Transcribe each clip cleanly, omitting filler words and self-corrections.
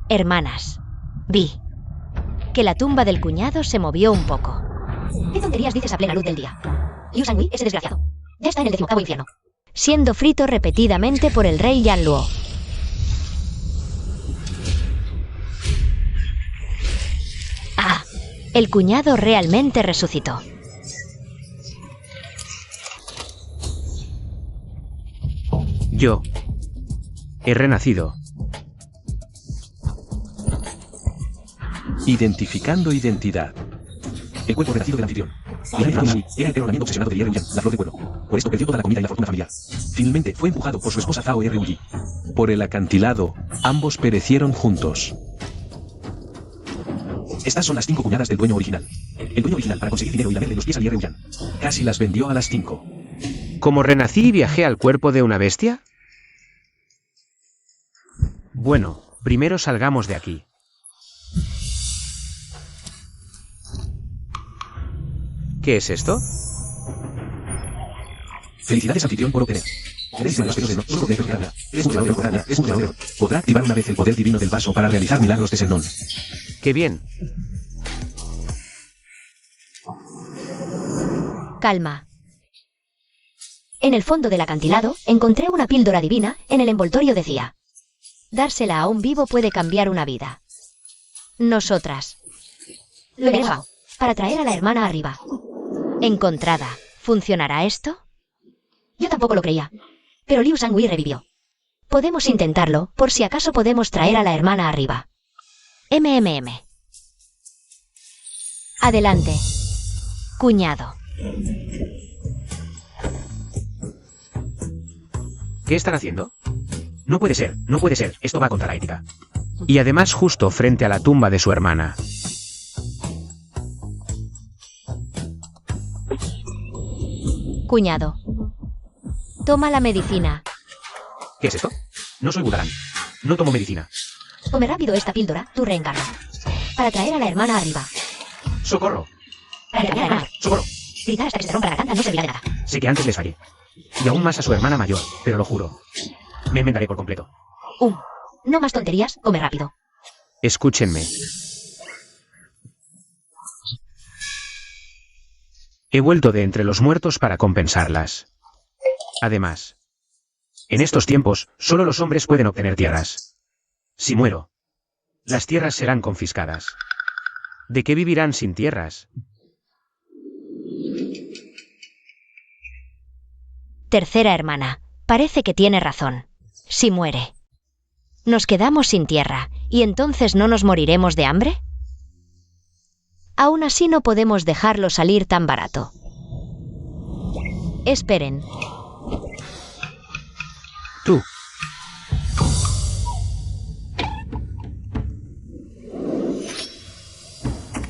Hermanas. Vi que la tumba del cuñado se movió un poco. ¿Qué tonterías dices a plena luz del día? Liu Shangui, ese desgraciado, ya está en el 18º infierno. Siendo frito repetidamente por el rey Yanluo. Ah, el cuñado realmente resucitó. Yo he renacido. Identificando identidad. El cuerpo renacido del anfitrión. Milani Fangui era el ornamento obsesionado de Ye Ruyan, la flor de pueblo. Por esto perdió toda la comida y la fortuna familiar. Finalmente fue empujado por su esposa Zhao Ruyi. Por el acantilado, ambos perecieron juntos. Estas son las 5 cuñadas del dueño original. El dueño original, para conseguir dinero y lamerle los pies a Ye Ruyan, casi las vendió a las 5. ¿Cómo renací y viajé al cuerpo de una bestia? Bueno, primero salgamos de aquí. ¿Qué es esto? Felicidades, anfitrión, por obtener. Eres un de solo de Ferrara. Es un jugador de Ferrara. Es un jugador. Podrá activar una vez el poder divino del vaso para realizar milagros de Xenon. ¡Qué bien! Calma. En el fondo del acantilado, encontré una píldora divina. En el envoltorio decía: dársela a un vivo puede cambiar una vida. Nosotras. Lo he dejado. Para traer a la hermana arriba. Encontrada. ¿Funcionará esto? Yo tampoco lo creía. Pero Liu Shangui revivió. Podemos intentarlo, por si acaso podemos traer a la hermana arriba. Adelante. Cuñado. ¿Qué están haciendo? No puede ser, no puede ser, esto va contra la ética. Y además justo frente a la tumba de su hermana. Cuñado. Toma la medicina. ¿Qué es esto? No soy Budarán. No tomo medicina. Come rápido esta píldora, tu reencarno. Para traer a la hermana arriba. ¡Socorro! Para terminar a ganar. ¡Socorro! Gritar hasta que se te rompa la garganta no servirá de nada. Sé que antes les fallé. Y aún más a su hermana mayor, pero lo juro. Me enmendaré por completo. No más tonterías, come rápido. Escúchenme. He vuelto de entre los muertos para compensarlas. Además, en estos tiempos, solo los hombres pueden obtener tierras. Si muero, las tierras serán confiscadas. ¿De qué vivirán sin tierras? Tercera hermana. Parece que tiene razón. Si muere, ¿nos quedamos sin tierra y entonces no nos moriremos de hambre? Aún así no podemos dejarlo salir tan barato. Esperen. Tú.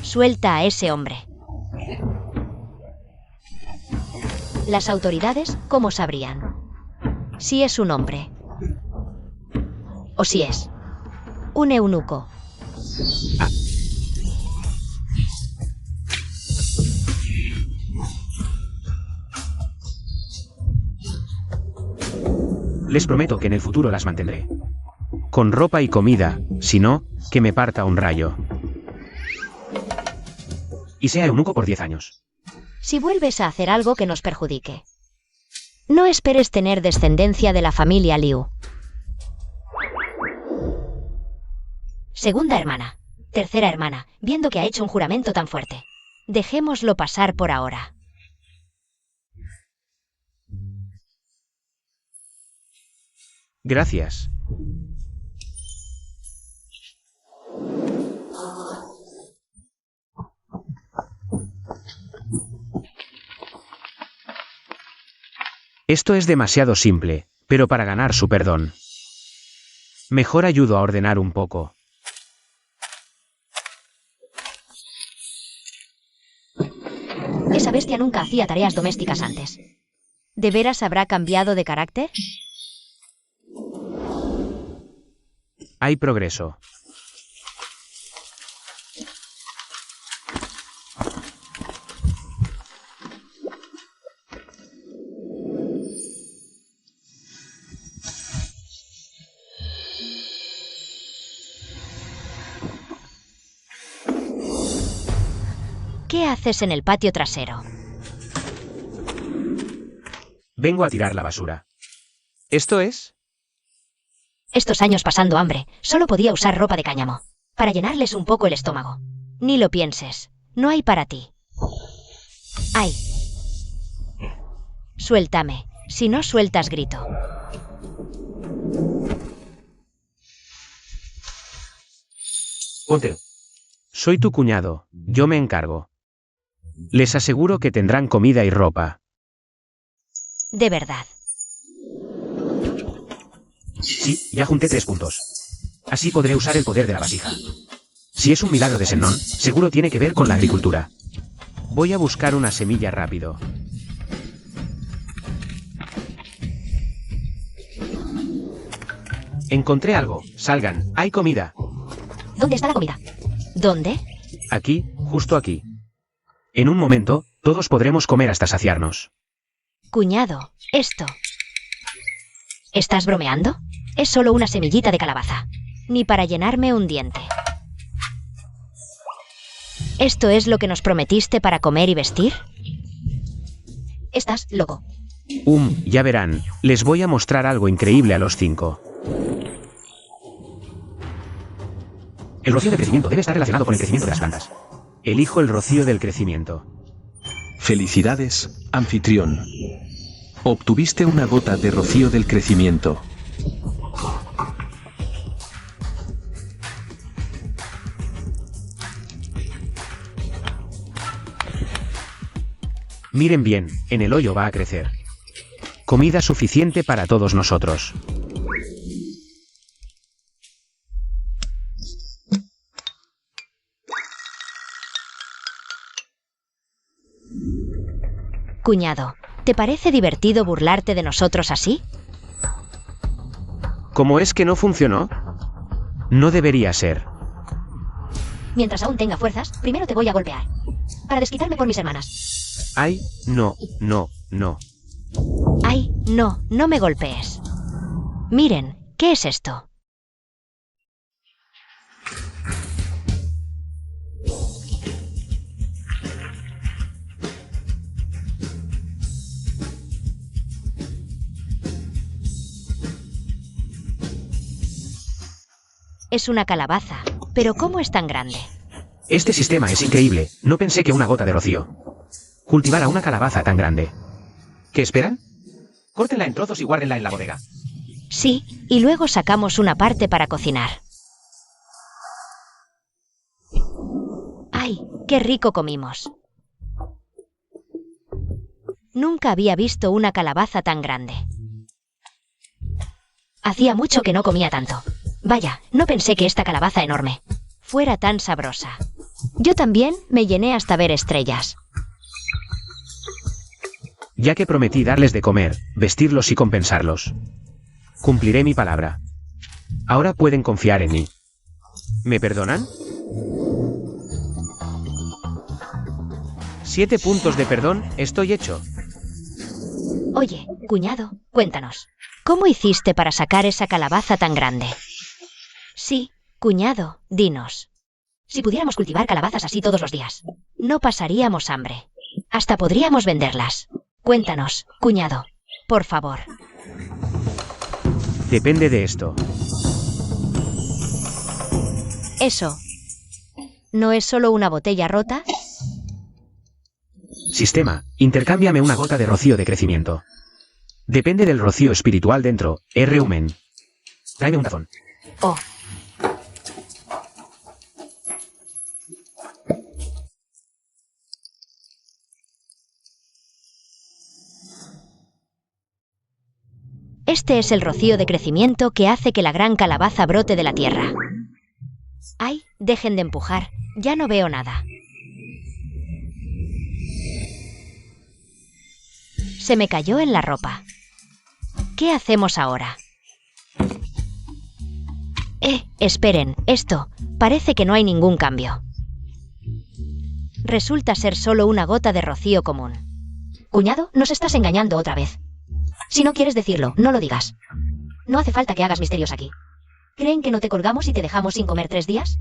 Suelta a ese hombre. Las autoridades, ¿cómo sabrían? Si es un hombre. O si es un eunuco. Les prometo que en el futuro las mantendré. Con ropa y comida, si no, que me parta un rayo. Y sea eunuco por 10 años. Si vuelves a hacer algo que nos perjudique, no esperes tener descendencia de la familia Liu. Segunda hermana. Tercera hermana, viendo que ha hecho un juramento tan fuerte. Dejémoslo pasar por ahora. Gracias. Esto es demasiado simple, pero para ganar su perdón. Mejor ayudo a ordenar un poco. Esa bestia nunca hacía tareas domésticas antes. ¿De veras habrá cambiado de carácter? Hay progreso. ¿Qué haces en el patio trasero? Vengo a tirar la basura. ¿Esto es? Estos años pasando hambre, solo podía usar ropa de cáñamo. Para llenarles un poco el estómago. Ni lo pienses. No hay para ti. ¡Ay! Suéltame. Si no sueltas, grito. Ponte. Soy tu cuñado. Yo me encargo. Les aseguro que tendrán comida y ropa. De verdad. Sí, ya junté 3 puntos. Así podré usar el poder de la vasija. Si es un milagro de Sennon, seguro tiene que ver con la agricultura. Voy a buscar una semilla rápido. Encontré algo. Salgan. Hay comida. ¿Dónde está la comida? ¿Dónde? Aquí, justo aquí. En un momento, todos podremos comer hasta saciarnos. Cuñado, esto. ¿Estás bromeando? Es solo una semillita de calabaza. Ni para llenarme un diente. ¿Esto es lo que nos prometiste para comer y vestir? Estás loco. Ya verán. Les voy a mostrar algo increíble a los 5. El rocío de crecimiento debe estar relacionado con el crecimiento de las plantas. Elijo el rocío del crecimiento. Felicidades, anfitrión. Obtuviste una gota de rocío del crecimiento. Miren bien, en el hoyo va a crecer. Comida suficiente para todos nosotros. Cuñado, ¿te parece divertido burlarte de nosotros así? ¿Cómo es que no funcionó? No debería ser. Mientras aún tenga fuerzas, primero te voy a golpear. Para desquitarme por mis hermanas. Ay, no, no, no. Ay, no, no me golpees. Miren, ¿qué es esto? Es una calabaza, pero ¿cómo es tan grande? Este sistema es increíble. No pensé que una gota de rocío cultivara una calabaza tan grande. ¿Qué esperan? Córtenla en trozos y guárdenla en la bodega. Sí, y luego sacamos una parte para cocinar. ¡Ay, qué rico comimos! Nunca había visto una calabaza tan grande. Hacía mucho que no comía tanto. Vaya, no pensé que esta calabaza enorme fuera tan sabrosa. Yo también me llené hasta ver estrellas. Ya que prometí darles de comer, vestirlos y compensarlos. Cumpliré mi palabra. Ahora pueden confiar en mí. ¿Me perdonan? 7 puntos de perdón, estoy hecho. Oye, cuñado, cuéntanos. ¿Cómo hiciste para sacar esa calabaza tan grande? Sí, cuñado, dinos. Si pudiéramos cultivar calabazas así todos los días, no pasaríamos hambre. hasta podríamos venderlas. Cuéntanos, cuñado. Por favor. Depende de esto. Eso. ¿No es solo una botella rota? Sistema, intercámbiame una gota de rocío de crecimiento. Depende del rocío espiritual dentro, Humen. Tráeme un tazón. Oh. Este es el rocío de crecimiento que hace que la gran calabaza brote de la tierra. ¡Ay! Dejen de empujar. Ya no veo nada. Se me cayó en la ropa. ¿Qué hacemos ahora? Esperen, esto. Parece que no hay ningún cambio. Resulta ser solo una gota de rocío común. Cuñado, nos estás engañando otra vez. Si no quieres decirlo, no lo digas. No hace falta que hagas misterios aquí. ¿Creen que no te colgamos y te dejamos sin comer 3 días?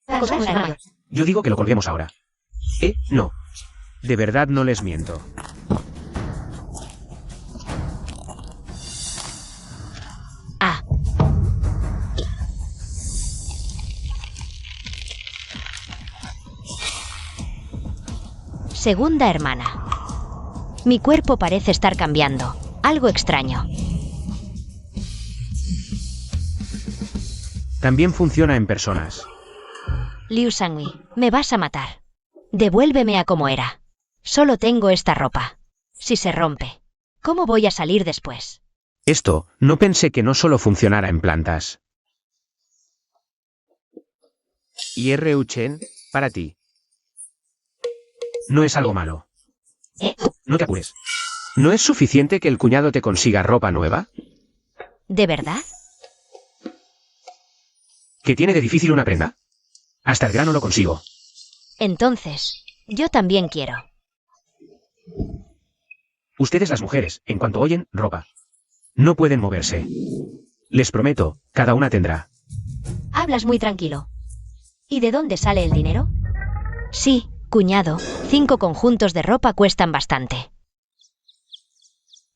Para colgar un armario. Yo digo que lo colguemos ahora. No. De verdad no les miento. Ah. Segunda hermana. Mi cuerpo parece estar cambiando. Algo extraño. También funciona en personas. Liu Sangui, me vas a matar. Devuélveme a como era. Solo tengo esta ropa. Si se rompe, ¿cómo voy a salir después? Esto, no pensé que no solo funcionara en plantas. Y R.U. Chen, para ti. No es algo malo. No te apures. ¿No es suficiente que el cuñado te consiga ropa nueva? ¿De verdad? ¿Qué tiene de difícil una prenda? Hasta el grano lo consigo. Entonces, yo también quiero. Ustedes las mujeres, en cuanto oyen ropa, no pueden moverse. Les prometo, cada una tendrá. Hablas muy tranquilo. ¿Y de dónde sale el dinero? Sí, cuñado, 5 conjuntos de ropa cuestan bastante.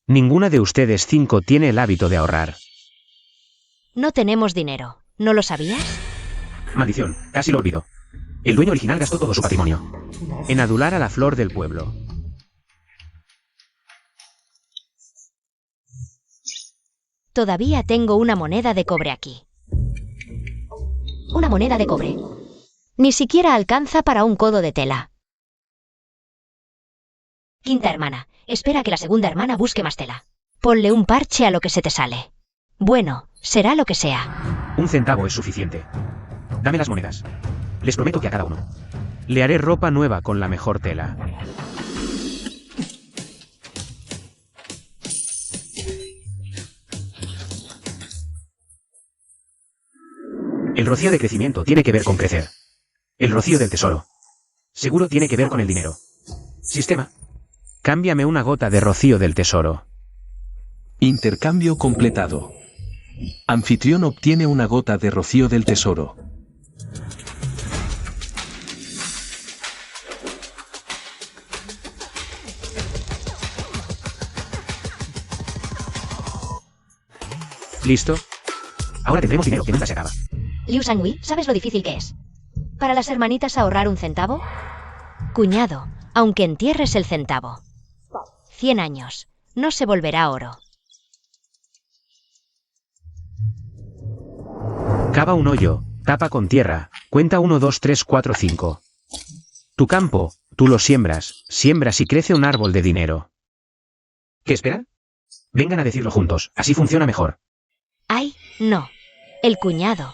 Ninguna de ustedes 5 tiene el hábito de ahorrar. No tenemos dinero, ¿no lo sabías? Maldición, casi lo olvido. El dueño original gastó todo su patrimonio en adular a la flor del pueblo. Todavía tengo una moneda de cobre aquí. Una moneda de cobre. Ni siquiera alcanza para un codo de tela. Quinta hermana, espera que la segunda hermana busque más tela. Ponle un parche a lo que se te sale. Bueno, será lo que sea. 1 centavo es suficiente. Dame las monedas. Les prometo que a cada uno le haré ropa nueva con la mejor tela. El rocío de crecimiento tiene que ver con crecer. El rocío del tesoro seguro tiene que ver con el dinero. Sistema, cámbiame una gota de rocío del tesoro. Intercambio completado. Anfitrión obtiene una gota de rocío del tesoro. ¿Listo? Ahora tendremos dinero que nunca se acaba. Liu Sangui, ¿sabes lo difícil que es? ¿Para las hermanitas ahorrar 1 centavo? Cuñado, aunque entierres el centavo. 100 años, no se volverá oro. Cava un hoyo, tapa con tierra, cuenta 1, 2, 3, 4, 5. Tu campo, tú lo siembras, siembras y crece un árbol de dinero. ¿Qué esperan? Vengan a decirlo juntos, así funciona mejor. ¡Ay, no! El cuñado.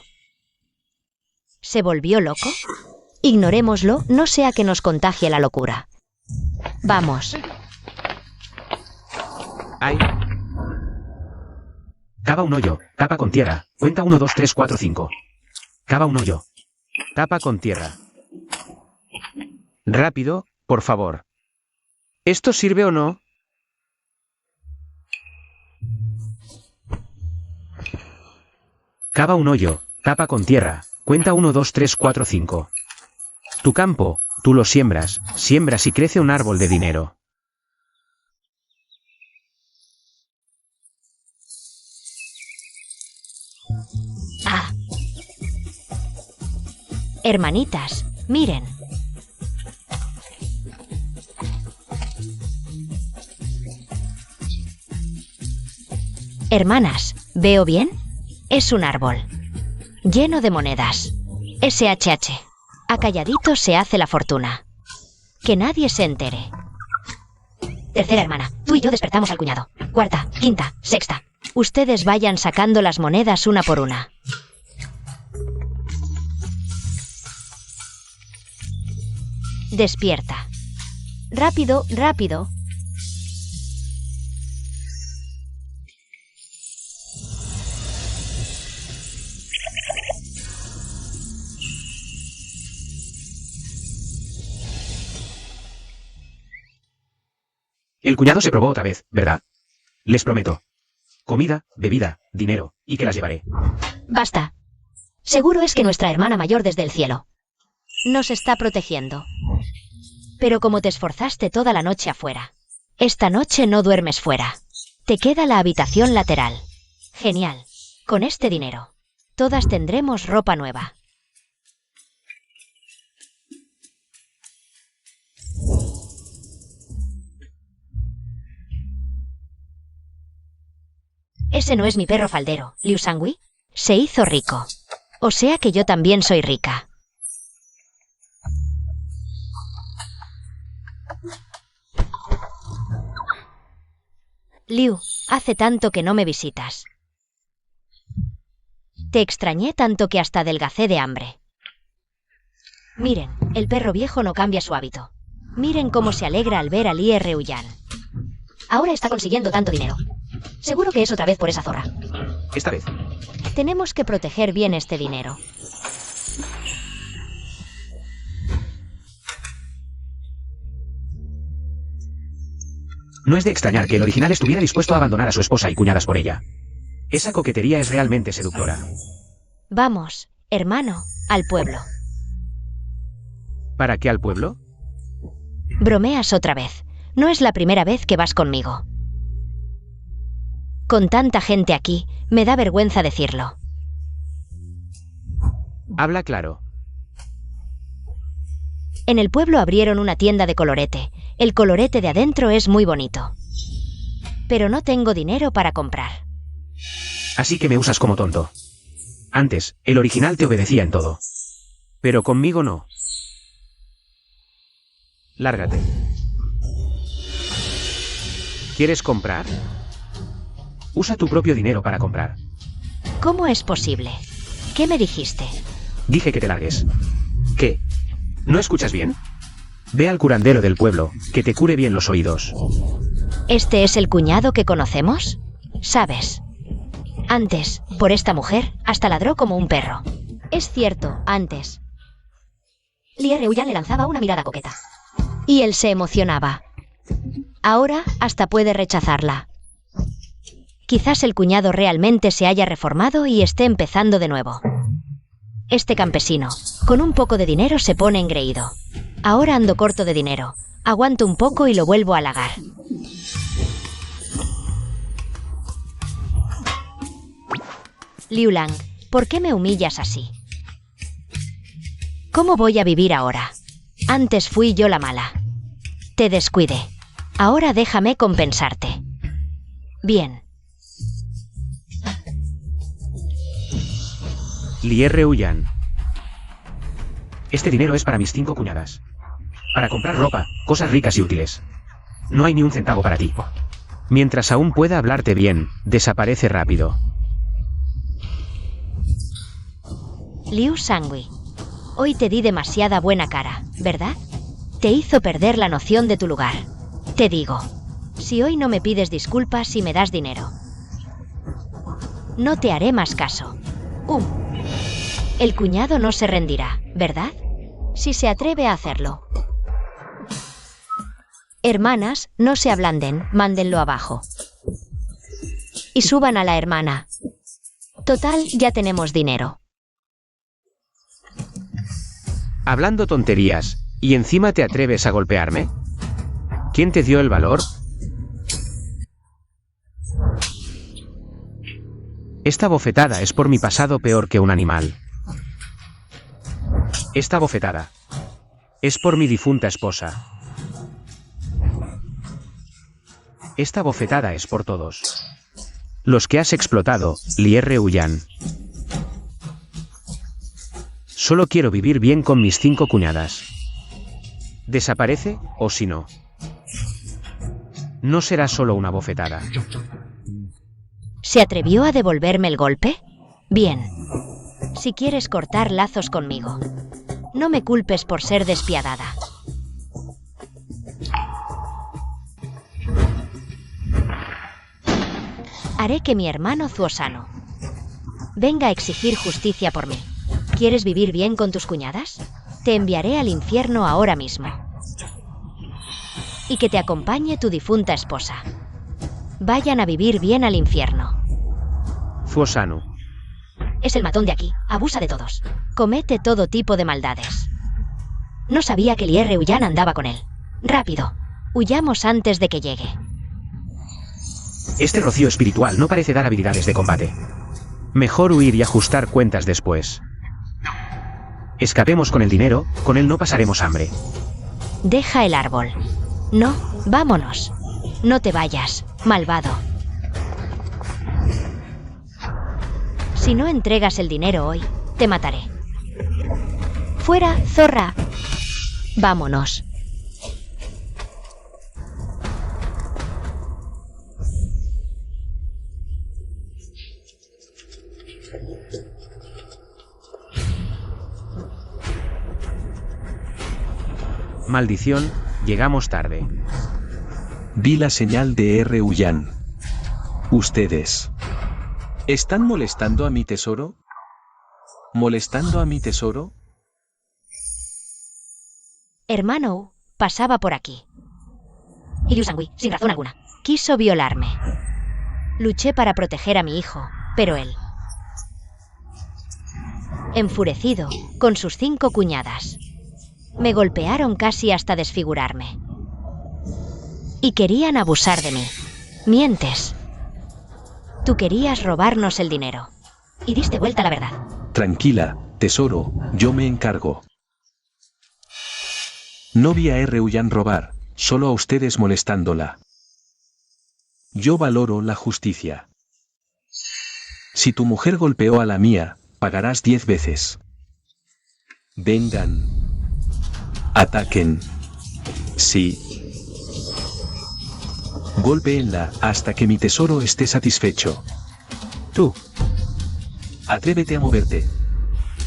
¿Se volvió loco? Ignorémoslo, no sea que nos contagie la locura. Vamos. ¡Ay! Cava un hoyo, tapa con tierra, cuenta 1, 2, 3, 4, 5. Cava un hoyo. Tapa con tierra. Rápido, por favor. ¿Esto sirve o no? Cava un hoyo, tapa con tierra, cuenta 1, 2, 3, 4, 5. Tu campo, tú lo siembras, siembras y crece un árbol de dinero. Ah. Hermanitas, miren. Hermanas, ¿veo bien? Es un árbol. Lleno de monedas. SHH. A calladito se hace la fortuna. Que nadie se entere. Tercera hermana, tú y yo despertamos al cuñado. Cuarta, quinta, sexta. Ustedes vayan sacando las monedas una por una. Despierta. Rápido, rápido. El cuñado se probó otra vez, ¿verdad? Les prometo. Comida, bebida, dinero, y que las llevaré. Basta. Seguro es que nuestra hermana mayor desde el cielo Nos está protegiendo. Pero como te esforzaste toda la noche afuera, esta noche no duermes fuera. Te queda la habitación lateral. Genial. Con este dinero, todas tendremos ropa nueva. Ese no es mi perro faldero, Liu Sangui. Se hizo rico. O sea que yo también soy rica. Liu, hace tanto que no me visitas. Te extrañé tanto que hasta adelgacé de hambre. Miren, el perro viejo no cambia su hábito. Miren cómo se alegra al ver a Lie Reuyan. Ahora está consiguiendo tanto dinero. Seguro que es otra vez por esa zorra. Esta vez. Tenemos que proteger bien este dinero. No es de extrañar que el original estuviera dispuesto a abandonar a su esposa y cuñadas por ella. Esa coquetería es realmente seductora. Vamos, hermano, al pueblo. ¿Para qué al pueblo? Bromeas otra vez. No es la primera vez que vas conmigo. Con tanta gente aquí, me da vergüenza decirlo. Habla claro. En el pueblo abrieron una tienda de colorete. El colorete de adentro es muy bonito. Pero no tengo dinero para comprar. Así que me usas como tonto. Antes, el original te obedecía en todo. Pero conmigo no. Lárgate. ¿Quieres comprar? Usa tu propio dinero para comprar. ¿Cómo es posible? ¿Qué me dijiste? Dije que te largues. ¿Qué? ¿No escuchas bien? Ve al curandero del pueblo, que te cure bien los oídos. ¿Este es el cuñado que conocemos? ¿Sabes? Antes, por esta mujer, hasta ladró como un perro. Es cierto, antes. Lie Reuyan le lanzaba una mirada coqueta. Y él se emocionaba. Ahora, hasta puede rechazarla. Quizás el cuñado realmente se haya reformado y esté empezando de nuevo. Este campesino, con un poco de dinero se pone engreído. Ahora ando corto de dinero. Aguanto un poco y lo vuelvo a halagar. Liu Lang, ¿por qué me humillas así? ¿Cómo voy a vivir ahora? Antes fui yo la mala. Te descuidé. Ahora déjame compensarte. Bien. Lie Reuyan. Este dinero es para mis 5 cuñadas. Para comprar ropa, cosas ricas y útiles. No hay ni un centavo para ti. Mientras aún pueda hablarte bien, desaparece rápido. Liu Sangui. Hoy te di demasiada buena cara, ¿verdad? Te hizo perder la noción de tu lugar. Te digo, si hoy no me pides disculpas y me das dinero, no te haré más caso. El cuñado no se rendirá, ¿verdad? Si se atreve a hacerlo. Hermanas, no se ablanden, mándenlo abajo. Y suban a la hermana. Total, ya tenemos dinero. Hablando tonterías, ¿y encima te atreves a golpearme? ¿Quién te dio el valor? Esta bofetada es por mi pasado peor que un animal. Esta bofetada es por mi difunta esposa. Esta bofetada es por todos los que has explotado, Lie Reuyan. Solo quiero vivir bien con mis 5 cuñadas. ¿Desaparece, o si no? No será solo una bofetada. ¿Se atrevió a devolverme el golpe? Bien. Si quieres cortar lazos conmigo, no me culpes por ser despiadada. Haré que mi hermano Zuosano venga a exigir justicia por mí. ¿Quieres vivir bien con tus cuñadas? Te enviaré al infierno ahora mismo. Y que te acompañe tu difunta esposa. Vayan a vivir bien al infierno. Zuosano. Es el matón de aquí, abusa de todos. Comete todo tipo de maldades. No sabía que Lie Reuyan andaba con él. Rápido. Huyamos antes de que llegue. Este rocío espiritual no parece dar habilidades de combate. Mejor huir y ajustar cuentas después. Escapemos con el dinero, con él no pasaremos hambre. Deja el árbol. No, vámonos. No te vayas, malvado. Si no entregas el dinero hoy, te mataré. ¡Fuera, zorra! Vámonos. Maldición, llegamos tarde. Vi la señal de R. Ullan. Ustedes. ¿Están molestando a mi tesoro? ¿Molestando a mi tesoro? Hermano pasaba por aquí. Y Liu Sangui, sin razón alguna. Quiso violarme. Luché para proteger a mi hijo, pero él... Enfurecido, con sus 5 cuñadas. Me golpearon casi hasta desfigurarme. Y querían abusar de mí. Mientes. Tú querías robarnos el dinero. Y diste vuelta a la verdad. Tranquila, tesoro, yo me encargo. No vi a R. Ullan robar, solo a ustedes molestándola. Yo valoro la justicia. Si tu mujer golpeó a la mía, pagarás 10 veces. Vengan. Ataquen. Sí. Golpéenla hasta que mi tesoro esté satisfecho. Tú. Atrévete a moverte.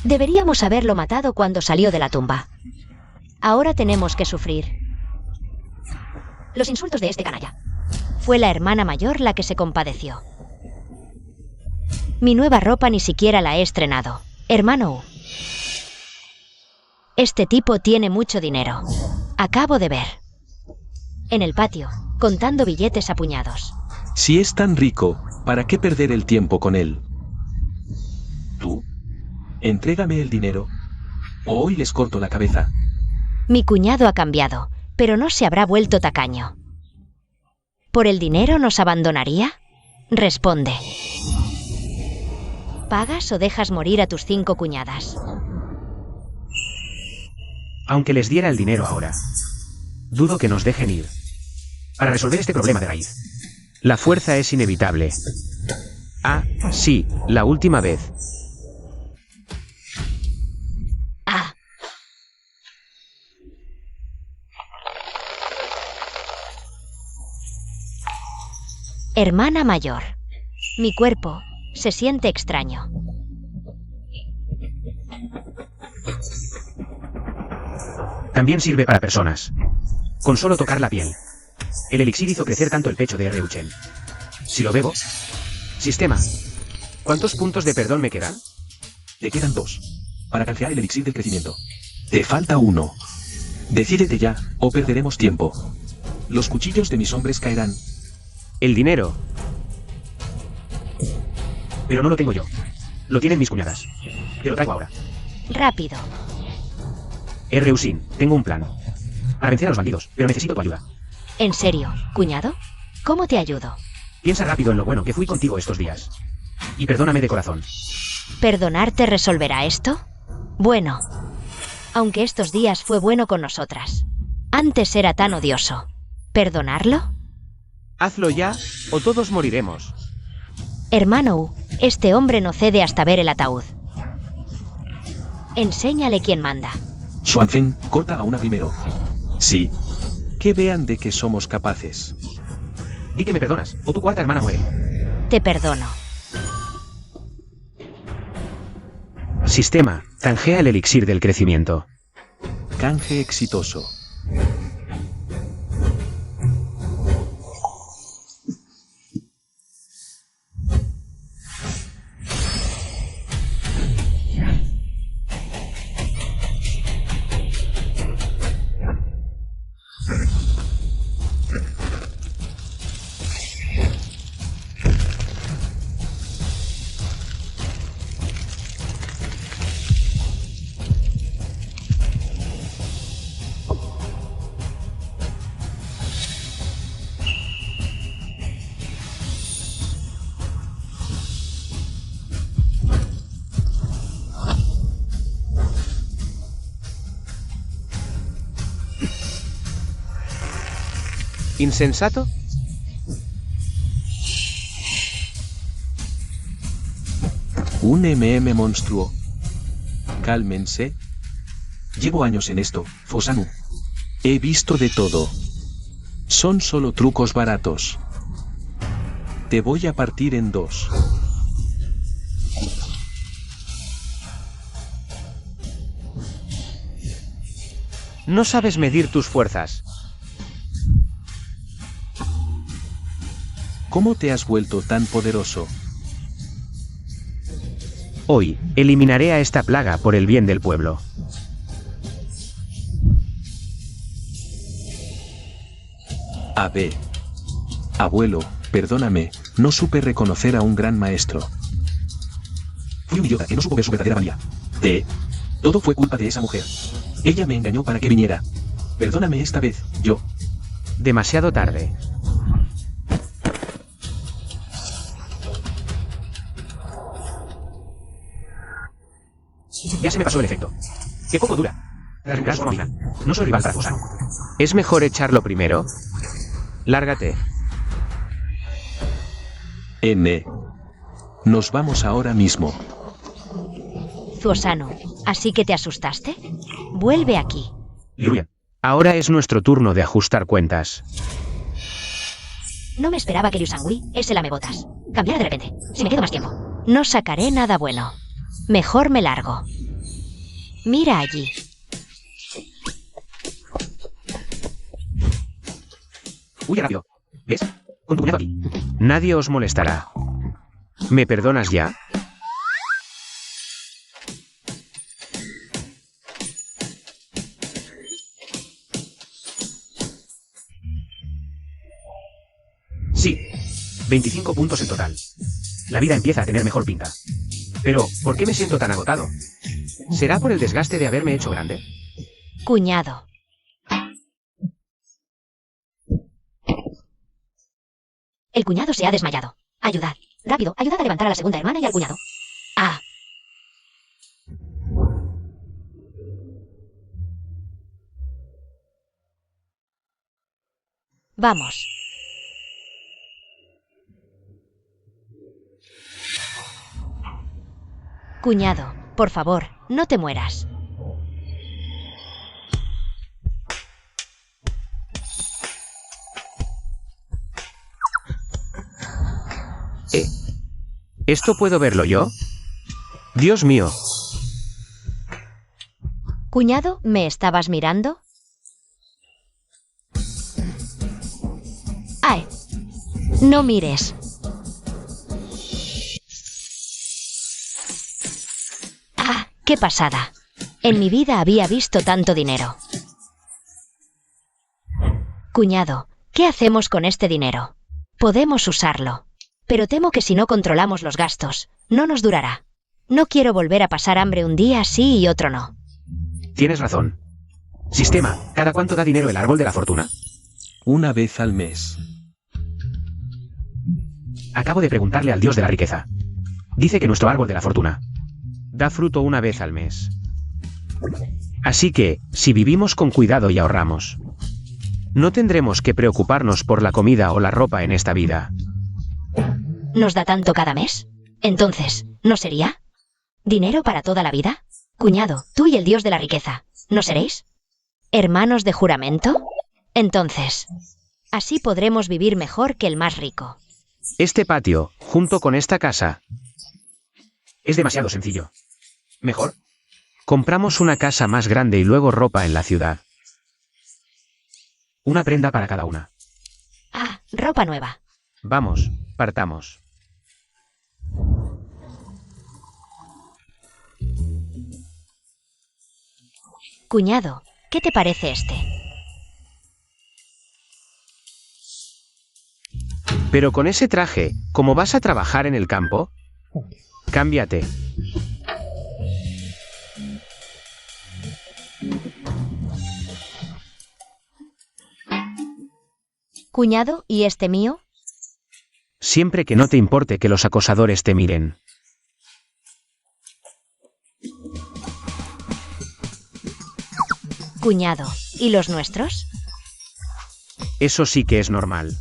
Deberíamos haberlo matado cuando salió de la tumba. Ahora tenemos que sufrir. Los insultos de este canalla. Fue la hermana mayor la que se compadeció. Mi nueva ropa ni siquiera la he estrenado. Hermano. Este tipo tiene mucho dinero. Acabo de ver. En el patio, contando billetes a puñados. Si es tan rico, ¿para qué perder el tiempo con él? Tú. Entrégame el dinero, o hoy les corto la cabeza. Mi cuñado ha cambiado, pero no se habrá vuelto tacaño. ¿Por el dinero nos abandonaría? Responde. ¿Pagas o dejas morir a tus 5 cuñadas? Aunque les diera el dinero ahora, dudo que nos dejen ir. Para resolver este problema de raíz. La fuerza es inevitable. Ah, sí, la última vez. Ah. Hermana mayor. Mi cuerpo se siente extraño. También sirve para personas. Con solo tocar la piel. El elixir hizo crecer tanto el pecho de R. Ullan. Si lo bebo... Sistema. ¿Cuántos puntos de perdón me quedan? Te quedan 2. Para canjear el elixir del crecimiento. Te falta 1. Decídete ya, o perderemos tiempo. Los cuchillos de mis hombres caerán. El dinero. Pero no lo tengo yo. Lo tienen mis cuñadas. Te lo traigo ahora. Rápido. R. Ullan, tengo un plan. Para vencer a los bandidos, pero necesito tu ayuda. ¿En serio, cuñado? ¿Cómo te ayudo? Piensa rápido en lo bueno que fui contigo estos días. Y perdóname de corazón. ¿Perdonarte resolverá esto? Bueno. Aunque estos días fue bueno con nosotras. Antes era tan odioso. ¿Perdonarlo? Hazlo ya, o todos moriremos. Hermano, este hombre no cede hasta ver el ataúd. Enséñale quién manda. Xuanzeng, corta a una primero. Sí. Que vean de que somos capaces. Di que me perdonas, o tu cuarta hermana muere. Te perdono. Sistema, canjea el elixir del crecimiento. Canje exitoso. ¿Insensato? Un monstruo. Cálmense. Llevo años en esto, Fosanu. He visto de todo. Son solo trucos baratos. Te voy a partir en dos. No sabes medir tus fuerzas. ¿Cómo te has vuelto tan poderoso? Hoy, eliminaré a esta plaga por el bien del pueblo. A ver. Abuelo, perdóname, no supe reconocer a un gran maestro. Fui un idiota que no supo ver su verdadera valía. Todo fue culpa de esa mujer. Ella me engañó para que viniera. Perdóname esta vez, yo. Demasiado tarde. Ya se me pasó el efecto. ¡Qué poco dura! No soy rival para Fosanu. ¿Es mejor echarlo primero? Lárgate. Nos vamos ahora mismo. Fosanu, ¿así que te asustaste? Vuelve aquí. Liruya, ahora es nuestro turno de ajustar cuentas. No me esperaba que Liu Shangui, ese lamebotas, cambiara de repente. Si me quedo más tiempo. No sacaré nada bueno. Mejor me largo. Mira allí. Huye rápido. ¿Ves? Con tu cuñado aquí. Nadie os molestará. ¿Me perdonas ya? Sí. 25 puntos en total. La vida empieza a tener mejor pinta. Pero, ¿por qué me siento tan agotado? ¿Será por el desgaste de haberme hecho grande? Cuñado. El cuñado se ha desmayado. Ayudad. Rápido, ayudad a levantar a la segunda hermana y al cuñado. Ah. Vamos. Cuñado, por favor, no te mueras. ¿Esto puedo verlo yo? Dios mío. Cuñado, ¿me estabas mirando? ¡Ay! No mires. ¡Ah! ¡Qué pasada! En mi vida había visto tanto dinero. Cuñado, ¿qué hacemos con este dinero? Podemos usarlo. Pero temo que si no controlamos los gastos, no nos durará. No quiero volver a pasar hambre un día sí y otro no. Tienes razón. Sistema, ¿cada cuánto da dinero el árbol de la fortuna? Una vez al mes. Acabo de preguntarle al dios de la riqueza. Dice que nuestro árbol de la fortuna da fruto una vez al mes. Así que, si vivimos con cuidado y ahorramos, no tendremos que preocuparnos por la comida o la ropa en esta vida. ¿Nos da tanto cada mes? Entonces, ¿no sería dinero para toda la vida? Cuñado, tú y el dios de la riqueza, ¿no seréis ¿hermanos de juramento? Entonces, así podremos vivir mejor que el más rico. Este patio, junto con esta casa, es demasiado sencillo. ¿Mejor? Compramos una casa más grande y luego ropa en la ciudad. Una prenda para cada una. Ah, ropa nueva. Vamos, partamos. Cuñado, ¿qué te parece este? Pero con ese traje, ¿cómo vas a trabajar en el campo? Cámbiate. Cuñado, ¿y este mío? Siempre que no te importe que los acosadores te miren. Cuñado, ¿y los nuestros? Eso sí que es normal.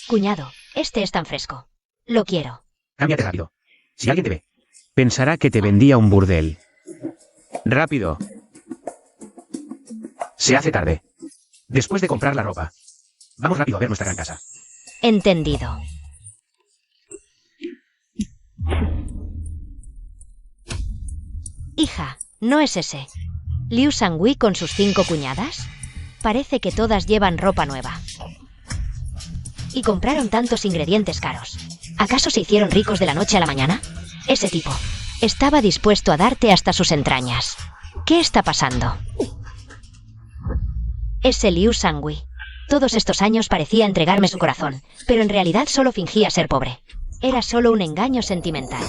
Cuñado, este es tan fresco. Lo quiero. Cámbiate rápido. Si alguien te ve, pensará que te vendía un burdel. Rápido. Se hace tarde. Después de comprar la ropa. Vamos rápido a ver nuestra gran casa. Entendido. Hija, ¿no es ese Liu Sangui con sus 5 cuñadas? Parece que todas llevan ropa nueva. Y compraron tantos ingredientes caros. ¿Acaso se hicieron ricos de la noche a la mañana? Ese tipo estaba dispuesto a darte hasta sus entrañas. ¿Qué está pasando? Ese Liu Sangui. Todos estos años parecía entregarme su corazón, pero en realidad solo fingía ser pobre. Era solo un engaño sentimental.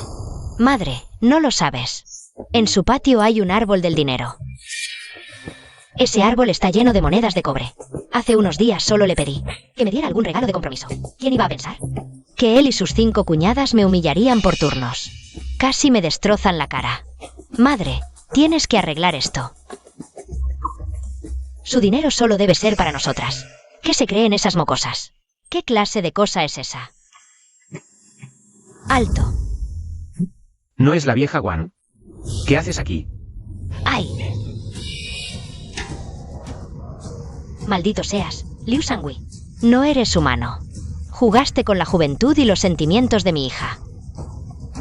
Madre, no lo sabes. En su patio hay un árbol del dinero. Ese árbol está lleno de monedas de cobre. Hace unos días solo le pedí que me diera algún regalo de compromiso. ¿Quién iba a pensar? Que él y sus 5 cuñadas me humillarían por turnos. Casi me destrozan la cara. Madre, tienes que arreglar esto. Su dinero solo debe ser para nosotras. ¿Qué se creen esas mocosas? ¿Qué clase de cosa es esa? Alto. ¿No es la vieja Wan? ¿Qué haces aquí? ¡Ay! Maldito seas, Liu Sangui. No eres humano. Jugaste con la juventud y los sentimientos de mi hija.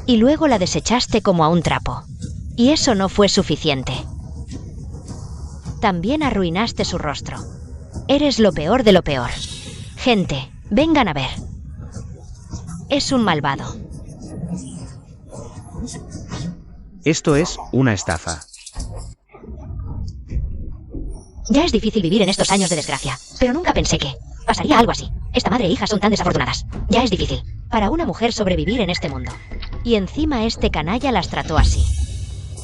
Y luego la desechaste como a un trapo. Y eso no fue suficiente. También arruinaste su rostro. Eres lo peor de lo peor. Gente, vengan a ver. Es un malvado. Esto es una estafa. Ya es difícil vivir en estos años de desgracia, pero nunca pensé que pasaría algo así. Esta madre e hija son tan desafortunadas. Ya es difícil para una mujer sobrevivir en este mundo. Y encima este canalla las trató así.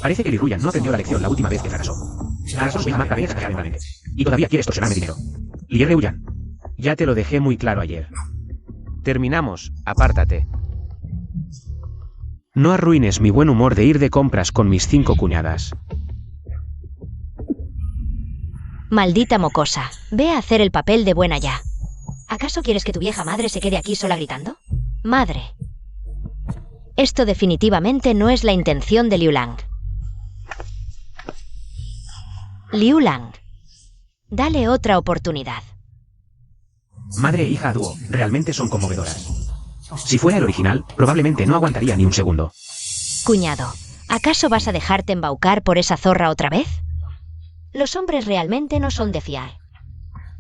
Parece que Li Ruyan no aprendió la lección la última vez que fracasó. Arrasó su hija Magda Vega exageradamente. Y todavía quiere extorsionarme dinero. Li Ruyan. Ya te lo dejé muy claro ayer. Terminamos, apártate. No arruines mi buen humor de ir de compras con mis 5 cuñadas. Maldita mocosa, ve a hacer el papel de buena ya. ¿Acaso quieres que tu vieja madre se quede aquí sola gritando? Madre. Esto definitivamente no es la intención de Liu Lang. Liu Lang. Dale otra oportunidad. Madre e hija a dúo, realmente son conmovedoras. Si fuera el original, probablemente no aguantaría ni un segundo. Cuñado, ¿acaso vas a dejarte embaucar por esa zorra otra vez? Los hombres realmente no son de fiar.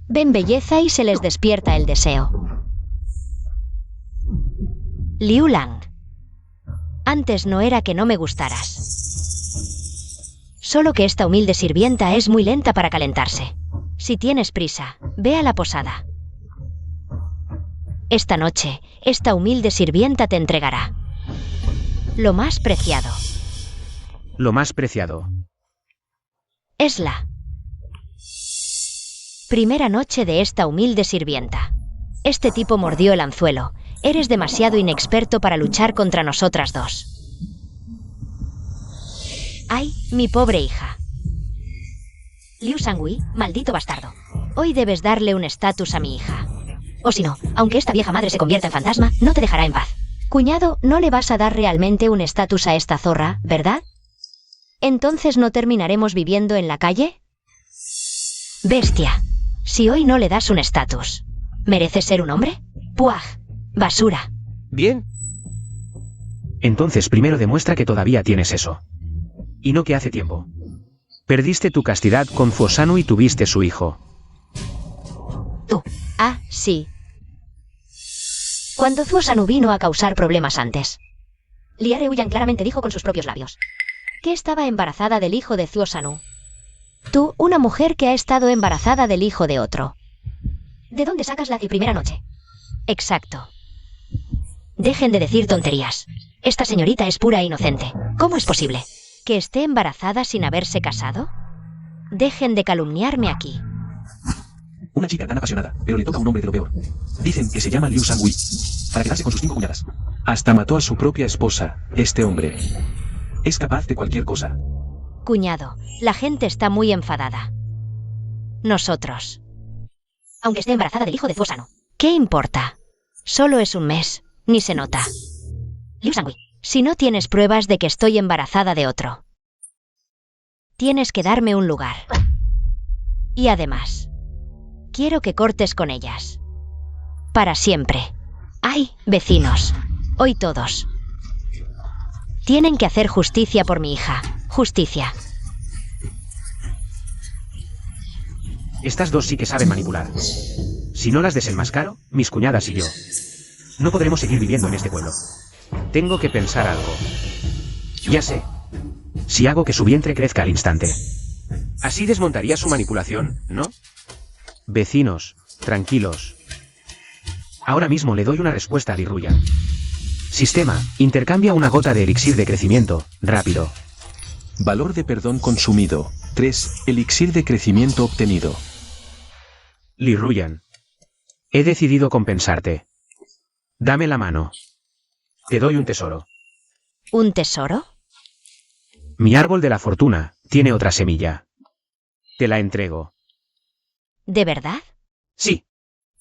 Ven belleza y se les despierta el deseo. Liu Lang. Antes no era que no me gustaras. Solo que esta humilde sirvienta es muy lenta para calentarse. Si tienes prisa, ve a la posada. Esta noche, esta humilde sirvienta te entregará lo más preciado. Lo más preciado. Es la primera noche de esta humilde sirvienta. Este tipo mordió el anzuelo. Eres demasiado inexperto para luchar contra nosotras dos. ¡Ay, mi pobre hija! Liu Sangui, maldito bastardo. Hoy debes darle un estatus a mi hija. O si no, aunque esta vieja madre se convierta en fantasma, no te dejará en paz. Cuñado, no le vas a dar realmente un estatus a esta zorra, ¿verdad? ¿Entonces no terminaremos viviendo en la calle? Bestia, si hoy no le das un estatus, ¿mereces ser un hombre? ¡Puaj! ¡Basura! Bien. Entonces primero demuestra que todavía tienes eso. Y no que hace tiempo. Perdiste tu castidad con Fuosanu y tuviste su hijo. Tú. Ah, sí. Cuando Fuosanu vino a causar problemas antes. Lia Reuyan claramente dijo con sus propios labios que estaba embarazada del hijo de Fuosanu. Tú, una mujer que ha estado embarazada del hijo de otro. ¿De dónde sacas la primera noche? Exacto. Dejen de decir tonterías. Esta señorita es pura e inocente. ¿Cómo es posible que esté embarazada sin haberse casado? Dejen de calumniarme aquí. Una chica tan apasionada, pero le toca a un hombre de lo peor. Dicen que se llama Liu Sangui. Para quedarse con sus 5 cuñadas. Hasta mató a su propia esposa, este hombre. Es capaz de cualquier cosa. Cuñado, la gente está muy enfadada. Nosotros. Aunque esté embarazada del hijo de Zuosano. ¿Qué importa? Solo es un mes, ni se nota. Liu Sangui. Si no tienes pruebas de que estoy embarazada de otro, tienes que darme un lugar. Y además, quiero que cortes con ellas. Para siempre. ¡Ay, vecinos! Hoy todos. Tienen que hacer justicia por mi hija. Justicia. Estas dos sí que saben manipular. Si no las desenmascaro, mis cuñadas y yo, no podremos seguir viviendo en este pueblo. Tengo que pensar algo. Ya sé. Si hago que su vientre crezca al instante. Así desmontaría su manipulación, ¿no? Vecinos, tranquilos. Ahora mismo le doy una respuesta a Li Ruyan. Sistema, intercambia una gota de elixir de crecimiento, rápido. Valor de perdón consumido. 3. Elixir de crecimiento obtenido. Li Ruyan. He decidido compensarte. Dame la mano. Te doy un tesoro. ¿Un tesoro? Mi árbol de la fortuna tiene otra semilla. Te la entrego. ¿De verdad? Sí.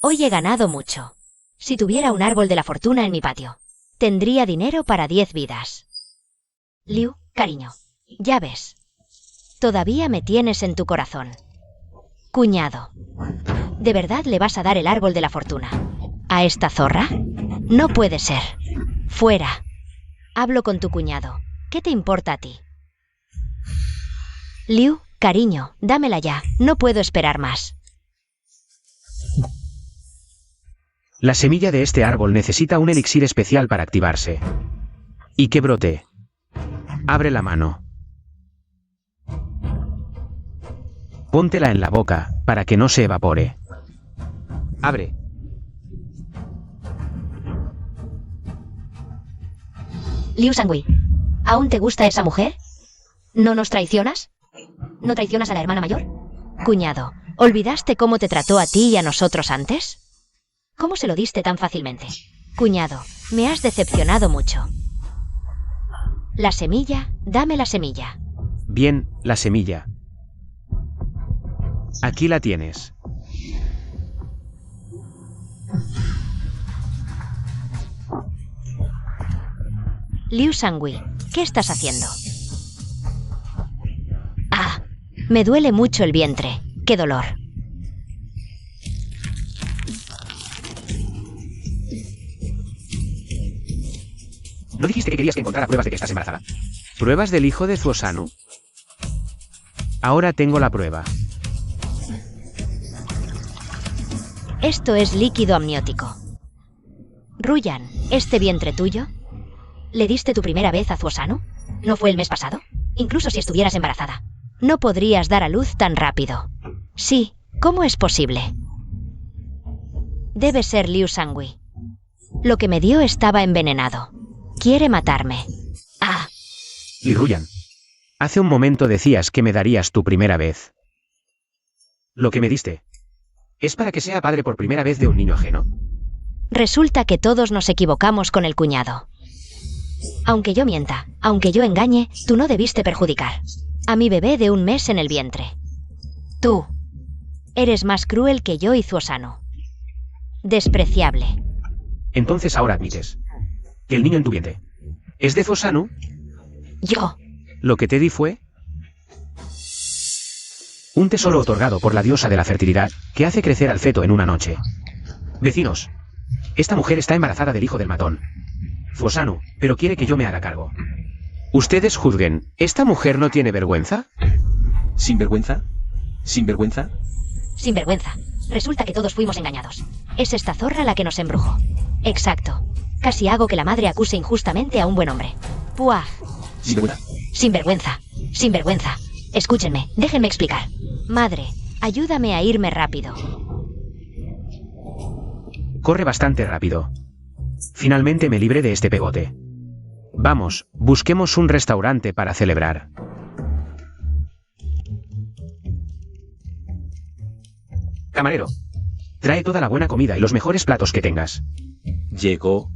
Hoy he ganado mucho. Si tuviera un árbol de la fortuna en mi patio, tendría dinero para 10 vidas. Liu, cariño, ya ves. Todavía me tienes en tu corazón. Cuñado, ¿de verdad le vas a dar el árbol de la fortuna a esta zorra? No puede ser. Fuera. Hablo con tu cuñado. ¿Qué te importa a ti? Liu, cariño, dámela ya. No puedo esperar más. La semilla de este árbol necesita un elixir especial para activarse. Y que brote. Abre la mano. Póntela en la boca, para que no se evapore. Abre. Liu Sangui. ¿Aún te gusta esa mujer? ¿No nos traicionas? ¿No traicionas a la hermana mayor? Cuñado, ¿olvidaste cómo te trató a ti y a nosotros antes? ¿Cómo se lo diste tan fácilmente? Cuñado, me has decepcionado mucho. La semilla, dame la semilla. Bien, la semilla. Aquí la tienes. Liu Sangui, ¿qué estás haciendo? Ah, me duele mucho el vientre. ¡Qué dolor! ¿No dijiste que querías que encontrara pruebas de que estás embarazada? ¿Pruebas del hijo de Zuosano? Ahora tengo la prueba. Esto es líquido amniótico. Ruyan, ¿este vientre tuyo? ¿Le diste tu primera vez a Zuosano? ¿No fue el mes pasado? Incluso si estuvieras embarazada. No podrías dar a luz tan rápido. Sí, ¿cómo es posible? Debe ser Liu Sangui. Lo que me dio estaba envenenado. Quiere matarme. Ah. Li Ruyan. Hace un momento decías que me darías tu primera vez. Lo que me diste. ¿Es para que sea padre por primera vez de un niño ajeno? Resulta que todos nos equivocamos con el cuñado. Aunque yo mienta, aunque yo engañe, tú no debiste perjudicar a mi bebé de un mes en el vientre. Tú eres más cruel que yo y Zuosano. Despreciable. Entonces ahora admites que el niño en tu vientre es de Zuosano. Yo. Lo que te di fue un tesoro otorgado por la diosa de la fertilidad, que hace crecer al feto en una noche. Vecinos, esta mujer está embarazada del hijo del matón, Zuosano, pero quiere que yo me haga cargo. Ustedes juzguen, ¿esta mujer no tiene vergüenza? ¿Sin vergüenza? ¿Sin vergüenza? Sin vergüenza. Resulta que todos fuimos engañados. Es esta zorra la que nos embrujó. Exacto. Casi hago que la madre acuse injustamente a un buen hombre. ¡Puah! Sin vergüenza. Sin vergüenza. Sin vergüenza. Escúchenme, déjenme explicar. Madre, ayúdame a irme rápido. Corre bastante rápido. Finalmente me libré de este pegote. Vamos, busquemos un restaurante para celebrar. Camarero, trae toda la buena comida y los mejores platos que tengas. Llegó.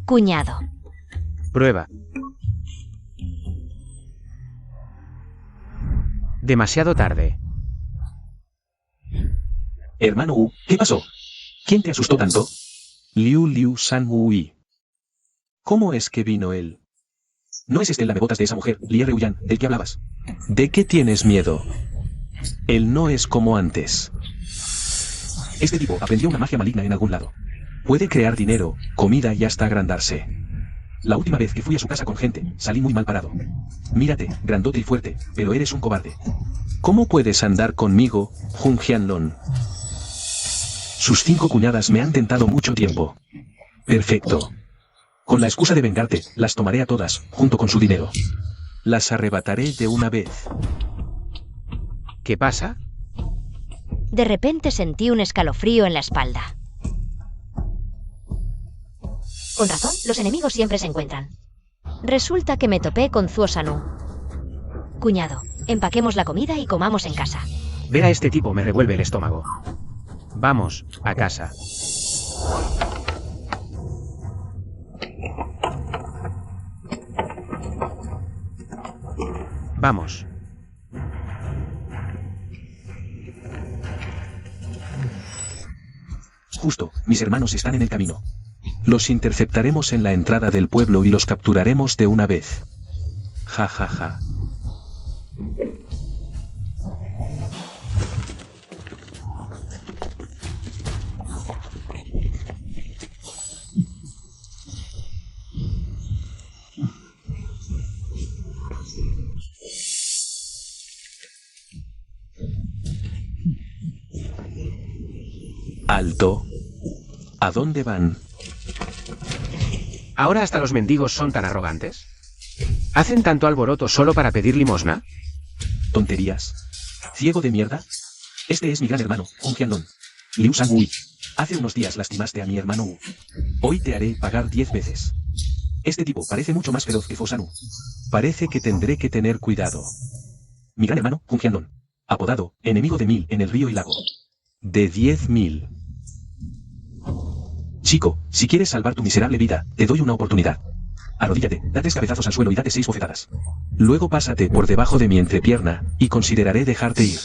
Cuñado. Prueba. Demasiado tarde. Hermano Wu, ¿qué pasó? ¿Quién te asustó tanto? Liu San Wui. ¿Cómo es que vino él? ¿No es este el lamebotas de esa mujer, Lie Reuyan, del que hablabas? ¿De qué tienes miedo? Él no es como antes. Este tipo aprendió una magia maligna en algún lado. Puede crear dinero, comida y hasta agrandarse. La última vez que fui a su casa con gente, salí muy mal parado. Mírate, grandote y fuerte, pero eres un cobarde. ¿Cómo puedes andar conmigo, Jun Jianlong? Sus 5 cuñadas me han tentado mucho tiempo. Perfecto. Con la excusa de vengarte, las tomaré a todas, junto con su dinero. Las arrebataré de una vez. ¿Qué pasa? De repente sentí un escalofrío en la espalda. Con razón, los enemigos siempre se encuentran. Resulta que me topé con Zuo Sanu. Cuñado, empaquemos la comida y comamos en casa. Ver a este tipo me revuelve el estómago. Vamos, a casa. Vamos. Justo, mis hermanos están en el camino. Los interceptaremos en la entrada del pueblo y los capturaremos de una vez. Ja ja ja. Alto. ¿A dónde van? ¿Ahora hasta los mendigos son tan arrogantes? ¿Hacen tanto alboroto solo para pedir limosna? ¿Tonterías? ¿Ciego de mierda? Este es mi gran hermano, Jun Jianlong. Liu San Wui. Hace unos días lastimaste a mi hermano Wu. Hoy te haré pagar 10 veces. Este tipo parece mucho más feroz que Zuo Sanu. Parece que tendré que tener cuidado. Mi gran hermano, Jun Jianlong. Apodado, enemigo de 1000 en el río y lago. De 10.000. Chico, si quieres salvar tu miserable vida, te doy una oportunidad. Arrodíllate, da 3 cabezazos al suelo y date 6 bofetadas. Luego pásate por debajo de mi entrepierna, y consideraré dejarte ir.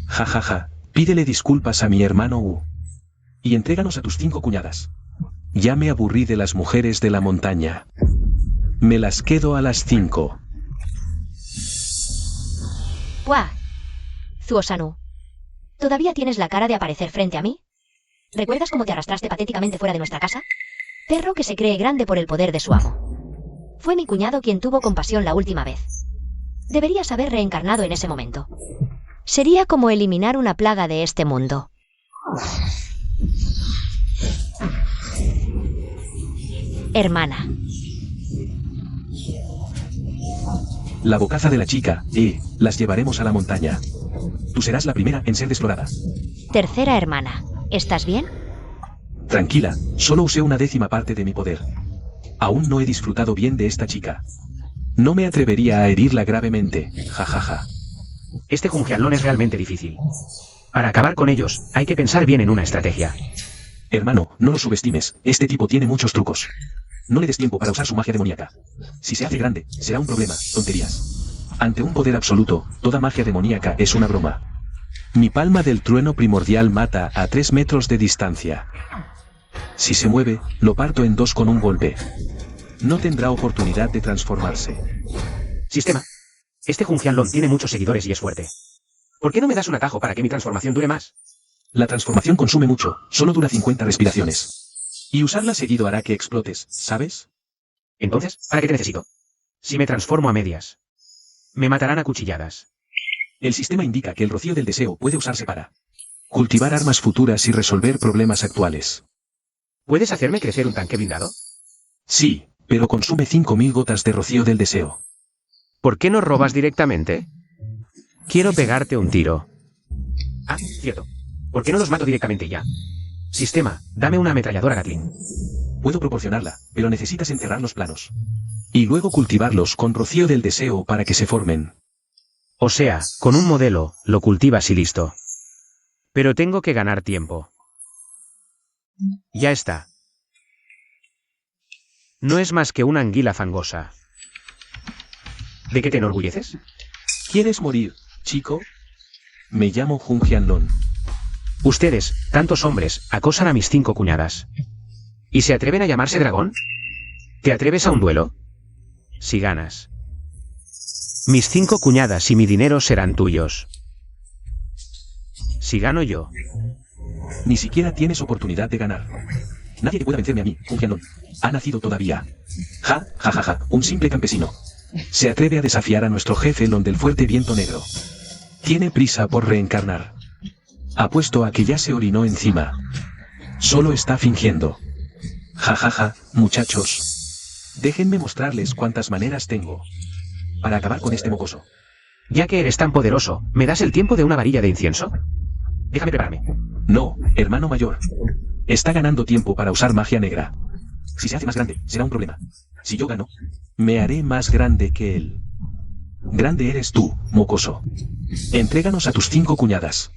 Ja ja ja, pídele disculpas a mi hermano Wu. Y entréganos a tus 5 cuñadas. Ya me aburrí de las mujeres de la montaña. Me las quedo a las 5. ¡Buah! Zuo Sanu. ¿Todavía tienes la cara de aparecer frente a mí? ¿Recuerdas cómo te arrastraste patéticamente fuera de nuestra casa? Perro que se cree grande por el poder de su amo. Fue mi cuñado quien tuvo compasión la última vez. Deberías haber reencarnado en ese momento. Sería como eliminar una plaga de este mundo. Hermana. La bocaza de la chica, las llevaremos a la montaña. Tú serás la primera en ser desflorada. Tercera hermana. ¿Estás bien? Tranquila, solo usé una 10ª parte de mi poder. Aún no he disfrutado bien de esta chica. No me atrevería a herirla gravemente, jajaja. Este Jun Jianlong es realmente difícil. Para acabar con ellos, hay que pensar bien en una estrategia. Hermano, no lo subestimes, este tipo tiene muchos trucos. No le des tiempo para usar su magia demoníaca. Si se hace grande, será un problema, tonterías. Ante un poder absoluto, toda magia demoníaca es una broma. Mi palma del trueno primordial mata a 3 metros de distancia. Si se mueve, lo parto en 2 con un golpe. No tendrá oportunidad de transformarse. Sistema. Este Jun Jianlong tiene muchos seguidores y es fuerte. ¿Por qué no me das un atajo para que mi transformación dure más? La transformación consume mucho, solo dura 50 respiraciones. Y usarla seguido hará que explotes, ¿sabes? Entonces, ¿para qué te necesito? Si me transformo a medias, me matarán a cuchilladas. El sistema indica que el rocío del deseo puede usarse para cultivar armas futuras y resolver problemas actuales. ¿Puedes hacerme crecer un tanque blindado? Sí, pero consume 5000 gotas de rocío del deseo. ¿Por qué no robas directamente? Quiero pegarte un tiro. Ah, cierto. ¿Por qué no los mato directamente ya? Sistema, dame una ametralladora Gatling. Puedo proporcionarla, pero necesitas enterrar los planos. Y luego cultivarlos con rocío del deseo para que se formen. O sea, con un modelo, lo cultivas y listo. Pero tengo que ganar tiempo. Ya está. No es más que una anguila fangosa. ¿De qué te enorgulleces? ¿Quieres morir, chico? Me llamo Jun Jianlong. Ustedes, tantos hombres, acosan a mis 5 cuñadas. ¿Y se atreven a llamarse dragón? ¿Te atreves a un duelo? Si ganas. Mis 5 cuñadas y mi dinero serán tuyos. Si gano yo. Ni siquiera tienes oportunidad de ganar. Nadie te puede vencerme a mí, Jun Jianlong. Ha nacido todavía. Ja, ja, ja, ja, un simple campesino. Se atreve a desafiar a nuestro jefe Lon del fuerte viento negro. Tiene prisa por reencarnar. Apuesto a que ya se orinó encima. Solo está fingiendo. Ja, ja, ja, muchachos. Déjenme mostrarles cuántas maneras tengo para acabar con este mocoso. Ya que eres tan poderoso, ¿me das el tiempo de una varilla de incienso? Déjame prepararme. No, hermano mayor. Está ganando tiempo para usar magia negra. Si se hace más grande, será un problema. Si yo gano, me haré más grande que él. Grande eres tú, mocoso. Entréganos a tus 5 cuñadas.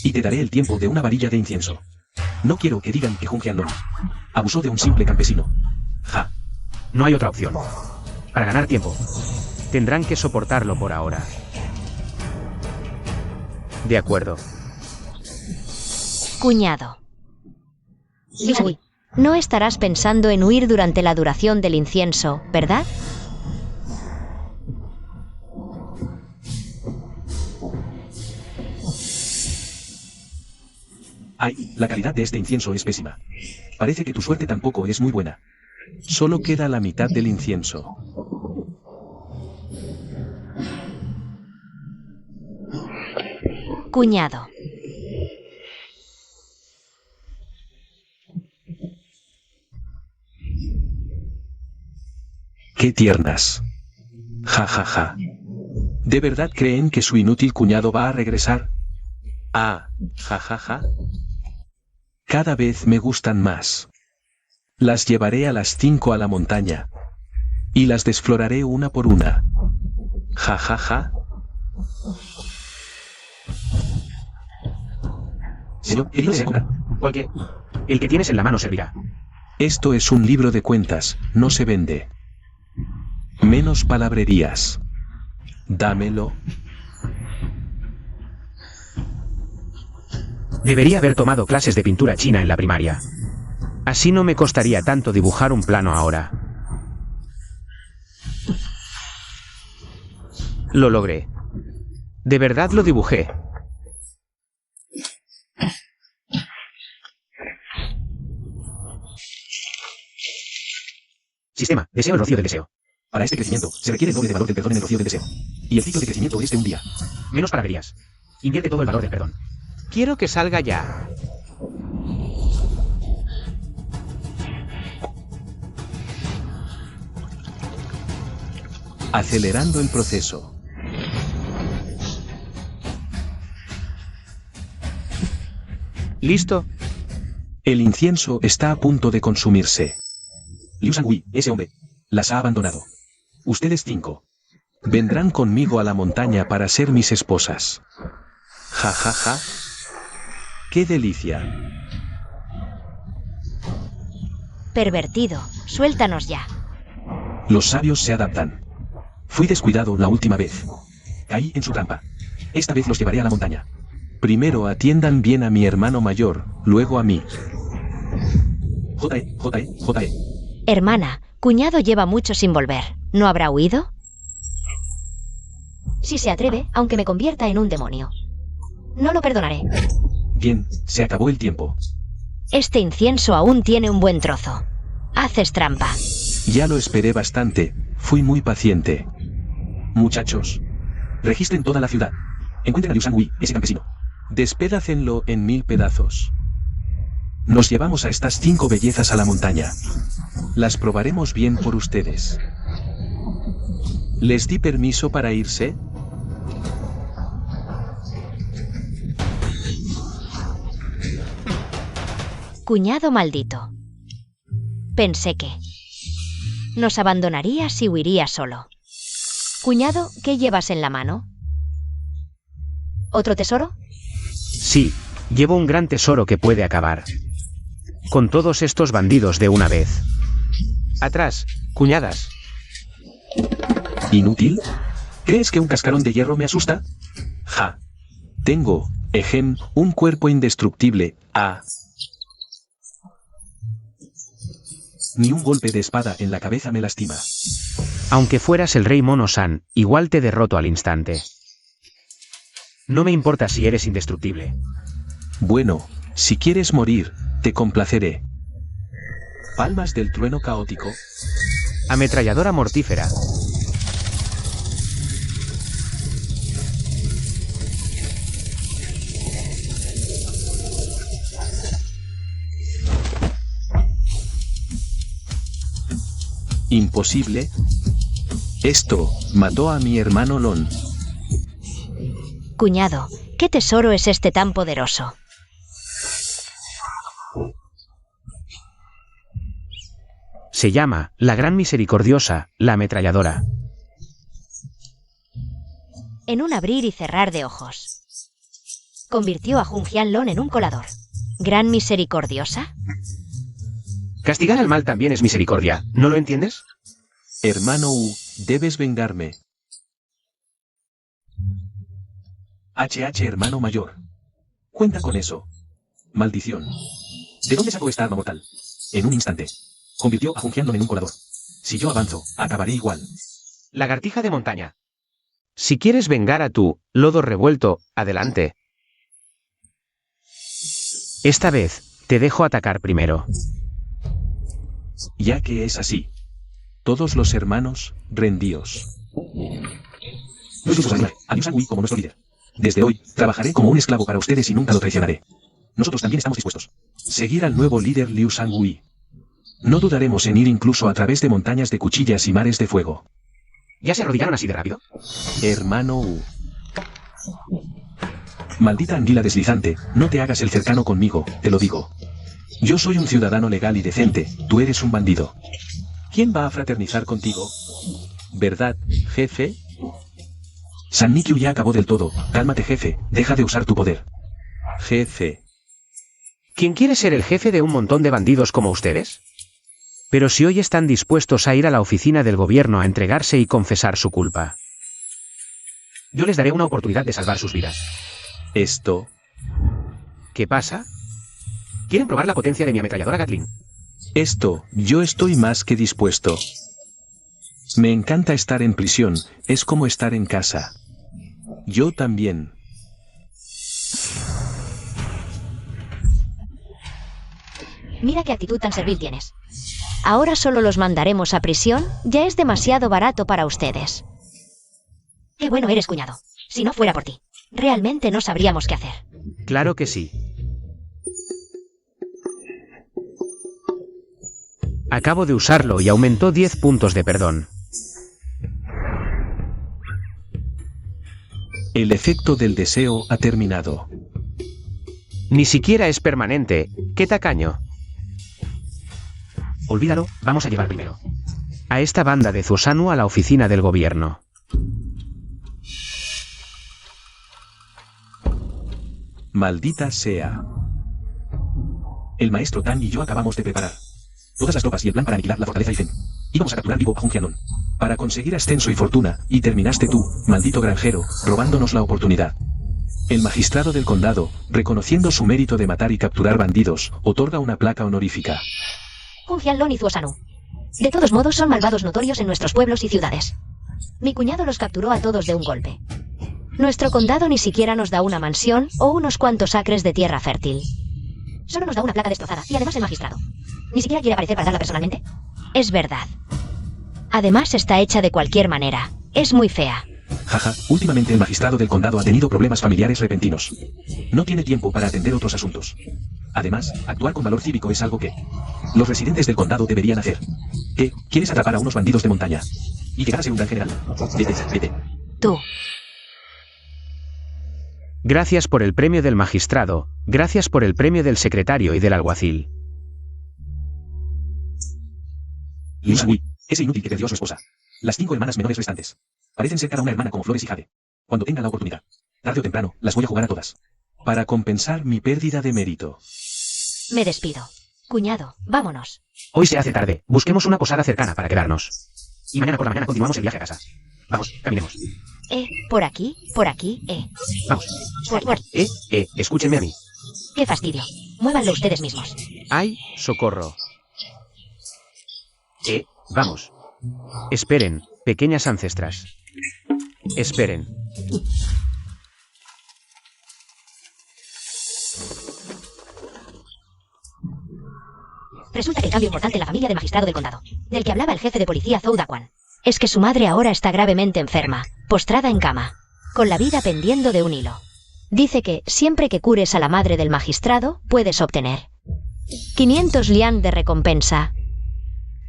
Y te daré el tiempo de una varilla de incienso. No quiero que digan que Jun Jianlong abusó de un simple campesino. Ja. No hay otra opción. Para ganar tiempo, tendrán que soportarlo por ahora. De acuerdo. Cuñado. Uy, no estarás pensando en huir durante la duración del incienso, ¿verdad? Ay, la calidad de este incienso es pésima. Parece que tu suerte tampoco es muy buena. Solo queda la mitad del incienso. Cuñado. ¡Qué tiernas! Ja, ja, ja. ¿De verdad creen que su inútil cuñado va a regresar? Ah, ja, ja, ja. Cada vez me gustan más. Las llevaré a las 5 a la montaña. Y las desfloraré una por una. Ja, ja, ja. Señor, ¿qué dice? Cualquier. El que tienes en la mano servirá. Esto es un libro de cuentas, no se vende. Menos palabrerías. Dámelo. Debería haber tomado clases de pintura china en la primaria. Así no me costaría tanto dibujar un plano ahora. Lo logré. De verdad lo dibujé. Sistema, deseo el rocío del deseo. Para este crecimiento, se requiere el doble de valor del perdón en el rocío del deseo. Y el ciclo de crecimiento es de un día. Menos palabrerías. Invierte todo el valor del perdón. Quiero que salga ya. Acelerando el proceso. ¿Listo? El incienso está a punto de consumirse. Liu Shangui, ese hombre, las ha abandonado. Ustedes 5 vendrán conmigo a la montaña para ser mis esposas. Ja, ja, ja. ¡Qué delicia! Pervertido, suéltanos ya. Los sabios se adaptan. Fui descuidado la última vez. Caí en su trampa. Esta vez los llevaré a la montaña. Primero atiendan bien a mi hermano mayor, luego a mí. J.E. Hermana, cuñado lleva mucho sin volver. ¿No habrá huido? Si se atreve, aunque me convierta en un demonio. No lo perdonaré. Bien, se acabó el tiempo. Este incienso aún tiene un buen trozo. Haces trampa. Ya lo esperé bastante, fui muy paciente. Muchachos, registren toda la ciudad. Encuentren a Liu Shangui, ese campesino. Despédacenlo en 1000 pedazos. Nos llevamos a estas 5 bellezas a la montaña. Las probaremos bien por ustedes. ¿Les di permiso para irse? Cuñado maldito. Pensé que nos abandonarías y huirías solo. Cuñado, ¿qué llevas en la mano? ¿Otro tesoro? Sí, llevo un gran tesoro que puede acabar con todos estos bandidos de una vez. Atrás, cuñadas. ¿Inútil? ¿Crees que un cascarón de hierro me asusta? Ja. Tengo, un cuerpo indestructible. Ni un golpe de espada en la cabeza me lastima. Aunque fueras el rey Mono-san, igual te derroto al instante. No me importa si eres indestructible. Bueno, si quieres morir, te complaceré. Palmas del trueno caótico. Ametralladora mortífera. Imposible. Esto mató a mi hermano Lon. Cuñado, ¿qué tesoro es este tan poderoso? Se llama, la Gran Misericordiosa, la Ametralladora. En un abrir y cerrar de ojos, convirtió a Jun Jianlong en un colador. ¿Gran misericordiosa? Castigar al mal también es misericordia, ¿no lo entiendes? Hermano U, debes vengarme. Hermano mayor. Cuenta con eso. Maldición. ¿De dónde sacó esta arma mortal? En un instante. Convirtió a Jun Jianlong en un colador. Si yo avanzo, acabaré igual. Lagartija de montaña. Si quieres vengar a tu lodo revuelto, adelante. Esta vez, te dejo atacar primero. Ya que es así. Todos los hermanos, rendíos. No soy su a Liu Sangui como nuestro líder. Desde hoy, trabajaré como un esclavo para ustedes y nunca lo traicionaré. Nosotros también estamos dispuestos. Seguir al nuevo líder Liu Sangui. No dudaremos en ir incluso a través de montañas de cuchillas y mares de fuego. ¿Ya se arrodillaron así de rápido? Hermano U. Maldita anguila deslizante, no te hagas el cercano conmigo, te lo digo. Yo soy un ciudadano legal y decente, tú eres un bandido. ¿Quién va a fraternizar contigo? ¿Verdad, jefe? San Nikyu ya acabó del todo, cálmate jefe, deja de usar tu poder. Jefe. ¿Quién quiere ser el jefe de un montón de bandidos como ustedes? Pero si hoy están dispuestos a ir a la oficina del gobierno a entregarse y confesar su culpa, yo les daré una oportunidad de salvar sus vidas. Esto. ¿Qué pasa? ¿Quieren probar la potencia de mi ametralladora Gatling? Yo estoy más que dispuesto. Me encanta estar en prisión, es como estar en casa. Yo también. Mira qué actitud tan servil tienes. Ahora solo los mandaremos a prisión, ya es demasiado barato para ustedes. Qué bueno eres, cuñado. Si no fuera por ti, realmente no sabríamos qué hacer. Claro que sí. Acabo de usarlo y aumentó 10 puntos de perdón. El efecto del deseo ha terminado. Ni siquiera es permanente, qué tacaño. Olvídalo, vamos a llevar primero a esta banda de Zuosanu a la oficina del gobierno. Maldita sea. El maestro Tan y yo acabamos de preparar todas las tropas y el plan para aniquilar la fortaleza Ifen. Íbamos a capturar vivo a Jun Jianlong para conseguir ascenso y fortuna, y terminaste tú, maldito granjero, robándonos la oportunidad. El magistrado del condado, reconociendo su mérito de matar y capturar bandidos, otorga una placa honorífica. Jun Jianlong y Zuosanu. De todos modos son malvados notorios en nuestros pueblos y ciudades. Mi cuñado los capturó a todos de un golpe. Nuestro condado ni siquiera nos da una mansión o unos cuantos acres de tierra fértil. Solo nos da una placa destrozada, y además el magistrado ni siquiera quiere aparecer para darla personalmente. Es verdad. Además está hecha de cualquier manera. Es muy fea. Jaja, últimamente el magistrado del condado ha tenido problemas familiares repentinos. No tiene tiempo para atender otros asuntos. Además, actuar con valor cívico es algo que los residentes del condado deberían hacer. ¿Qué? ¿Quieres atrapar a unos bandidos de montaña y llegar a ser un gran general? Vete. Tú. Gracias por el premio del magistrado, gracias por el premio del secretario y del alguacil. Liu Sangui, ese inútil que perdió a su esposa. Las 5 hermanas menores restantes. Parecen ser cada una hermana como Flores y Jade. Cuando tenga la oportunidad, Tarde o temprano, las voy a jugar a todas. Para compensar mi pérdida de mérito. Me despido. Cuñado, vámonos. Hoy se hace tarde. Busquemos una posada cercana para quedarnos. Y mañana por la mañana continuamos el viaje a casa. Vamos, caminemos. Por aquí, Vamos. por... Escúchenme a mí. ¡Qué fastidio! Muévanlo ustedes mismos. ¡Ay, socorro! Vamos. Esperen, pequeñas ancestras. Esperen. Resulta que el cambio importante en la familia del magistrado del condado, del que hablaba el jefe de policía Zhou Daquan, es que su madre ahora está gravemente enferma, postrada en cama, con la vida pendiendo de un hilo. Dice que, siempre que cures a la madre del magistrado, puedes obtener 500 lian de recompensa.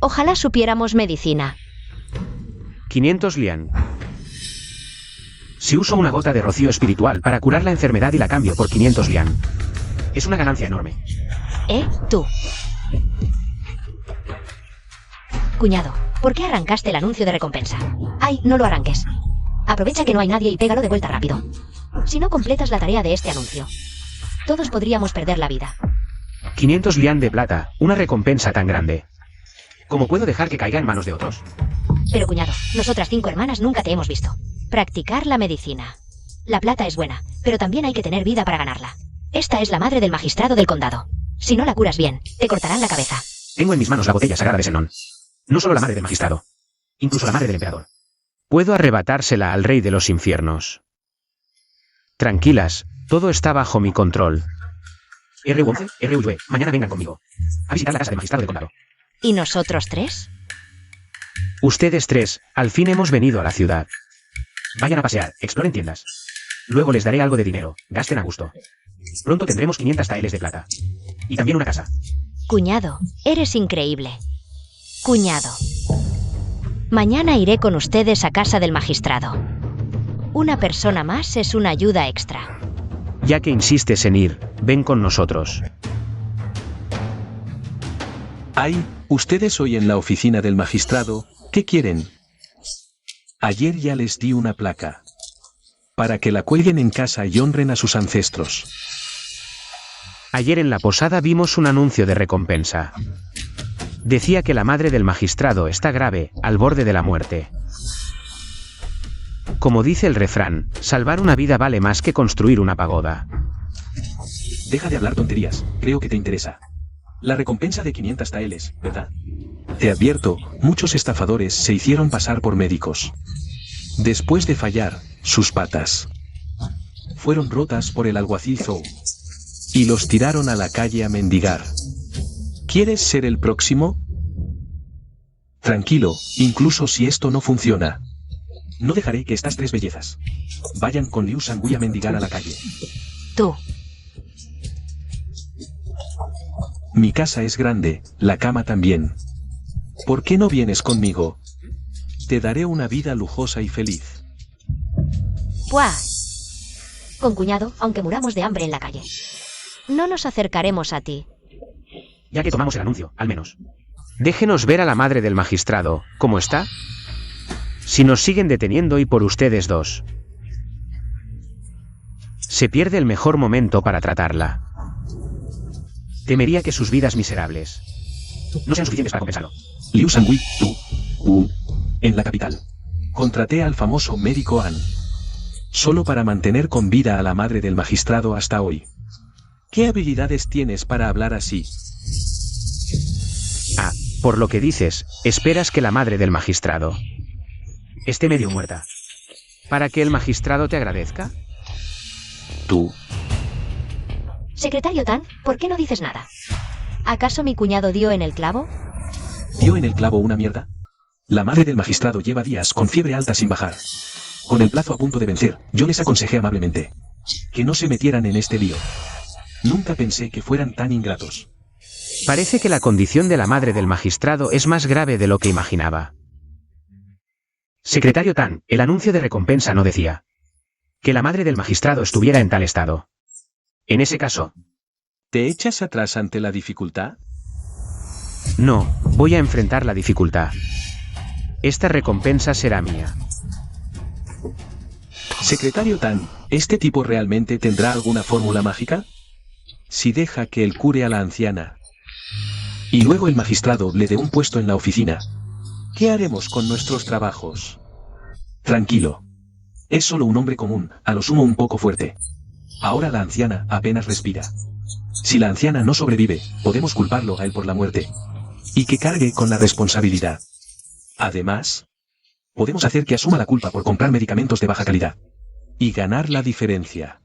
Ojalá supiéramos medicina. 500 lian. Si uso una gota de rocío espiritual para curar la enfermedad y la cambio por 500 lian, es una ganancia enorme. Tú. Cuñado, ¿por qué arrancaste el anuncio de recompensa? ¡Ay, no lo arranques! Aprovecha que no hay nadie y pégalo de vuelta rápido. Si no completas la tarea de este anuncio, todos podríamos perder la vida. 500 lian de plata, una recompensa tan grande. ¿Cómo puedo dejar que caiga en manos de otros? Pero cuñado, nosotras 5 hermanas nunca te hemos visto. Practicar la medicina. La plata es buena, pero también hay que tener vida para ganarla. Esta es la madre del magistrado del condado. Si no la curas bien, te cortarán la cabeza. Tengo en mis manos la botella sagrada de Zenon. No solo la madre del magistrado, incluso la madre del emperador. Puedo arrebatársela al rey de los infiernos. Tranquilas, todo está bajo mi control. R11, RV, mañana vengan conmigo. A visitar la casa del magistrado del condado. ¿Y nosotros 3? Ustedes 3, al fin hemos venido a la ciudad. Vayan a pasear, exploren tiendas. Luego les daré algo de dinero, gasten a gusto. Pronto tendremos 500 taeles de plata. Y también una casa. Cuñado, eres increíble. Cuñado. Mañana iré con ustedes a casa del magistrado. Una persona más es una ayuda extra. Ya que insistes en ir, ven con nosotros. Ay, ustedes hoy en la oficina del magistrado, ¿qué quieren? Ayer ya les di una placa. Para que la cuelguen en casa y honren a sus ancestros. Ayer en la posada vimos un anuncio de recompensa. Decía que la madre del magistrado está grave, al borde de la muerte. Como dice el refrán, salvar una vida vale más que construir una pagoda. Deja de hablar tonterías, creo que te interesa. La recompensa de 500 taeles, ¿verdad? Te advierto, muchos estafadores se hicieron pasar por médicos. Después de fallar, sus patas fueron rotas por el alguacil Zhou. Y los tiraron a la calle a mendigar. ¿Quieres ser el próximo? Tranquilo, incluso si esto no funciona. No dejaré que estas 3 bellezas vayan con Liu Sangui a mendigar a la calle. Tú. Mi casa es grande, la cama también. ¿Por qué no vienes conmigo? Te daré una vida lujosa y feliz. ¡Buah! Con cuñado, aunque muramos de hambre en la calle. No nos acercaremos a ti. Ya que tomamos el anuncio, al menos. Déjenos ver a la madre del magistrado, ¿cómo está? Si nos siguen deteniendo y por ustedes 2. Se pierde el mejor momento para tratarla. Temería que sus vidas miserables no sean suficientes para compensarlo. Liu Sangui, tú. En la capital. Contraté al famoso médico An. Solo para mantener con vida a la madre del magistrado hasta hoy. ¿Qué habilidades tienes para hablar así? Ah, por lo que dices, esperas que la madre del magistrado esté medio muerta. ¿Para que el magistrado te agradezca? Tú. Secretario Tan, ¿por qué no dices nada? ¿Acaso mi cuñado dio en el clavo? ¿Dio en el clavo una mierda? La madre del magistrado lleva días con fiebre alta sin bajar. Con el plazo a punto de vencer, yo les aconsejé amablemente que no se metieran en este lío. Nunca pensé que fueran tan ingratos. Parece que la condición de la madre del magistrado es más grave de lo que imaginaba. Secretario Tan, el anuncio de recompensa no decía que la madre del magistrado estuviera en tal estado. En ese caso, ¿te echas atrás ante la dificultad? No, voy a enfrentar la dificultad. Esta recompensa será mía. Secretario Tan, ¿este tipo realmente tendrá alguna fórmula mágica? Si deja que él cure a la anciana y luego el magistrado le dé un puesto en la oficina, ¿qué haremos con nuestros trabajos? Tranquilo. Es solo un hombre común, a lo sumo un poco fuerte. Ahora la anciana apenas respira. Si la anciana no sobrevive, podemos culparlo a él por la muerte. Y que cargue con la responsabilidad. Además, podemos hacer que asuma la culpa por comprar medicamentos de baja calidad. Y ganar la diferencia.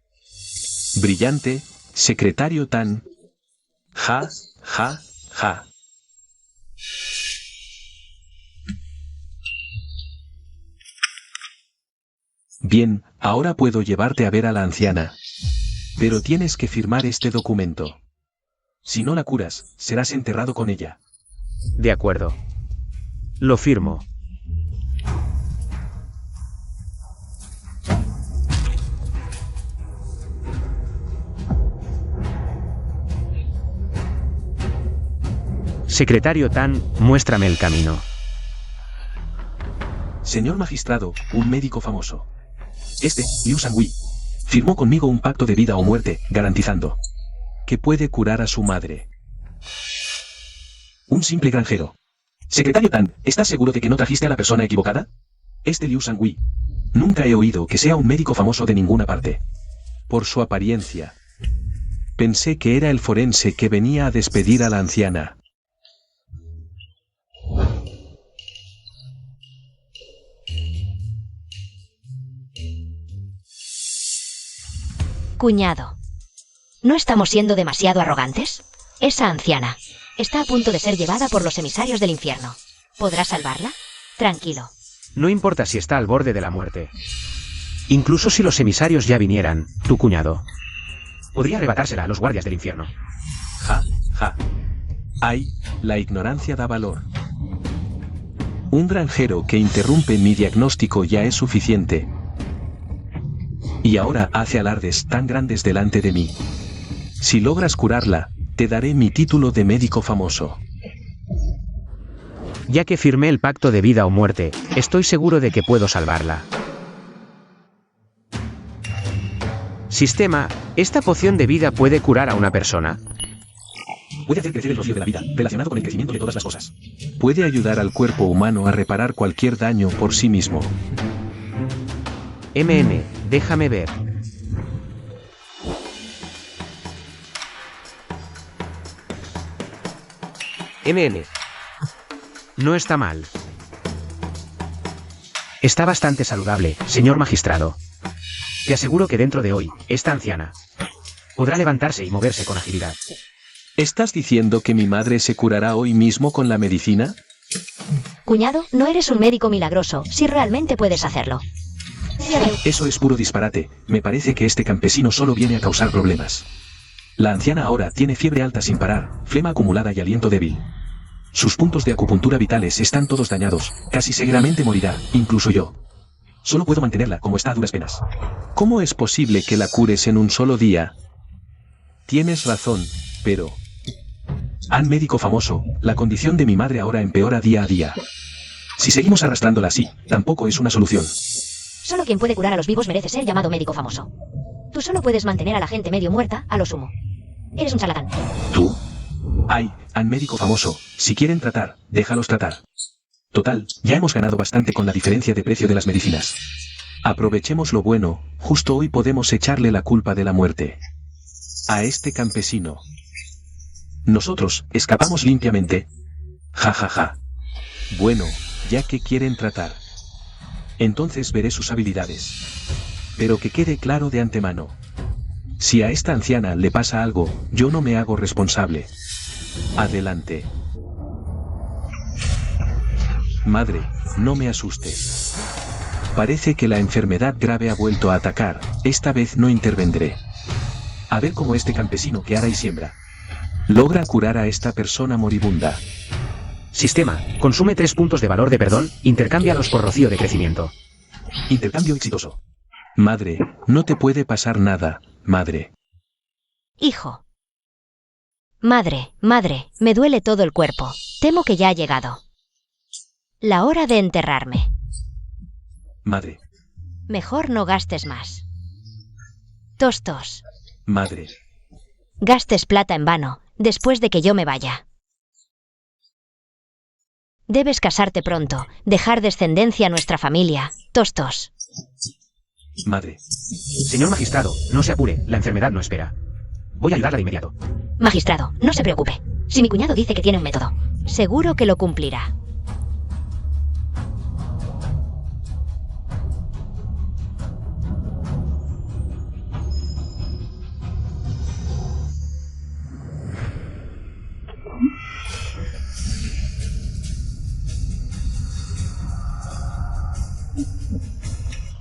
Brillante, secretario Tan. Ja, ja, ja. Bien, ahora puedo llevarte a ver a la anciana. Pero tienes que firmar este documento. Si no la curas, serás enterrado con ella. De acuerdo. Lo firmo. Secretario Tan, muéstrame el camino. Señor magistrado, un médico famoso. Este, Liu Sangui, firmó conmigo un pacto de vida o muerte, garantizando que puede curar a su madre. Un simple granjero. Secretario Tan, ¿estás seguro de que no trajiste a la persona equivocada? Este Liu Sangui. Nunca he oído que sea un médico famoso de ninguna parte. Por su apariencia. Pensé que era el forense que venía a despedir a la anciana. Cuñado. ¿No estamos siendo demasiado arrogantes? Esa anciana está a punto de ser llevada por los emisarios del infierno. ¿Podrá salvarla? Tranquilo. No importa si está al borde de la muerte. Incluso si los emisarios ya vinieran, tu cuñado podría arrebatársela a los guardias del infierno. Ja, ja. Ay, la ignorancia da valor. Un granjero que interrumpe mi diagnóstico ya es suficiente. Y ahora hace alardes tan grandes delante de mí. Si logras curarla, te daré mi título de médico famoso. Ya que firmé el pacto de vida o muerte, estoy seguro de que puedo salvarla. Sistema, ¿esta poción de vida puede curar a una persona? Puede hacer crecer el rocío de la vida, relacionado con el crecimiento de todas las cosas. Puede ayudar al cuerpo humano a reparar cualquier daño por sí mismo. Déjame ver. No está mal. Está bastante saludable, señor magistrado. Te aseguro que dentro de hoy, esta anciana podrá levantarse y moverse con agilidad. ¿Estás diciendo que mi madre se curará hoy mismo con la medicina? Cuñado, no eres un médico milagroso, si realmente puedes hacerlo. Eso es puro disparate. Me parece que este campesino solo viene a causar problemas. La anciana ahora tiene fiebre alta sin parar, flema acumulada y aliento débil. Sus puntos de acupuntura vitales están todos dañados, casi seguramente morirá, incluso yo. Solo puedo mantenerla como está a duras penas. ¿Cómo es posible que la cures en un solo día? Tienes razón, pero... Al médico famoso, la condición de mi madre ahora empeora día a día. Si seguimos arrastrándola así, tampoco es una solución. Solo quien puede curar a los vivos merece ser llamado médico famoso. Tú solo puedes mantener a la gente medio muerta, a lo sumo. Eres un charlatán. ¿Tú? Ay, al médico famoso, si quieren tratar, déjalos tratar. Total, ya hemos ganado bastante con la diferencia de precio de las medicinas. Aprovechemos lo bueno, justo hoy podemos echarle la culpa de la muerte a este campesino. Nosotros escapamos limpiamente. Ja ja ja. Bueno, ya que quieren tratar, entonces veré sus habilidades. Pero que quede claro de antemano. Si a esta anciana le pasa algo, yo no me hago responsable. Adelante. Madre, no me asustes. Parece que la enfermedad grave ha vuelto a atacar, esta vez no intervendré. A ver cómo este campesino que ara y siembra logra curar a esta persona moribunda. Sistema, consume 3 puntos de valor de perdón, intercámbialos por rocío de crecimiento. Intercambio exitoso. Madre, no te puede pasar nada, madre. Hijo. Madre, me duele todo el cuerpo. Temo que ya ha llegado la hora de enterrarme. Madre. Mejor no gastes más. Tos, tos. Madre. Gastes plata en vano, después de que yo me vaya. Debes casarte pronto, dejar descendencia a nuestra familia. Tos, tos. Madre. Señor magistrado, no se apure, la enfermedad no espera. Voy a ayudarla de inmediato. Magistrado, no se preocupe. Si mi cuñado dice que tiene un método. Seguro que lo cumplirá.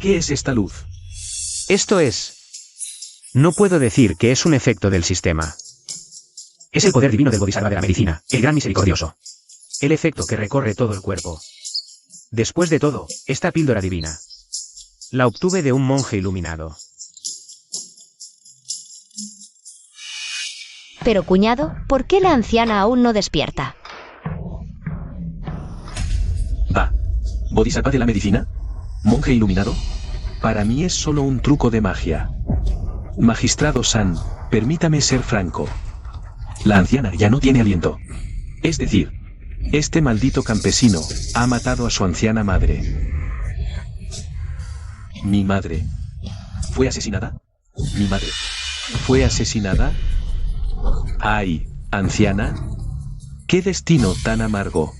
¿Qué es esta luz? Esto es... No puedo decir que es un efecto del sistema. Es el poder divino del Bodhisattva de la medicina, el gran misericordioso. El efecto que recorre todo el cuerpo. Después de todo, esta píldora divina la obtuve de un monje iluminado. Pero cuñado, ¿por qué la anciana aún no despierta? Va. ¿Bodhisattva de la medicina? ¿Monje iluminado? Para mí es solo un truco de magia. Magistrado San, permítame ser franco. La anciana ya no tiene aliento. Es decir, este maldito campesino ha matado a su anciana madre. ¿Mi madre fue asesinada? ¿Mi madre fue asesinada? ¡Ay, anciana! ¡Qué destino tan amargo!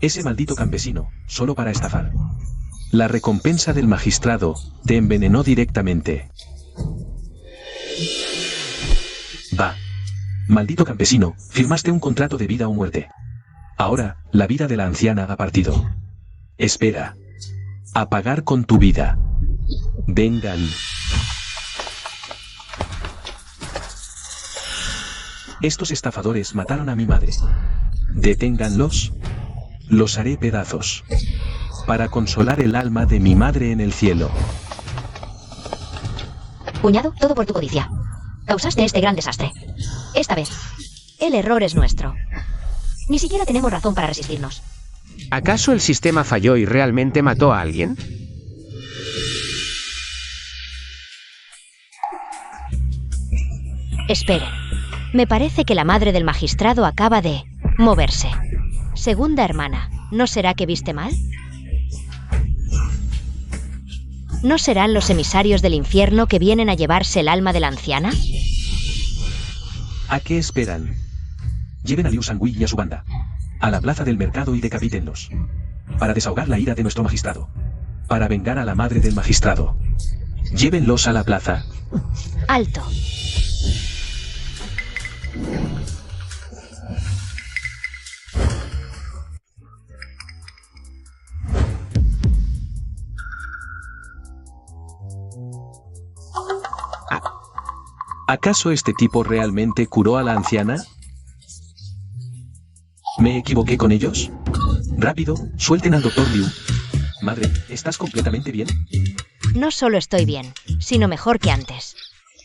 Ese maldito campesino, solo para estafar. La recompensa del magistrado te envenenó directamente. Va. Maldito campesino, firmaste un contrato de vida o muerte. Ahora, la vida de la anciana ha partido. Espera. A pagar con tu vida. Vengan. Estos estafadores mataron a mi madre. Deténganlos. Los haré pedazos. Para consolar el alma de mi madre en el cielo. Cuñado, todo por tu codicia. Causaste este gran desastre. Esta vez. El error es nuestro. Ni siquiera tenemos razón para resistirnos. ¿Acaso el sistema falló y realmente mató a alguien? Esperen. Me parece que la madre del magistrado acaba de moverse. Segunda hermana, ¿no será que viste mal? ¿No serán los emisarios del infierno que vienen a llevarse el alma de la anciana? ¿A qué esperan? Lleven a Liu Sangui y a su banda a la plaza del mercado y decapítenlos. Para desahogar la ira de nuestro magistrado. Para vengar a la madre del magistrado. Llévenlos a la plaza. Alto. ¿Acaso este tipo realmente curó a la anciana? ¿Me equivoqué con ellos? Rápido, suelten al doctor Liu. Madre, ¿estás completamente bien? No solo estoy bien, sino mejor que antes.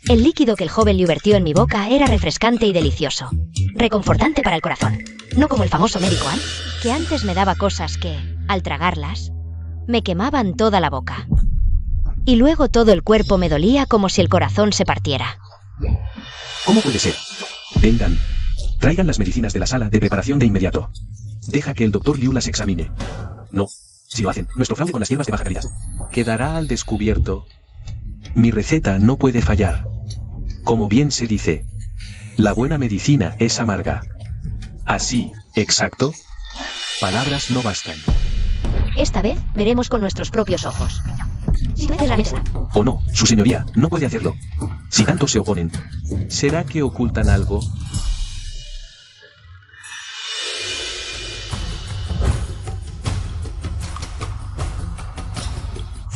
El líquido que el joven Liu vertió en mi boca era refrescante y delicioso. Reconfortante para el corazón. No como el famoso médico An. Que antes me daba cosas que, al tragarlas, me quemaban toda la boca. Y luego todo el cuerpo me dolía como si el corazón se partiera. ¿Cómo puede ser? Vengan. Traigan las medicinas de la sala de preparación de inmediato. Deja que el doctor Liu las examine. No. Si lo hacen, nuestro fraude con las hierbas de baja calidad quedará al descubierto. Mi receta no puede fallar. Como bien se dice, la buena medicina es amarga. Así, exacto. Palabras no bastan. Esta vez veremos con nuestros propios ojos. Silencio la mesa. O no, su señoría, no puede hacerlo. Si tanto se oponen, ¿será que ocultan algo?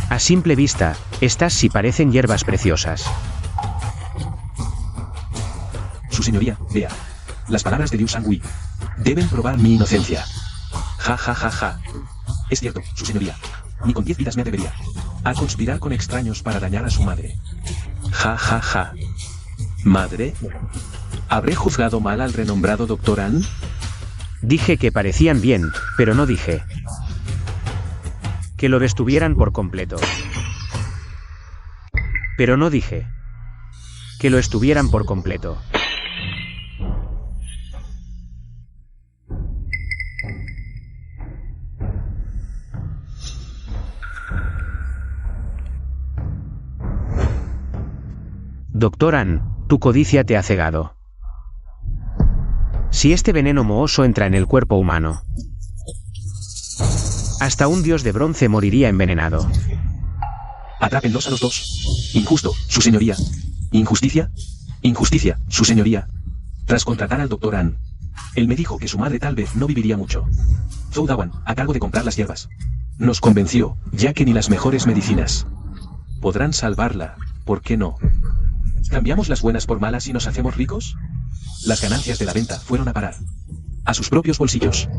A simple vista, estas sí parecen hierbas preciosas. Su señoría, vea. Las palabras de Liu Sangui. Deben probar mi inocencia. Ja ja ja ja. Es cierto, su señoría. Ni con 10 vidas me atrevería a conspirar con extraños para dañar a su madre. Ja ja ja. ¿Madre? ¿Habré juzgado mal al renombrado Dr. An? Dije que parecían bien, pero no dije Que lo destuvieran por completo. Pero no dije que lo estuvieran por completo. Doctor Ann, tu codicia te ha cegado. Si este veneno mohoso entra en el cuerpo humano, hasta un dios de bronce moriría envenenado. Atrápenlos a los dos. Injusto, su señoría. Injusticia. Injusticia, su señoría. Tras contratar al doctor Ann, él me dijo que su madre tal vez no viviría mucho. Zhou Dawan, a cargo de comprar las hierbas. Nos convenció, ya que ni las mejores medicinas podrán salvarla, ¿por qué no? ¿Cambiamos las buenas por malas y nos hacemos ricos? Las ganancias de la venta fueron a parar a sus propios bolsillos.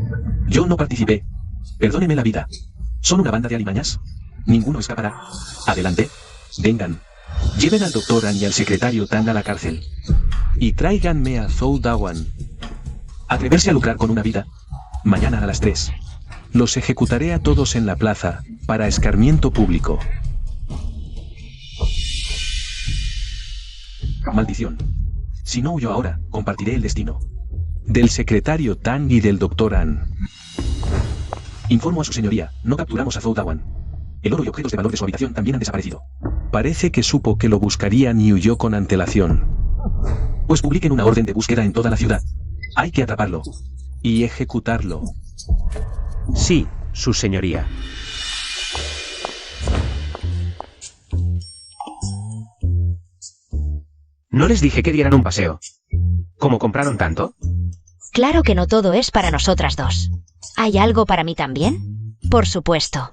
Yo no participé. Perdóneme la vida. ¿Son una banda de alimañas? Ninguno escapará. Adelante. Vengan. Lleven al doctor Ann y al secretario Tang a la cárcel. Y tráiganme a Zhou Dawan. Atreverse a lucrar con una vida. Mañana a las 3. Los ejecutaré a todos en la plaza, para escarmiento público. Maldición. Si no huyo ahora, compartiré el destino del secretario Tang y del doctor Ann. Informo a su señoría, no capturamos a Zhou Dawan. El oro y objetos de valor de su habitación también han desaparecido. Parece que supo que lo buscarían y huyó con antelación. Pues publiquen una orden de búsqueda en toda la ciudad. Hay que atraparlo y ejecutarlo. Sí, su señoría. ¿No les dije que dieran un paseo? ¿Cómo compraron tanto? Claro que no todo es para nosotras dos. ¿Hay algo para mí también? Por supuesto.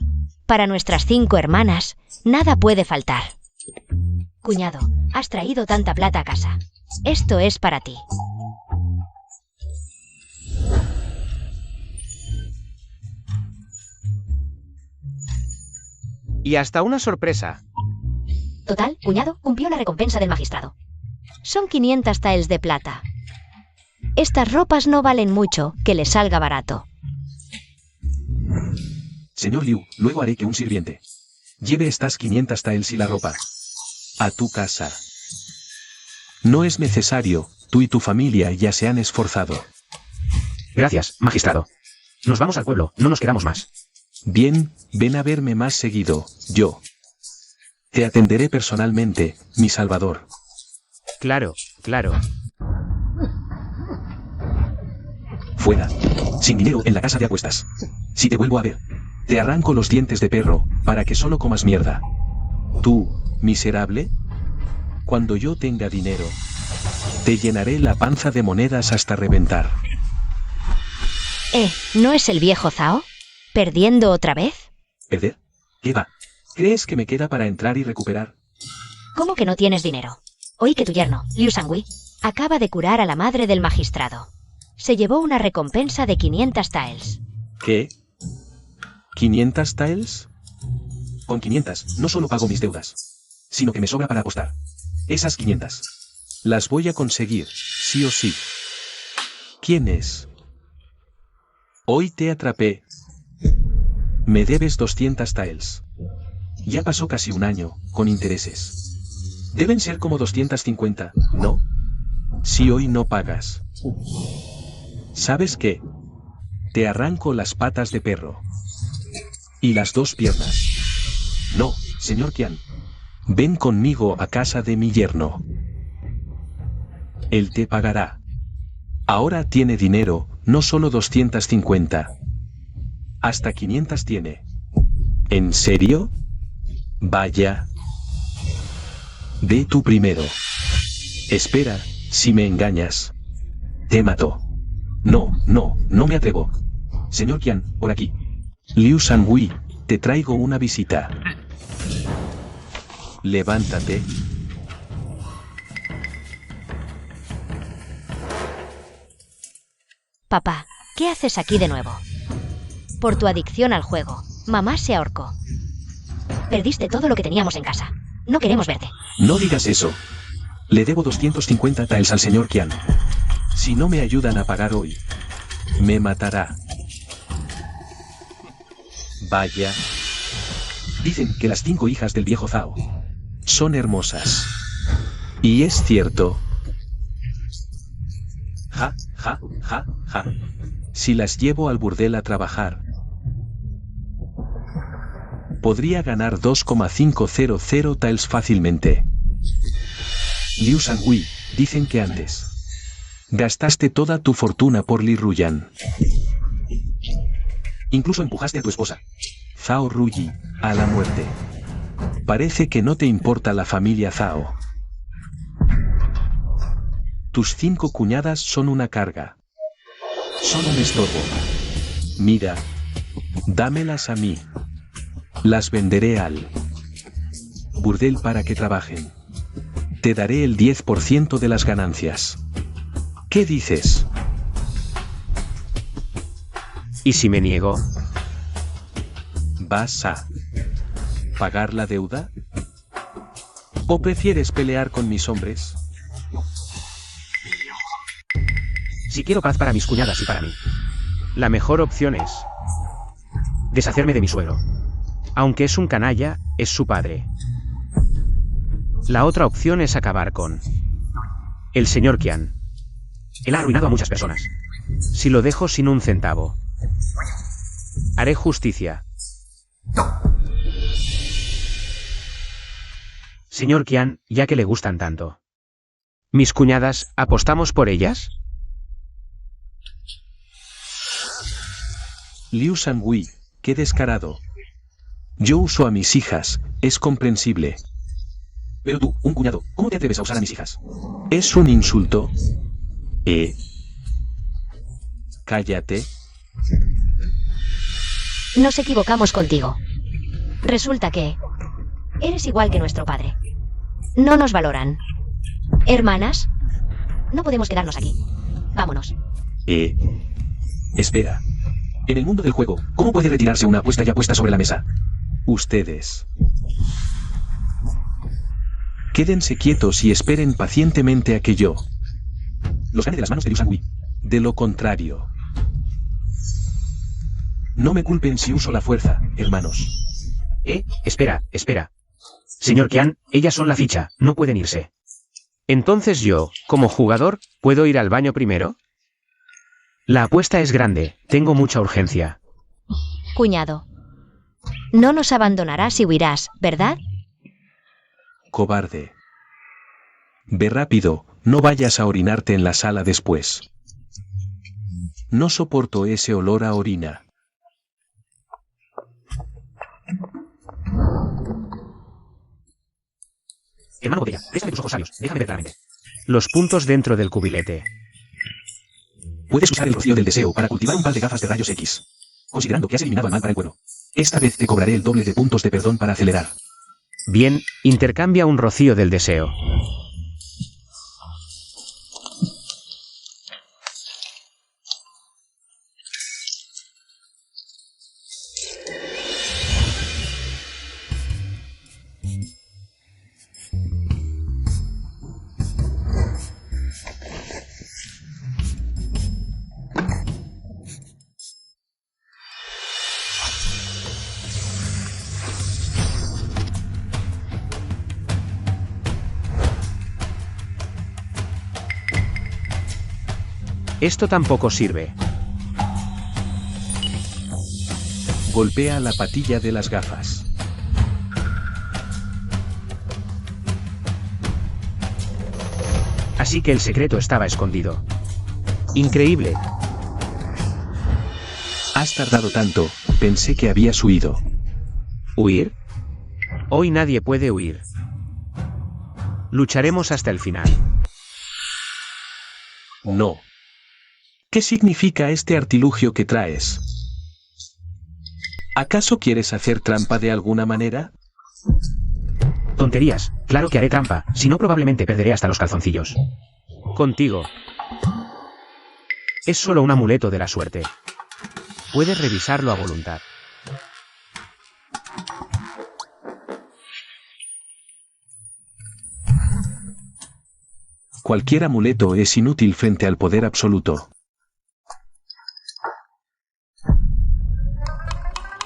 Para nuestras 5 hermanas, nada puede faltar. Cuñado, has traído tanta plata a casa. Esto es para ti. Y hasta una sorpresa. Total, cuñado, cumplió la recompensa del magistrado. Son 500 taels de plata. Estas ropas no valen mucho, que le salga barato. Señor Liu, luego haré que un sirviente lleve estas 500 taels y la ropa a tu casa. No es necesario, tú y tu familia ya se han esforzado. Gracias, magistrado. Nos vamos al pueblo, no nos quedamos más. Bien, ven a verme más seguido, yo te atenderé personalmente, mi salvador. Claro, claro. Fuera. Sin dinero en la casa de apuestas. Si te vuelvo a ver, te arranco los dientes de perro, para que solo comas mierda. Tú, miserable, cuando yo tenga dinero, te llenaré la panza de monedas hasta reventar. ¿No es el viejo Zhao? ¿Perdiendo otra vez? ¿Perder? ¿Qué va? ¿Crees que me queda para entrar y recuperar? ¿Cómo que no tienes dinero? Oí que tu yerno, Liu Shangui, acaba de curar a la madre del magistrado. Se llevó una recompensa de 500 taels. ¿Qué? ¿500 taels? Con 500 no solo pago mis deudas, sino que me sobra para apostar. Esas 500 las voy a conseguir, sí o sí. ¿Quién es? Hoy te atrapé. Me debes 200 taels. Ya pasó casi un año, con intereses. Deben ser como 250, ¿no? Si hoy no pagas. ¿Sabes qué? Te arranco las patas de perro. Y las 2 piernas. No, señor Qian. Ven conmigo a casa de mi yerno. Él te pagará. Ahora tiene dinero, no solo 250. Hasta 500 tiene. ¿En serio? Vaya. Ve tú primero. Espera, si me engañas, te mato. No me atrevo. Señor Qian, por aquí. Liu Shangui, te traigo una visita. Levántate. Papá, ¿qué haces aquí de nuevo? Por tu adicción al juego, mamá se ahorcó. Perdiste todo lo que teníamos en casa. No queremos verte. No digas eso. Le debo 250 taels al señor Qian. Si no me ayudan a pagar hoy, me matará. Vaya. Dicen que las 5 hijas del viejo Zhao son hermosas. Y es cierto. Ja, ja, ja, ja. Si las llevo al burdel a trabajar, podría ganar 2,500 taels fácilmente. Liu Sangui, dicen que antes gastaste toda tu fortuna por Li Ruyan. Incluso empujaste a tu esposa, Zhao Ruyi, a la muerte. Parece que no te importa la familia Zhao. Tus 5 cuñadas son una carga. Son un estorbo. Mira, dámelas a mí. Las venderé al burdel para que trabajen. Te daré el 10% de las ganancias. ¿Qué dices? ¿Y si me niego? ¿Vas a pagar la deuda? ¿O prefieres pelear con mis hombres? Si quiero paz para mis cuñadas y para mí, la mejor opción es deshacerme de mi suegro. Aunque es un canalla, es su padre. La otra opción es acabar con el señor Qian. Él ha arruinado a muchas personas. Si lo dejo sin un centavo, haré justicia. Señor Qian, ya que le gustan tanto. ¿Mis cuñadas, apostamos por ellas? Liu Sangui, qué descarado. Yo uso a mis hijas, es comprensible. Pero tú, un cuñado, ¿cómo te atreves a usar a mis hijas? ¿Es un insulto? Cállate. Nos equivocamos contigo. Resulta que eres igual que nuestro padre. No nos valoran. ¿Hermanas? No podemos quedarnos aquí. Vámonos. Espera. En el mundo del juego, ¿cómo puede retirarse una apuesta ya puesta sobre la mesa? Ustedes quédense quietos y esperen pacientemente a que yo los gane de las manos de Liu Sangui. De lo contrario, no me culpen si uso la fuerza, hermanos. Espera. Señor Qian, ellas son la ficha, no pueden irse. Entonces yo, como jugador, ¿puedo ir al baño primero? La apuesta es grande, tengo mucha urgencia. Cuñado, no nos abandonarás y huirás, ¿verdad? Cobarde. Ve rápido, no vayas a orinarte en la sala después. No soporto ese olor a orina. Hermano Botella, préstame tus ojos sabios, déjame ver claramente. Los puntos dentro del cubilete. Puedes usar el rocío del deseo para cultivar un par de gafas de rayos X. Considerando que has eliminado al mal para el bueno. Esta vez te cobraré el doble de puntos de perdón para acelerar. Bien, intercambia un rocío del deseo. Esto tampoco sirve. Golpea la patilla de las gafas. Así que el secreto estaba escondido. Increíble. Has tardado tanto, pensé que habías huido. ¿Huir? Hoy nadie puede huir. Lucharemos hasta el final. No. ¿Qué significa este artilugio que traes? ¿Acaso quieres hacer trampa de alguna manera? Tonterías, claro que haré trampa, si no probablemente perderé hasta los calzoncillos. Contigo. Es solo un amuleto de la suerte. Puedes revisarlo a voluntad. Cualquier amuleto es inútil frente al poder absoluto.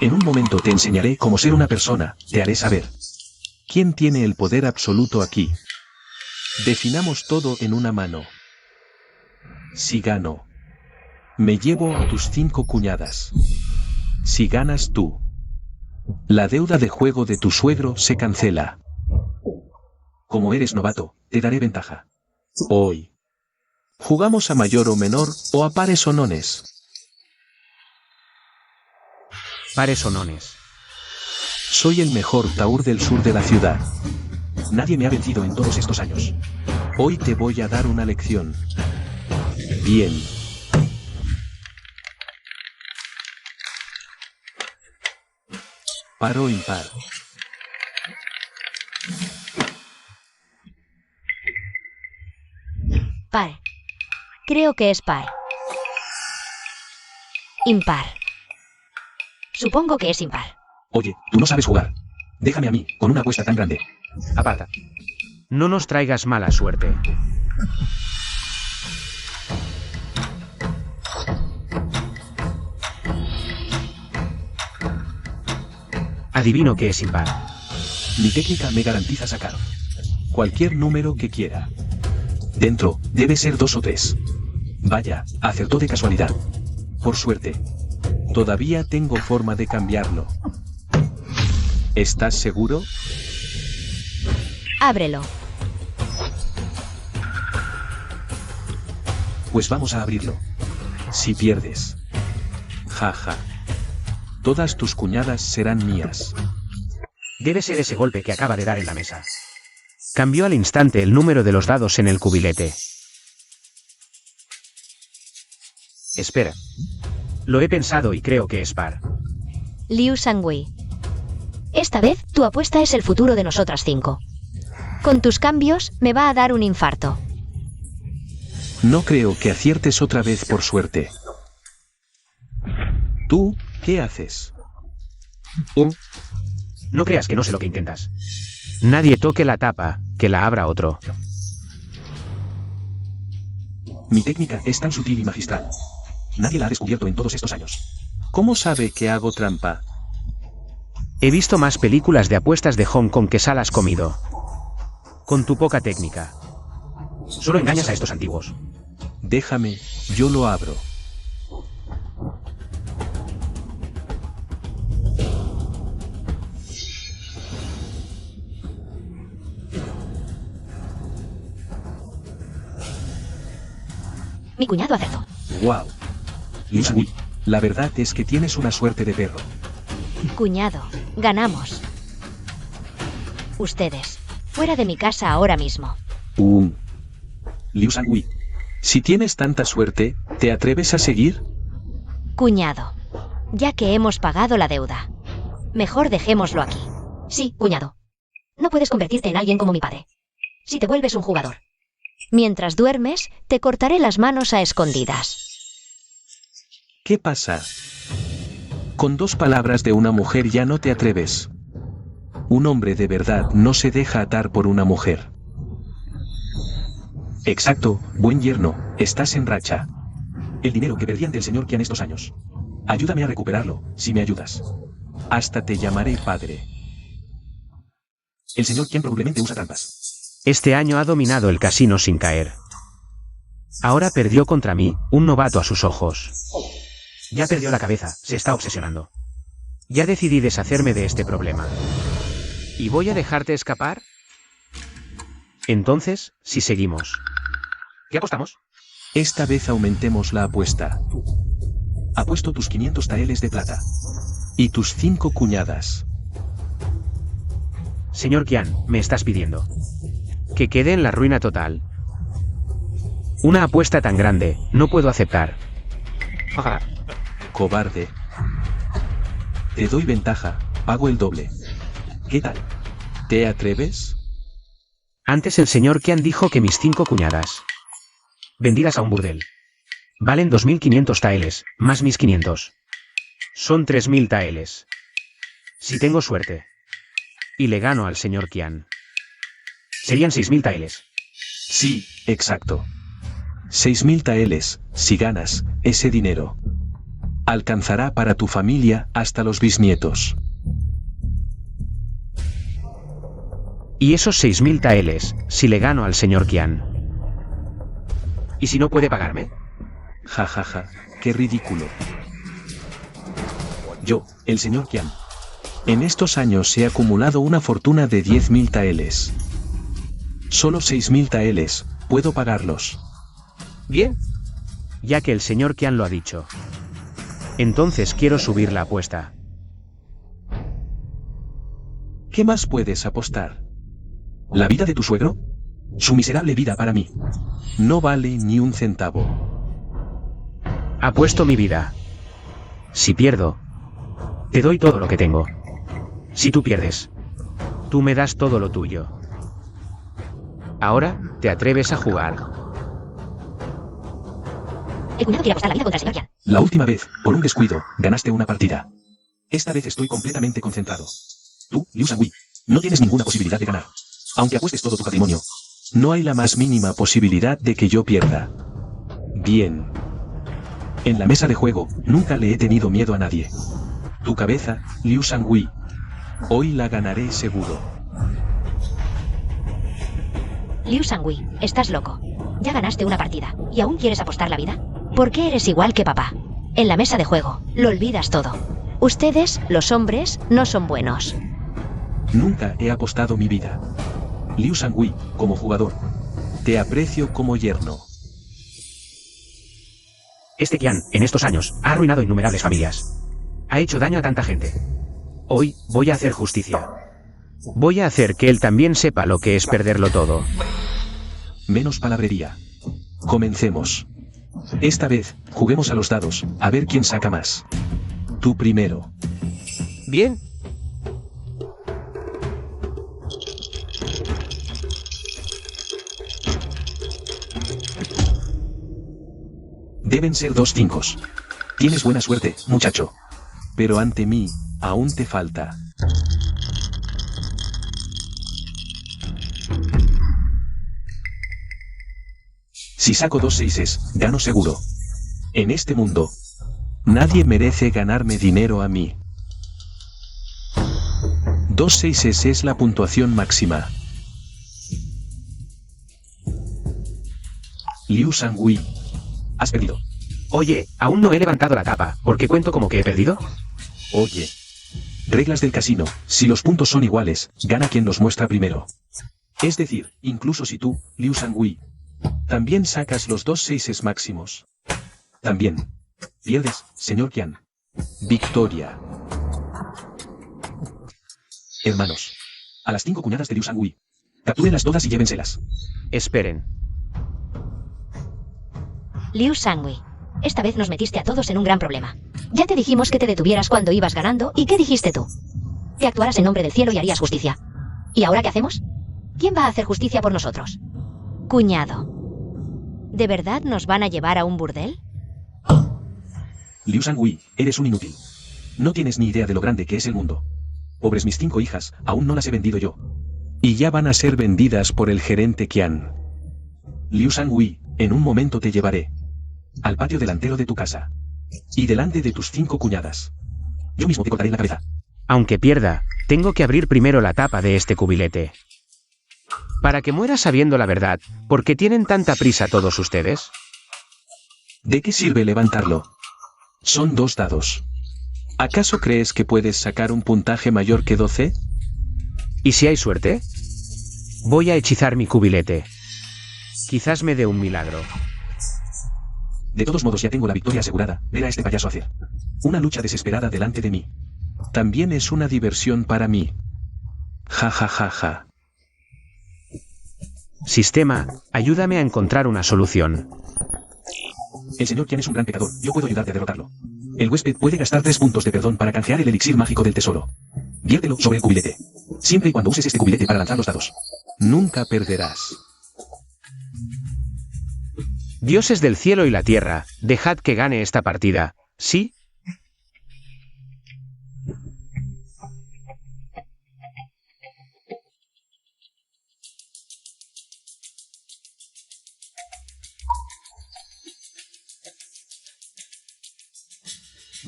En un momento te enseñaré cómo ser una persona, te haré saber. ¿Quién tiene el poder absoluto aquí? Definamos todo en una mano. Si gano, me llevo a tus 5 cuñadas. Si ganas tú, la deuda de juego de tu suegro se cancela. Como eres novato, te daré ventaja. Hoy, ¿jugamos a mayor o menor, o a pares o nones? Pares o nones. Soy el mejor taur del sur de la ciudad. Nadie me ha vencido en todos estos años. Hoy te voy a dar una lección. Bien. Par o impar. Par. Creo que es par. Impar. Supongo que es impar. Oye, tú no sabes jugar. Déjame a mí, con una apuesta tan grande. Aparta. No nos traigas mala suerte. Adivino que es impar. Mi técnica me garantiza sacar cualquier número que quiera. Dentro, debe ser 2 o 3. Vaya, acertó de casualidad. Por suerte. Todavía tengo forma de cambiarlo. ¿Estás seguro? Ábrelo. Pues vamos a abrirlo. Si pierdes. Jaja. Todas tus cuñadas serán mías. Debe ser ese golpe que acaba de dar en la mesa. Cambió al instante el número de los dados en el cubilete. Espera. Lo he pensado y creo que es par. Liu Sangwei. Esta vez, tu apuesta es el futuro de nosotras 5. Con tus cambios, me va a dar un infarto. No creo que aciertes otra vez por suerte. ¿Tú qué haces? No creas que no sé lo que intentas. Nadie toque la tapa, que la abra otro. Mi técnica es tan sutil y magistral. Nadie la ha descubierto en todos estos años. ¿Cómo sabe que hago trampa? He visto más películas de apuestas de Hong Kong que sal has comido. Con tu poca técnica. Solo engañas a estos antiguos. Déjame, yo lo abro. Mi cuñado acertó. ¡Wow! Lucy, la verdad es que tienes una suerte de perro. Cuñado, ganamos. Ustedes, fuera de mi casa ahora mismo. Liu Sangui, si tienes tanta suerte, ¿te atreves a seguir? Cuñado, ya que hemos pagado la deuda, mejor dejémoslo aquí. Sí, cuñado. No puedes convertirte en alguien como mi padre. Si te vuelves un jugador. Mientras duermes, te cortaré las manos a escondidas. ¿Qué pasa? Con 2 palabras de una mujer ya no te atreves. Un hombre de verdad no se deja atar por una mujer. Exacto, buen yerno, estás en racha. El dinero que perdí ante el señor Qian estos años. Ayúdame a recuperarlo, si me ayudas. Hasta te llamaré padre. El señor Qian probablemente usa trampas. Este año ha dominado el casino sin caer. Ahora perdió contra mí, un novato a sus ojos. Ya perdió la cabeza, se está obsesionando. Ya decidí deshacerme de este problema. ¿Y voy a dejarte escapar? Entonces, si seguimos. ¿Qué apostamos? Esta vez aumentemos la apuesta. Apuesto tus 500 taeles de plata. Y tus 5 cuñadas. Señor Qian, me estás pidiendo que quede en la ruina total. Una apuesta tan grande, no puedo aceptar. Ajá. Cobarde. Te doy ventaja, pago el doble. ¿Qué tal? ¿Te atreves? Antes el señor Qian dijo que mis 5 cuñadas vendidas a un burdel valen 2.500 taeles, más mis 500. Son 3.000 taeles. Si tengo suerte y le gano al señor Qian, serían 6.000 taeles. Sí, exacto. 6.000 taeles, si ganas ese dinero. Alcanzará para tu familia hasta los bisnietos. Y esos 6.000 taeles, si le gano al señor Qian. ¿Y si no puede pagarme? Ja, ja, ja, qué ridículo. Yo, el señor Qian. En estos años he acumulado una fortuna de 10.000 taeles. Solo 6.000 taeles, puedo pagarlos. Bien. Ya que el señor Qian lo ha dicho. Entonces quiero subir la apuesta. ¿Qué más puedes apostar? ¿La vida de tu suegro? Su miserable vida para mí. No vale ni un centavo. Apuesto mi vida. Si pierdo, te doy todo lo que tengo. Si tú pierdes, tú me das todo lo tuyo. Ahora, ¿te atreves a jugar? El cuñado quiere apostar la vida contra el señor Qian. La última vez, por un descuido, ganaste una partida. Esta vez estoy completamente concentrado. Tú, Liu Shangui, no tienes ninguna posibilidad de ganar. Aunque apuestes todo tu patrimonio, no hay la más mínima posibilidad de que yo pierda. Bien. En la mesa de juego, nunca le he tenido miedo a nadie. Tu cabeza, Liu Shangui. Hoy la ganaré seguro. Liu Shangui, estás loco. Ya ganaste una partida, ¿y aún quieres apostar la vida? ¿Por qué eres igual que papá? En la mesa de juego, lo olvidas todo. Ustedes, los hombres, no son buenos. Nunca he apostado mi vida. Liu Shangui, como jugador. Te aprecio como yerno. Este Qian, en estos años, ha arruinado innumerables familias. Ha hecho daño a tanta gente. Hoy, voy a hacer justicia. Voy a hacer que él también sepa lo que es perderlo todo. Menos palabrería. Comencemos. Esta vez, juguemos a los dados, a ver quién saca más. Tú primero. Bien. Deben ser 2 cincos. Tienes buena suerte, muchacho. Pero ante mí, aún te falta. Si saco 2 seises, gano seguro. En este mundo, nadie merece ganarme dinero a mí. 2 seises es la puntuación máxima. Liu Shangui. Has perdido. Oye, aún no he levantado la tapa, ¿por qué cuento como que he perdido? Oye. Reglas del casino, si los puntos son iguales, gana quien los muestra primero. Es decir, incluso si tú, Liu Shangui, también sacas los 2 seises máximos. También. Pierdes, señor Qian. Victoria. Hermanos. A las 5 cuñadas de Liu Shangui. Captúrenlas todas y llévenselas. Esperen. Liu Shangui, esta vez nos metiste a todos en un gran problema. Ya te dijimos que te detuvieras cuando ibas ganando, ¿y qué dijiste tú? Que actuaras en nombre del cielo y harías justicia. ¿Y ahora qué hacemos? ¿Quién va a hacer justicia por nosotros? Cuñado. ¿De verdad nos van a llevar a un burdel? Liu Shangui, eres un inútil. No tienes ni idea de lo grande que es el mundo. Pobres mis 5 hijas, aún no las he vendido yo. Y ya van a ser vendidas por el gerente Qian. Liu Shangui, en un momento te llevaré al patio delantero de tu casa. Y delante de tus 5 cuñadas. Yo mismo te cortaré la cabeza. Aunque pierda, tengo que abrir primero la tapa de este cubilete. Para que muera sabiendo la verdad, ¿por qué tienen tanta prisa todos ustedes? ¿De qué sirve levantarlo? Son 2 dados. ¿Acaso crees que puedes sacar un puntaje mayor que 12? ¿Y si hay suerte? Voy a hechizar mi cubilete. Quizás me dé un milagro. De todos modos ya tengo la victoria asegurada, ver a este payaso hacer una lucha desesperada delante de mí. También es una diversión para mí. Ja ja ja ja. Sistema, ayúdame a encontrar una solución. El señor Qian es un gran pecador, yo puedo ayudarte a derrotarlo. El huésped puede gastar 3 puntos de perdón para canjear el elixir mágico del tesoro. Viértelo sobre el cubilete. Siempre y cuando uses este cubilete para lanzar los dados. Nunca perderás. Dioses del cielo y la tierra, dejad que gane esta partida, ¿sí?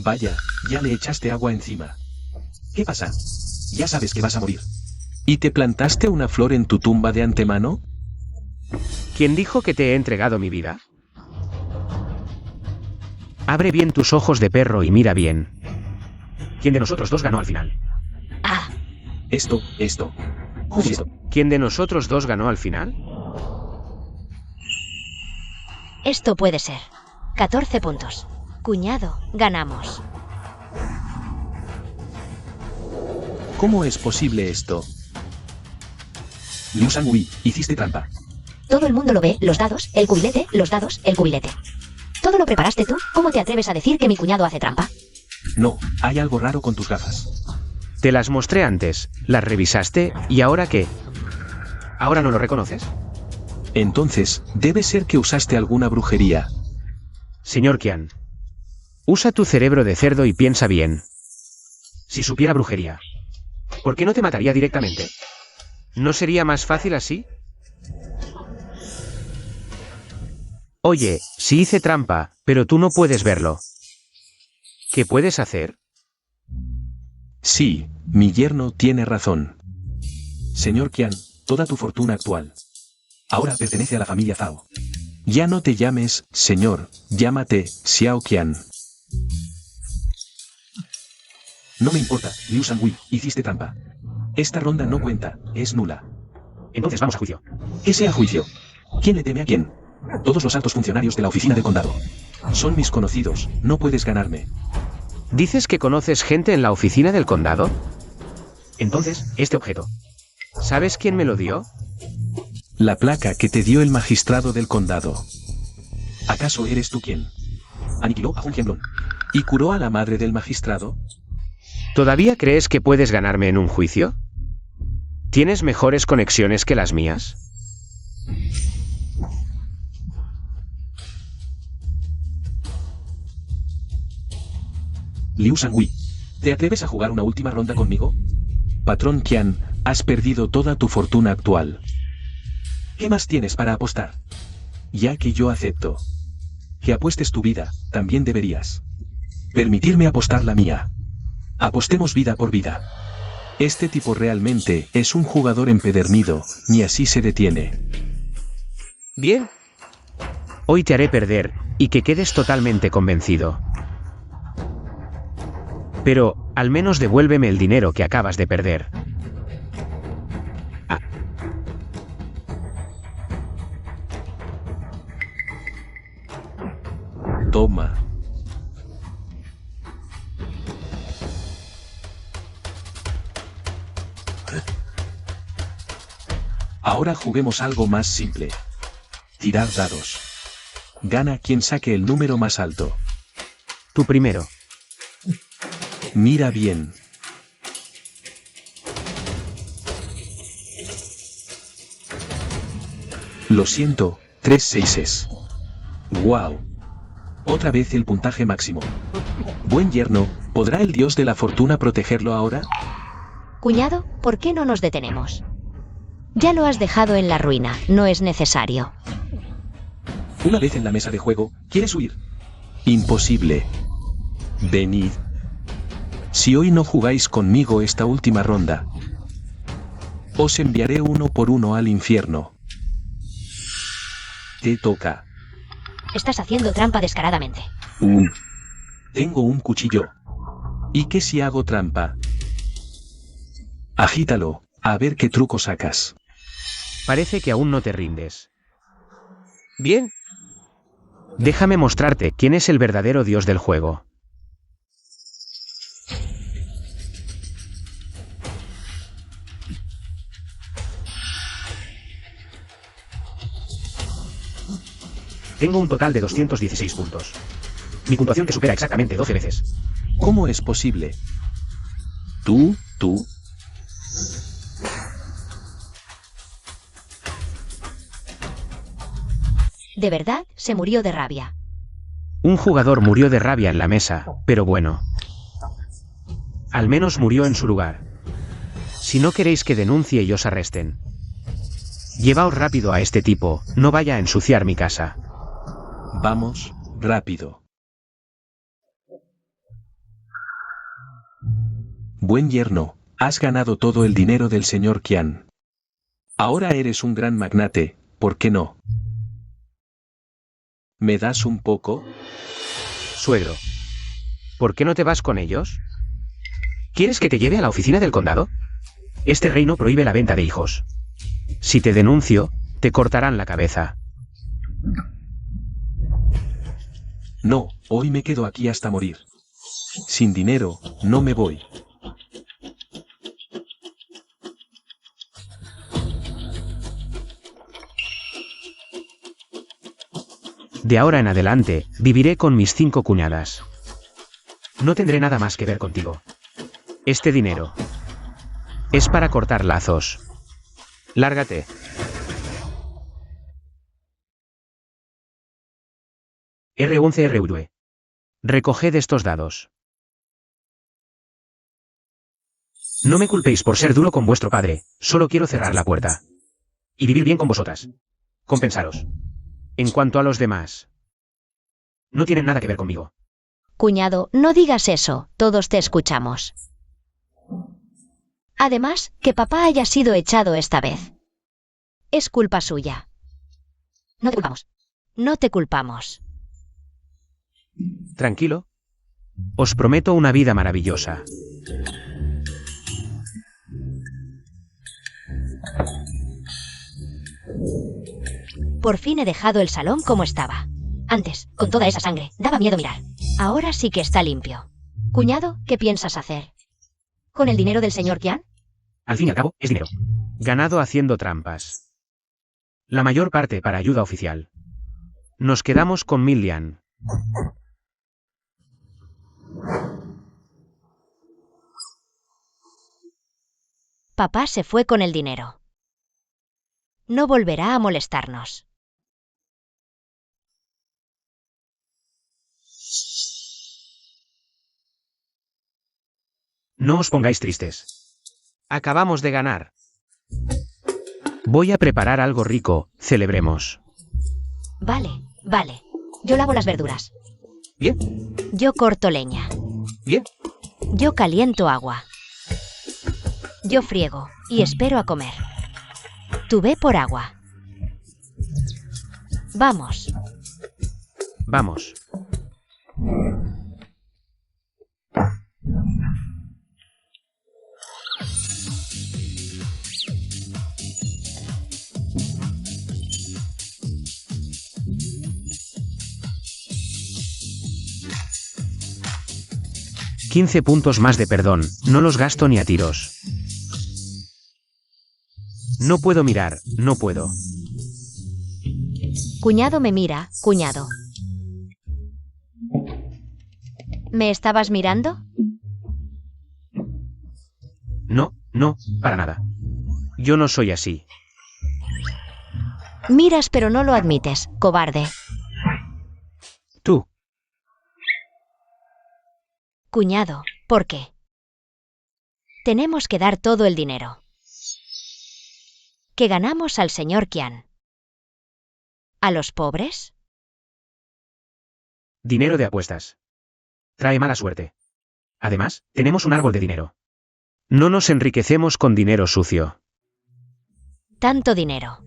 Vaya, ya le echaste agua encima. ¿Qué pasa? Ya sabes que vas a morir. ¿Y te plantaste una flor en tu tumba de antemano? ¿Quién dijo que te he entregado mi vida? Abre bien tus ojos de perro y mira bien. ¿Quién de nosotros dos ganó al final? Ah, Esto. Justo. ¿Quién de nosotros dos ganó al final? esto puede ser. 14 puntos. Cuñado, ganamos. ¿Cómo es posible esto? Liu Shangui, hiciste trampa. Todo el mundo lo ve, los dados, el cubilete, los dados, el cubilete. ¿Todo lo preparaste tú? ¿Cómo te atreves a decir que mi cuñado hace trampa? No, hay algo raro con tus gafas. Te las mostré antes, las revisaste, ¿y ahora qué? ¿Ahora no lo reconoces? Entonces, debe ser que usaste alguna brujería. Señor Qian, usa tu cerebro de cerdo y piensa bien. Si supiera brujería, ¿por qué no te mataría directamente? ¿No sería más fácil así? Oye, si hice trampa, pero tú no puedes verlo. ¿Qué puedes hacer? Sí, mi yerno tiene razón. Señor Qian, toda tu fortuna actual ahora pertenece a la familia Zhao. Ya no te llames, señor, llámate Xiao Qian. No me importa, Liu Shangui, hiciste trampa. Esta ronda no cuenta, es nula. Entonces vamos a juicio. ¿Qué sea juicio? ¿Quién le teme a quién? Todos los altos funcionarios de la oficina del condado. Son mis conocidos, no puedes ganarme. ¿Dices que conoces gente en la oficina del condado? Entonces, este objeto. ¿Sabes quién me lo dio? La placa que te dio el magistrado del condado. ¿Acaso eres tú quien aniquiló a Hun Jianlong y curó a la madre del magistrado? ¿Todavía crees que puedes ganarme en un juicio? ¿Tienes mejores conexiones que las mías? Liu Shangui, ¿te atreves a jugar una última ronda conmigo? Patrón Qian, has perdido toda tu fortuna actual. ¿Qué más tienes para apostar? Ya que yo acepto que apuestes tu vida, también deberías permitirme apostar la mía. Apostemos vida por vida. Este tipo realmente es un jugador empedernido, ni así se detiene. Bien. Hoy te haré perder, y que quedes totalmente convencido. Pero, al menos devuélveme el dinero que acabas de perder. Ah. Toma. Ahora juguemos algo más simple. Tirar dados. Gana quien saque el número más alto. Tú primero. Mira bien. Lo siento, 3 seises. ¡Wow! Otra vez el puntaje máximo. Buen yerno, ¿podrá el dios de la fortuna protegerlo ahora? Cuñado, ¿por qué no nos detenemos? Ya lo has dejado en la ruina, no es necesario. Una vez en la mesa de juego, ¿quieres huir? Imposible. Venid. Si hoy no jugáis conmigo esta última ronda, os enviaré uno por uno al infierno. Te toca. Estás haciendo trampa descaradamente. Tengo un cuchillo. ¿Y qué si hago trampa? Agítalo, a ver qué truco sacas. Parece que aún no te rindes. Bien. Déjame mostrarte quién es el verdadero dios del juego. Tengo un total de 216 puntos. Mi puntuación que supera exactamente 12 veces. ¿Cómo es posible? Tú. De verdad, se murió de rabia. Un jugador murió de rabia en la mesa, pero bueno. Al menos murió en su lugar. Si no queréis que denuncie y os arresten, llevaos rápido a este tipo, no vaya a ensuciar mi casa. Vamos, rápido. Buen yerno, has ganado todo el dinero del señor Qian. Ahora eres un gran magnate, ¿por qué no? ¿Me das un poco? Suegro, ¿por qué no te vas con ellos? ¿Quieres que te lleve a la oficina del condado? Este reino prohíbe la venta de hijos. Si te denuncio, te cortarán la cabeza. No, hoy me quedo aquí hasta morir. Sin dinero, no me voy. De ahora en adelante, viviré con mis 5 cuñadas. No tendré nada más que ver contigo. Este dinero es para cortar lazos. Lárgate. R11 RV. Recoged estos dados. No me culpéis por ser duro con vuestro padre, solo quiero cerrar la puerta. Y vivir bien con vosotras. Compensaros. En cuanto a los demás, no tienen nada que ver conmigo. Cuñado, no digas eso, todos te escuchamos. Además, que papá haya sido echado esta vez. Es culpa suya. No te culpamos. No te culpamos. Tranquilo. Os prometo una vida maravillosa. Por fin he dejado el salón como estaba. Antes, con toda esa sangre, daba miedo mirar. Ahora sí que está limpio. Cuñado, ¿qué piensas hacer? ¿Con el dinero del señor Qian? Al fin y al cabo, es dinero. Ganado haciendo trampas. La mayor parte para ayuda oficial. Nos quedamos con 1000 lian. Papá se fue con el dinero. No volverá a molestarnos. No os pongáis tristes. Acabamos de ganar. Voy a preparar algo rico, celebremos. Vale, vale. Yo lavo las verduras. Bien, Yo corto leña. bien. Yo caliento agua. Yo friego y espero a comer. Tú ve por agua. Vamos. Vamos. $15 puntos más de perdón, no los gasto ni a tiros. No puedo mirar, no puedo. Cuñado me mira, cuñado. ¿Me estabas mirando? No, no, para nada. Yo no soy así. Miras pero no lo admites, cobarde. Tú, Cuñado, ¿por qué? Tenemos que dar todo el dinero que ganamos al señor Qian. ¿A los pobres? dinero de apuestas. Trae mala suerte. Además, tenemos un árbol de dinero. No nos enriquecemos con dinero sucio. Tanto dinero.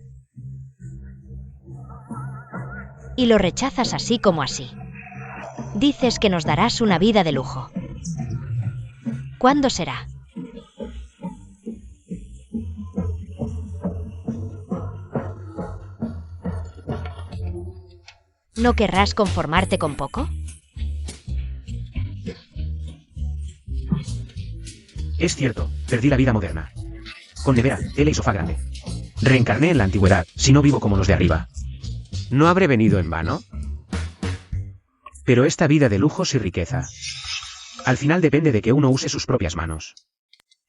Y lo rechazas así como así. Dices que nos darás una vida de lujo. ¿Cuándo será? ¿No querrás conformarte con poco? Es cierto, perdí la vida moderna. Con nevera, tele y sofá grande. Reencarné en la antigüedad, si no vivo como los de arriba. ¿No habré venido en vano? Pero esta vida de lujos y riqueza, al final depende de que uno use sus propias manos.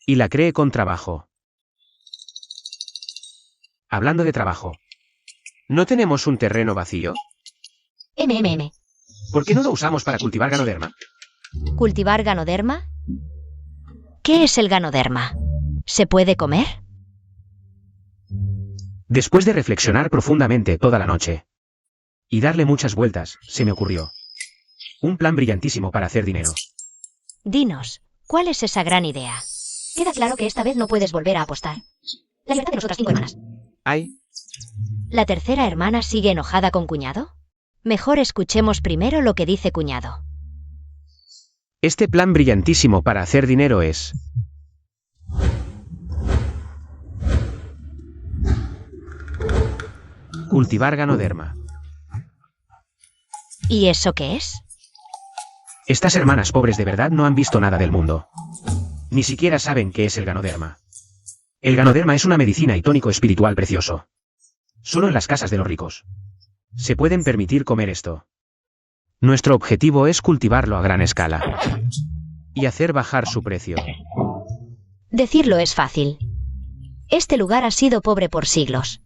Y la cree con trabajo. Hablando de trabajo, ¿no tenemos un terreno vacío? ¿Por qué no lo usamos para cultivar ganoderma? ¿Cultivar ganoderma? ¿Qué es el ganoderma? ¿Se puede comer? Después de reflexionar profundamente toda la noche y darle muchas vueltas, se me ocurrió un plan brillantísimo para hacer dinero. Dinos, ¿Cuál es esa gran idea? Queda claro que esta vez no puedes volver a apostar. La libertad de nosotras 5 hermanas. Ay, ¿La tercera hermana sigue enojada con cuñado? Mejor escuchemos primero lo que dice cuñado. este plan brillantísimo para hacer dinero es... cultivar ganoderma. ¿Y eso qué es? Estas hermanas pobres de verdad no han visto nada del mundo. Ni siquiera saben qué es el ganoderma. El ganoderma es una medicina y tónico espiritual precioso. Solo en las casas de los ricos se pueden permitir comer esto. Nuestro objetivo es cultivarlo a gran escala y hacer bajar su precio. Decirlo es fácil. Este lugar ha sido pobre por siglos.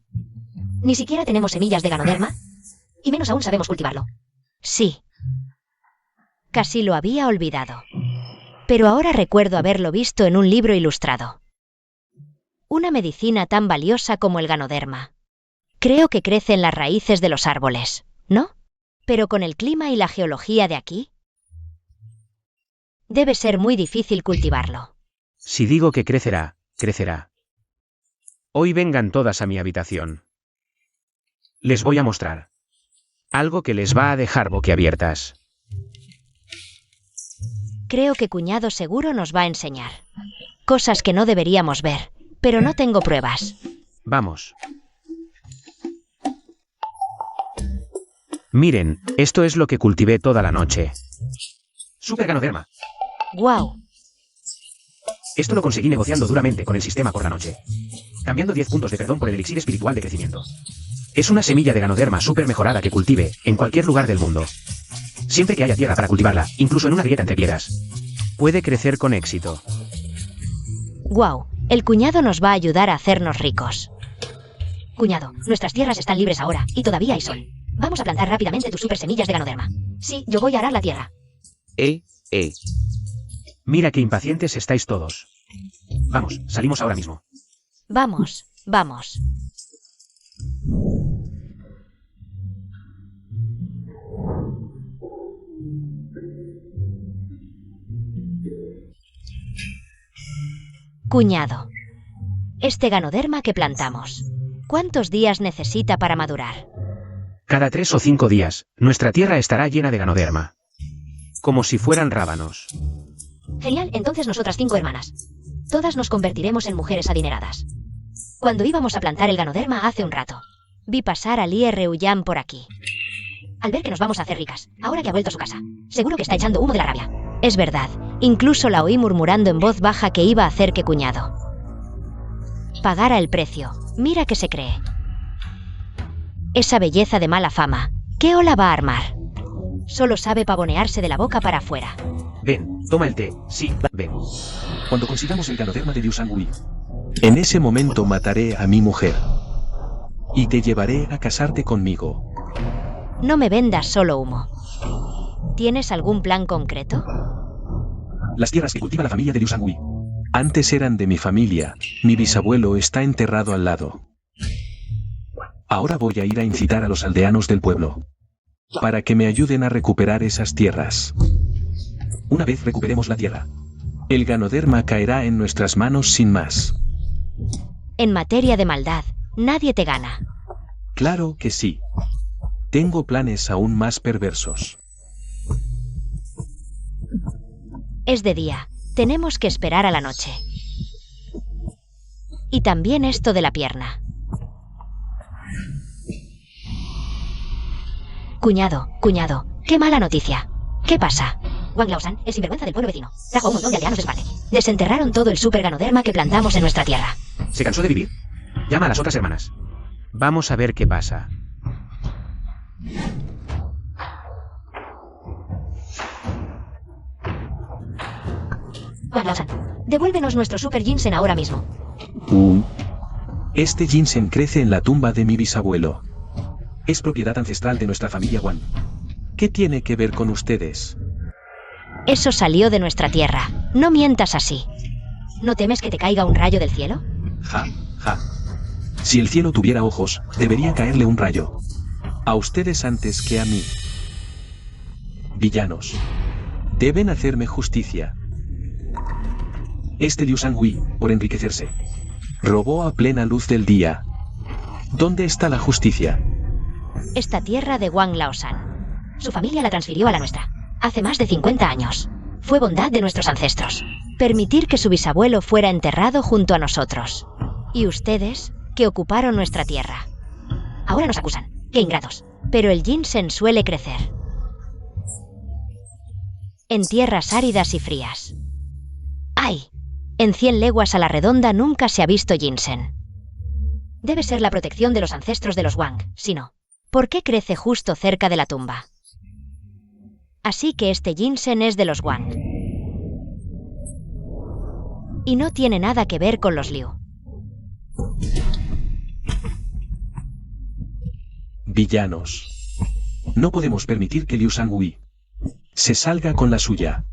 Ni siquiera tenemos semillas de ganoderma. Y menos aún sabemos cultivarlo. Sí. Casi lo había olvidado. Pero ahora recuerdo haberlo visto en un libro ilustrado. Una medicina tan valiosa como el ganoderma. Creo que crece en las raíces de los árboles, ¿no? Pero con el clima y la geología de aquí, debe ser muy difícil cultivarlo. Si digo que crecerá, crecerá. Hoy vengan todas a mi habitación. Les voy a mostrar algo que les va a dejar boquiabiertas. Creo que cuñado seguro nos va a enseñar cosas que no deberíamos ver, pero no tengo pruebas. Vamos. Miren, esto es lo que cultivé toda la noche. Super ganoderma. ¡Guau! Esto lo conseguí negociando duramente con el sistema por la noche, cambiando 10 puntos de perdón por el elixir espiritual de crecimiento. Es una semilla de ganoderma súper mejorada que cultive en cualquier lugar del mundo. Siempre que haya tierra para cultivarla, incluso en una grieta entre piedras, puede crecer con éxito. ¡Guau! El cuñado nos va a ayudar a hacernos ricos. Cuñado, nuestras tierras están libres ahora, y todavía hay sol. Vamos a plantar rápidamente tus super semillas de ganoderma. Sí, yo voy a arar la tierra. Mira qué impacientes estáis todos. Vamos, salimos ahora mismo. Vamos, vamos. Cuñado. Este ganoderma que plantamos, ¿cuántos días necesita para madurar? Cada 3 o 5 días, nuestra tierra estará llena de ganoderma. Como si fueran rábanos. Genial, entonces nosotras 5 hermanas. Todas nos convertiremos en mujeres adineradas. Cuando íbamos a plantar el ganoderma hace un rato, Vi pasar a Lie Reullan por aquí. al ver que nos vamos a hacer ricas, ahora que ha vuelto a su casa, seguro que está echando humo de la rabia. Es verdad, incluso la oí murmurando en voz baja que iba a hacer que cuñado pagara el precio. Mira que se cree. Esa belleza de mala fama, ¿qué ola va a armar? Solo sabe pavonearse de la boca para afuera. Ven, toma el té. Sí, ven. Cuando consigamos el ganoderma de Liu Shangui, en ese momento mataré a mi mujer. Y te llevaré a casarte conmigo. No me vendas solo humo. ¿Tienes algún plan concreto? Las tierras que cultiva la familia de Liu Shangui antes eran de mi familia. Mi bisabuelo está enterrado al lado. Ahora voy a ir a incitar a los aldeanos del pueblo para que me ayuden a recuperar esas tierras. Una vez recuperemos la tierra, el ganoderma caerá en nuestras manos sin más. En materia de maldad, nadie te gana. Claro que sí. Tengo planes aún más perversos. Es de día. Tenemos que esperar a la noche. Y también esto de la pierna. Cuñado, qué mala noticia. ¿Qué pasa? Wang Laosan, el sinvergüenza del pueblo vecino, trajo a un montón de aldeanos de Esparne. Desenterraron todo el super ganoderma que plantamos en nuestra tierra. ¿Se cansó de vivir? Llama a las otras hermanas. Vamos a ver qué pasa. Wang Laosan, devuélvenos nuestro super ginseng ahora mismo. Este ginseng crece en la tumba de mi bisabuelo. Es propiedad ancestral de nuestra familia Wan. ¿Qué tiene que ver con ustedes? Eso salió de nuestra tierra. No mientas así. ¿No temes que te caiga un rayo del cielo? Ja. Si el cielo tuviera ojos, debería caerle un rayo. A ustedes antes que a mí. Villanos. Deben hacerme justicia. Este Liu Shangui, por enriquecerse, robó a plena luz del día. ¿Dónde está la justicia? Esta tierra de Wang Laoshan. Su familia la transfirió a la nuestra. Hace más de 50 años. Fue bondad de nuestros ancestros. Permitir que su bisabuelo fuera enterrado junto a nosotros. Y ustedes, que ocuparon nuestra tierra. Ahora nos acusan. ¡Qué ingratos! Pero el ginseng suele crecer en tierras áridas y frías. ¡Ay! En 100 leguas a la redonda nunca se ha visto ginseng. Debe ser la protección de los ancestros de los Wang, si no, ¿por qué crece justo cerca de la tumba? Así que este ginseng es de los Wang. Y no tiene nada que ver con los Liu. Villanos. No podemos permitir que Liu Shangui se salga con la suya.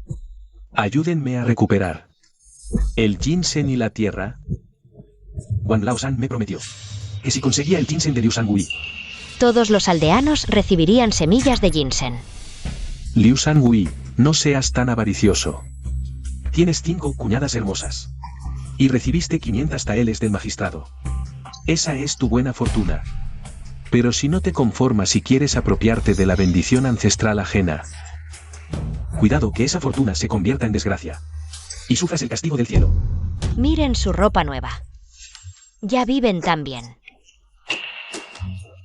Ayúdenme a recuperar el ginseng y la tierra. Wang Laoshan me prometió que si conseguía el ginseng de Liu Shangui, todos los aldeanos recibirían semillas de ginseng. Liu Shangui, no seas tan avaricioso. Tienes 5 cuñadas hermosas. Y recibiste 500 taeles del magistrado. Esa es tu buena fortuna. Pero si no te conformas y quieres apropiarte de la bendición ancestral ajena, cuidado que esa fortuna se convierta en desgracia. Y sufras el castigo del cielo. Miren su ropa nueva. Ya viven tan bien.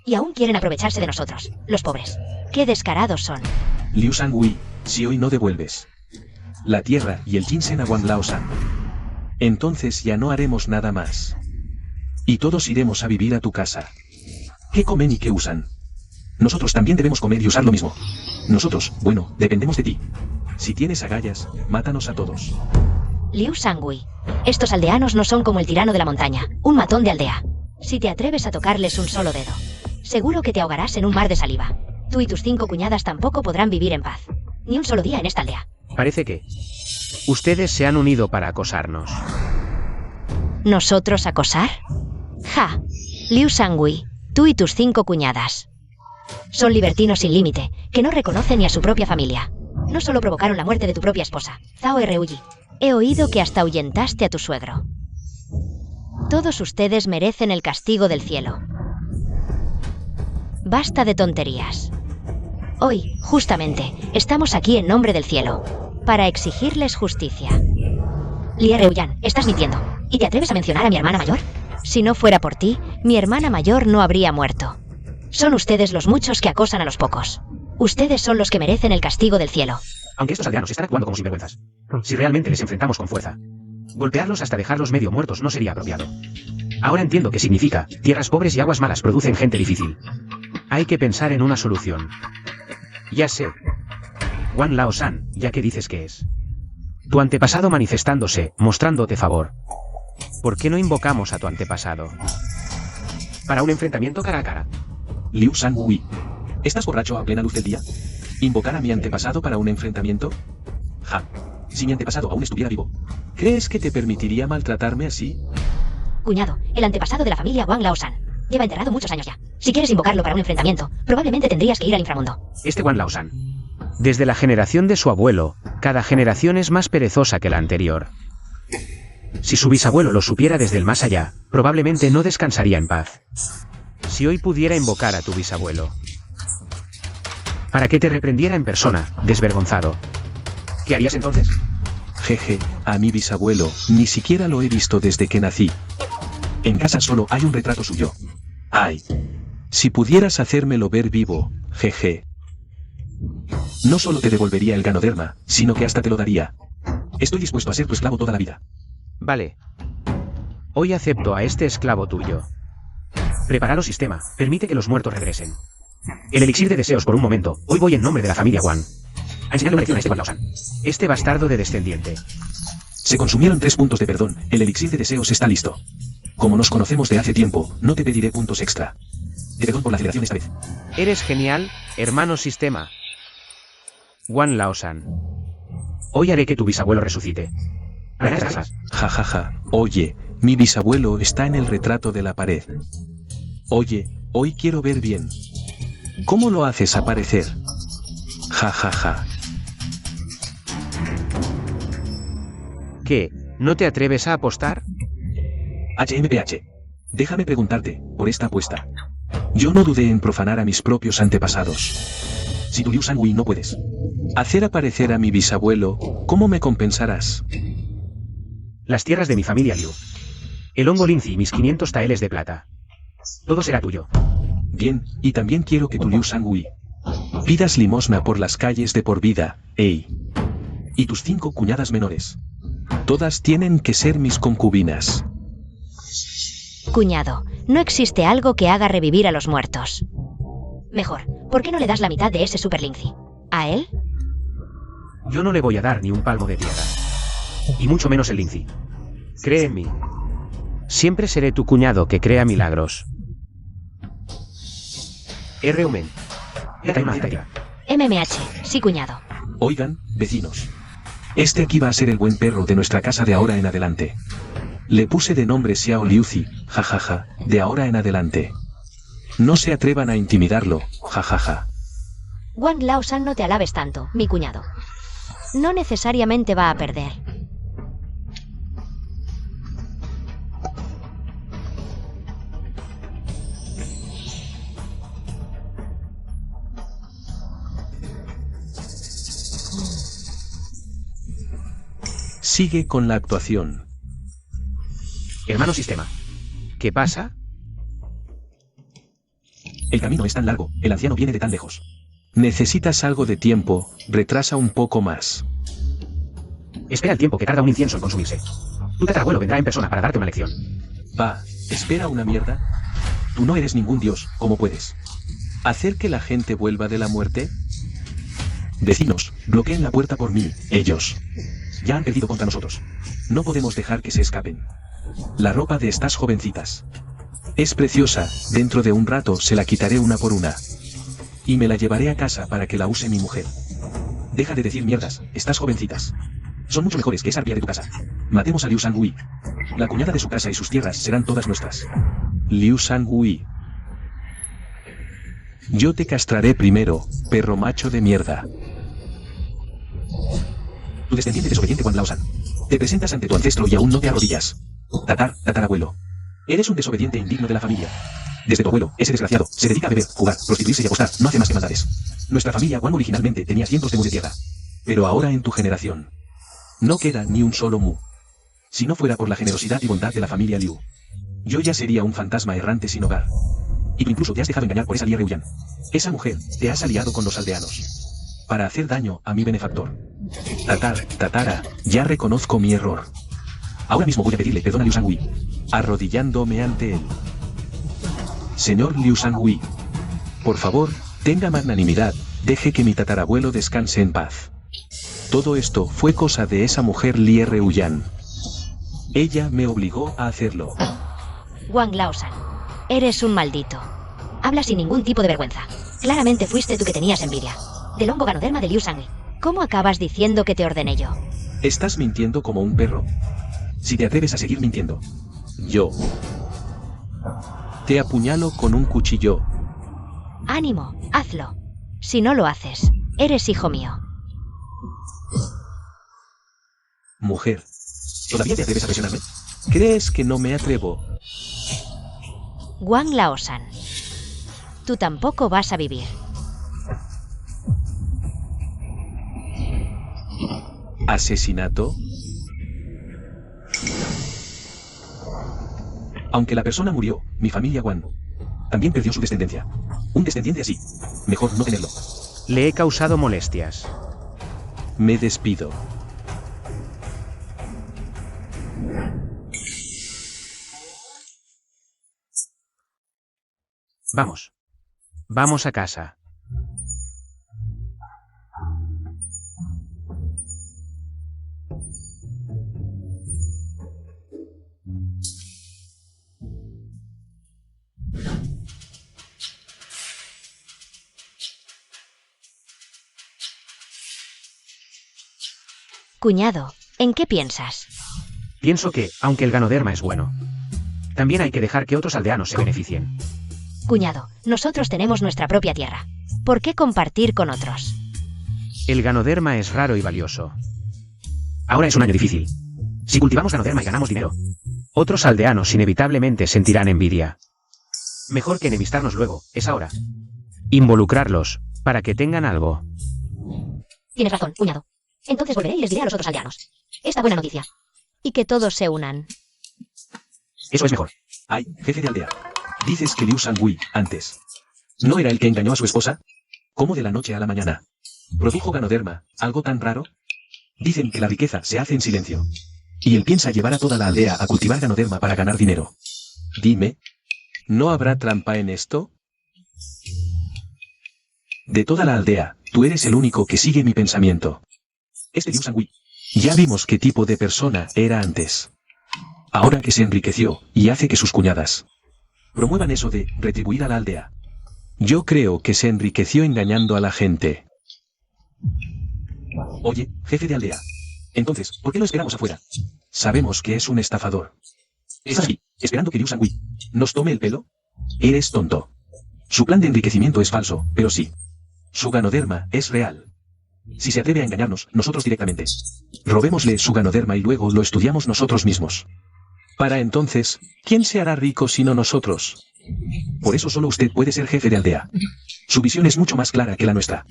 Y aún quieren aprovecharse de nosotros, los pobres. ¡Qué descarados son! Liu Shangui, si hoy no devuelves la tierra y el ginseng a Wang Laoshan, entonces ya no haremos nada más. Y todos iremos a vivir a tu casa. ¿Qué comen y qué usan? Nosotros también debemos comer y usar lo mismo. Nosotros, bueno, dependemos de ti. Si tienes agallas, mátanos a todos. Liu Shangui, estos aldeanos no son como el tirano de la montaña, un matón de aldea. Si te atreves a tocarles un solo dedo, seguro que te ahogarás en un mar de saliva. Tú y tus 5 cuñadas tampoco podrán vivir en paz. Ni un solo día en esta aldea. Parece que ustedes se han unido para acosarnos. ¿Nosotros acosar? Ja, Liu Shangui, tú y tus 5 cuñadas. Son libertinos sin límite, que no reconocen ni a su propia familia. No solo provocaron la muerte de tu propia esposa, Zhao Ruyi. He oído que hasta ahuyentaste a tu suegro. Todos ustedes merecen el castigo del cielo. Basta de tonterías. Hoy, justamente, estamos aquí en nombre del cielo, para exigirles justicia. Lie Reuyan, estás mintiendo. ¿Y te atreves a mencionar a mi hermana mayor? Si no fuera por ti, mi hermana mayor no habría muerto. Son ustedes los muchos que acosan a los pocos. Ustedes son los que merecen el castigo del cielo. Aunque estos aldeanos están actuando como sinvergüenzas. Si realmente les enfrentamos con fuerza, golpearlos hasta dejarlos medio muertos no sería apropiado. Ahora entiendo qué significa: tierras pobres y aguas malas producen gente difícil. Hay que pensar en una solución. Ya sé. Wang Laoshan, ya que dices que es tu antepasado manifestándose, mostrándote favor. ¿Por qué no invocamos a tu antepasado para un enfrentamiento cara a cara? Liu Shangui, ¿estás borracho a plena luz del día? ¿Invocar a mi antepasado para un enfrentamiento? Ja, si mi antepasado aún estuviera vivo, ¿crees que te permitiría maltratarme así? Cuñado, el antepasado de la familia Wang Laoshan. Lleva enterrado muchos años ya. Si quieres invocarlo para un enfrentamiento, probablemente tendrías que ir al inframundo. Este Wang Laoshan, desde la generación de su abuelo, cada generación es más perezosa que la anterior. Si su bisabuelo lo supiera desde el más allá, probablemente no descansaría en paz. Si hoy pudiera invocar a tu bisabuelo para que te reprendiera en persona, desvergonzado, ¿qué harías entonces? Jeje, a mi bisabuelo, ni siquiera lo he visto desde que nací. En casa solo hay un retrato suyo. Ay, si pudieras hacérmelo ver vivo, jeje. No solo te devolvería el ganoderma, sino que hasta te lo daría. Estoy dispuesto a ser tu esclavo toda la vida. Vale. Hoy acepto a este esclavo tuyo. Prepáralo, sistema, permite que los muertos regresen. El elixir de deseos por un momento, hoy voy en nombre de la familia Wang a enseñarle una lección a este Wang Laoshan. Este bastardo de descendiente. Se consumieron 3 puntos de perdón, el elixir de deseos está listo. Como nos conocemos de hace tiempo, no te pediré puntos extra. Te perdón por la aceleración esta vez. Eres genial, hermano sistema. Wang Laoshan. Hoy haré que tu bisabuelo resucite. Ja ja ja, oye, mi bisabuelo está en el retrato de la pared. Oye, hoy quiero ver bien. ¿Cómo lo haces aparecer? Ja ja ja. ¿Qué? ¿No te atreves a apostar? HMPH. Déjame preguntarte, por esta apuesta. Yo no dudé en profanar a mis propios antepasados. Si tú, Liu Sangui, no puedes hacer aparecer a mi bisabuelo, ¿cómo me compensarás? Las tierras de mi familia Liu. El hongo lince y mis 500 taeles de plata. Todo será tuyo. Bien, y también quiero que tu Liu Sangui pidas limosna por las calles de por vida, ey. Y tus 5 cuñadas menores. Todas tienen que ser mis concubinas. Cuñado, no existe algo que haga revivir a los muertos. Mejor, ¿por qué no le das la mitad de ese Super Lince? ¿A él? Yo no le voy a dar ni un palmo de tierra. Y mucho menos el lince. Cree en mí. Siempre seré tu cuñado que crea milagros. R-Umen. MMH, sí, cuñado. Oigan, vecinos. Este aquí va a ser el buen perro de nuestra casa de ahora en adelante. Le puse de nombre Xiao Liuzi, jajaja, de ahora en adelante. No se atrevan a intimidarlo, jajaja. Wang Laosan, no te alabes tanto, mi cuñado. No necesariamente va a perder. Sigue con la actuación. Hermano Sistema. ¿Qué pasa? El camino es tan largo, el anciano viene de tan lejos. Necesitas algo de tiempo, retrasa un poco más. Espera el tiempo que tarda un incienso en consumirse. Tu tatarabuelo vendrá en persona para darte una lección. Va, espera una mierda. Tú no eres ningún dios, ¿cómo puedes hacer que la gente vuelva de la muerte? Vecinos, bloqueen la puerta por mí, ellos ya han perdido contra nosotros. No podemos dejar que se escapen. La ropa de estas jovencitas es preciosa, dentro de un rato se la quitaré una por una. Y me la llevaré a casa para que la use mi mujer. Deja de decir mierdas, estas jovencitas son mucho mejores que esa arpía de tu casa. Matemos a Liu Sangui. La cuñada de su casa y sus tierras serán todas nuestras. Liu Sangui. Yo te castraré primero, perro macho de mierda. Tu descendiente desobediente Wang Laosan. Te presentas ante tu ancestro y aún no te arrodillas. Tatarabuelo. Eres un desobediente indigno de la familia. Desde tu abuelo, ese desgraciado, se dedica a beber, jugar, prostituirse y apostar, no hace más que maldades. Nuestra familia Wang originalmente tenía cientos de mu de tierra. Pero ahora en tu generación no queda ni un solo mu. Si no fuera por la generosidad y bondad de la familia Liu, yo ya sería un fantasma errante sin hogar. Y tú incluso te has dejado engañar por esa Lie Reuyan. Esa mujer, te has aliado con los aldeanos para hacer daño a mi benefactor. Tatara, ya reconozco mi error. Ahora mismo voy a pedirle perdón a Liu Sangui, arrodillándome ante él. Señor Liu Sangui, por favor, tenga magnanimidad, deje que mi tatarabuelo descanse en paz. Todo esto fue cosa de esa mujer Lie Reuyan. Ella me obligó a hacerlo. Wang Laosan, eres un maldito. Habla sin ningún tipo de vergüenza. Claramente fuiste tú que tenías envidia. Del hongo ganoderma de Liu Sangui. ¿Cómo acabas diciendo que te ordené yo? Estás mintiendo como un perro. Si te atreves a seguir mintiendo, yo te apuñalo con un cuchillo. Ánimo, hazlo. Si no lo haces, eres hijo mío. Mujer, ¿todavía te atreves a presionarme? ¿Crees que no me atrevo? Wang Laosan, tú tampoco vas a vivir. ¿Asesinato? Aunque la persona murió, mi familia Wang también perdió su descendencia. Un descendiente así, mejor no tenerlo. Le he causado molestias. Me despido. Vamos. Vamos a casa. Cuñado, ¿en qué piensas? Pienso que, aunque el ganoderma es bueno, también hay que dejar que otros aldeanos se beneficien. Cuñado, nosotros tenemos nuestra propia tierra. ¿Por qué compartir con otros? El ganoderma es raro y valioso. Ahora es un año difícil. Si cultivamos ganoderma y ganamos dinero, otros aldeanos inevitablemente sentirán envidia. Mejor que enemistarnos luego, es ahora. Involucrarlos, para que tengan algo. Tienes razón, cuñado. Entonces volveré y les diré a los otros aldeanos. Esta buena noticia. Y que todos se unan. Eso es mejor. Ay, jefe de aldea. Dices que Liu Sangui, antes. ¿No era el que engañó a su esposa? ¿Cómo de la noche a la mañana? ¿Produjo ganoderma, algo tan raro? Dicen que la riqueza se hace en silencio. Y él piensa llevar a toda la aldea a cultivar ganoderma para ganar dinero. Dime, ¿no habrá trampa en esto? De toda la aldea, tú eres el único que sigue mi pensamiento. Este Liu Sangui. Ya vimos qué tipo de persona era antes. Ahora que se enriqueció, y hace que sus cuñadas promuevan eso de retribuir a la aldea. Yo creo que se enriqueció engañando a la gente. Oye, jefe de aldea. Entonces, ¿por qué lo esperamos afuera? Sabemos que es un estafador. ¿Estás aquí, esperando que Liu Sangui nos tome el pelo? Eres tonto. Su plan de enriquecimiento es falso, pero sí. Su ganoderma es real. Si se atreve a engañarnos, nosotros directamente robémosle su ganoderma y luego lo estudiamos nosotros mismos. Para entonces, ¿quién se hará rico sino nosotros? Por eso solo usted puede ser jefe de aldea. Su visión es mucho más clara que la nuestra.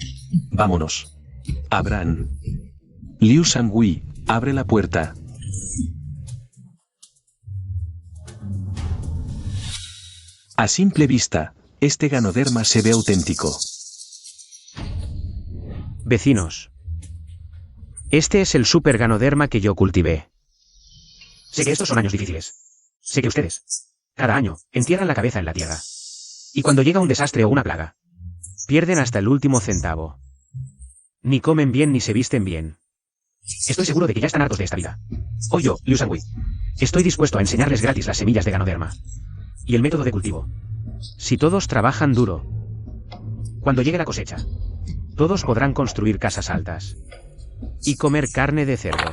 Vámonos. Abran. Liu Sangui, abre la puerta. A simple vista, este ganoderma se ve auténtico. Vecinos. Este es el super ganoderma que yo cultivé. Sé que estos son años difíciles. Sé que ustedes, cada año, entierran la cabeza en la tierra. Y cuando llega un desastre o una plaga, pierden hasta el último centavo. Ni comen bien ni se visten bien. Estoy seguro de que ya están hartos de esta vida. Hoy yo, Liu Sangui, estoy dispuesto a enseñarles gratis las semillas de ganoderma. Y el método de cultivo. Si todos trabajan duro, cuando llegue la cosecha, todos podrán construir casas altas. Y comer carne de cerdo.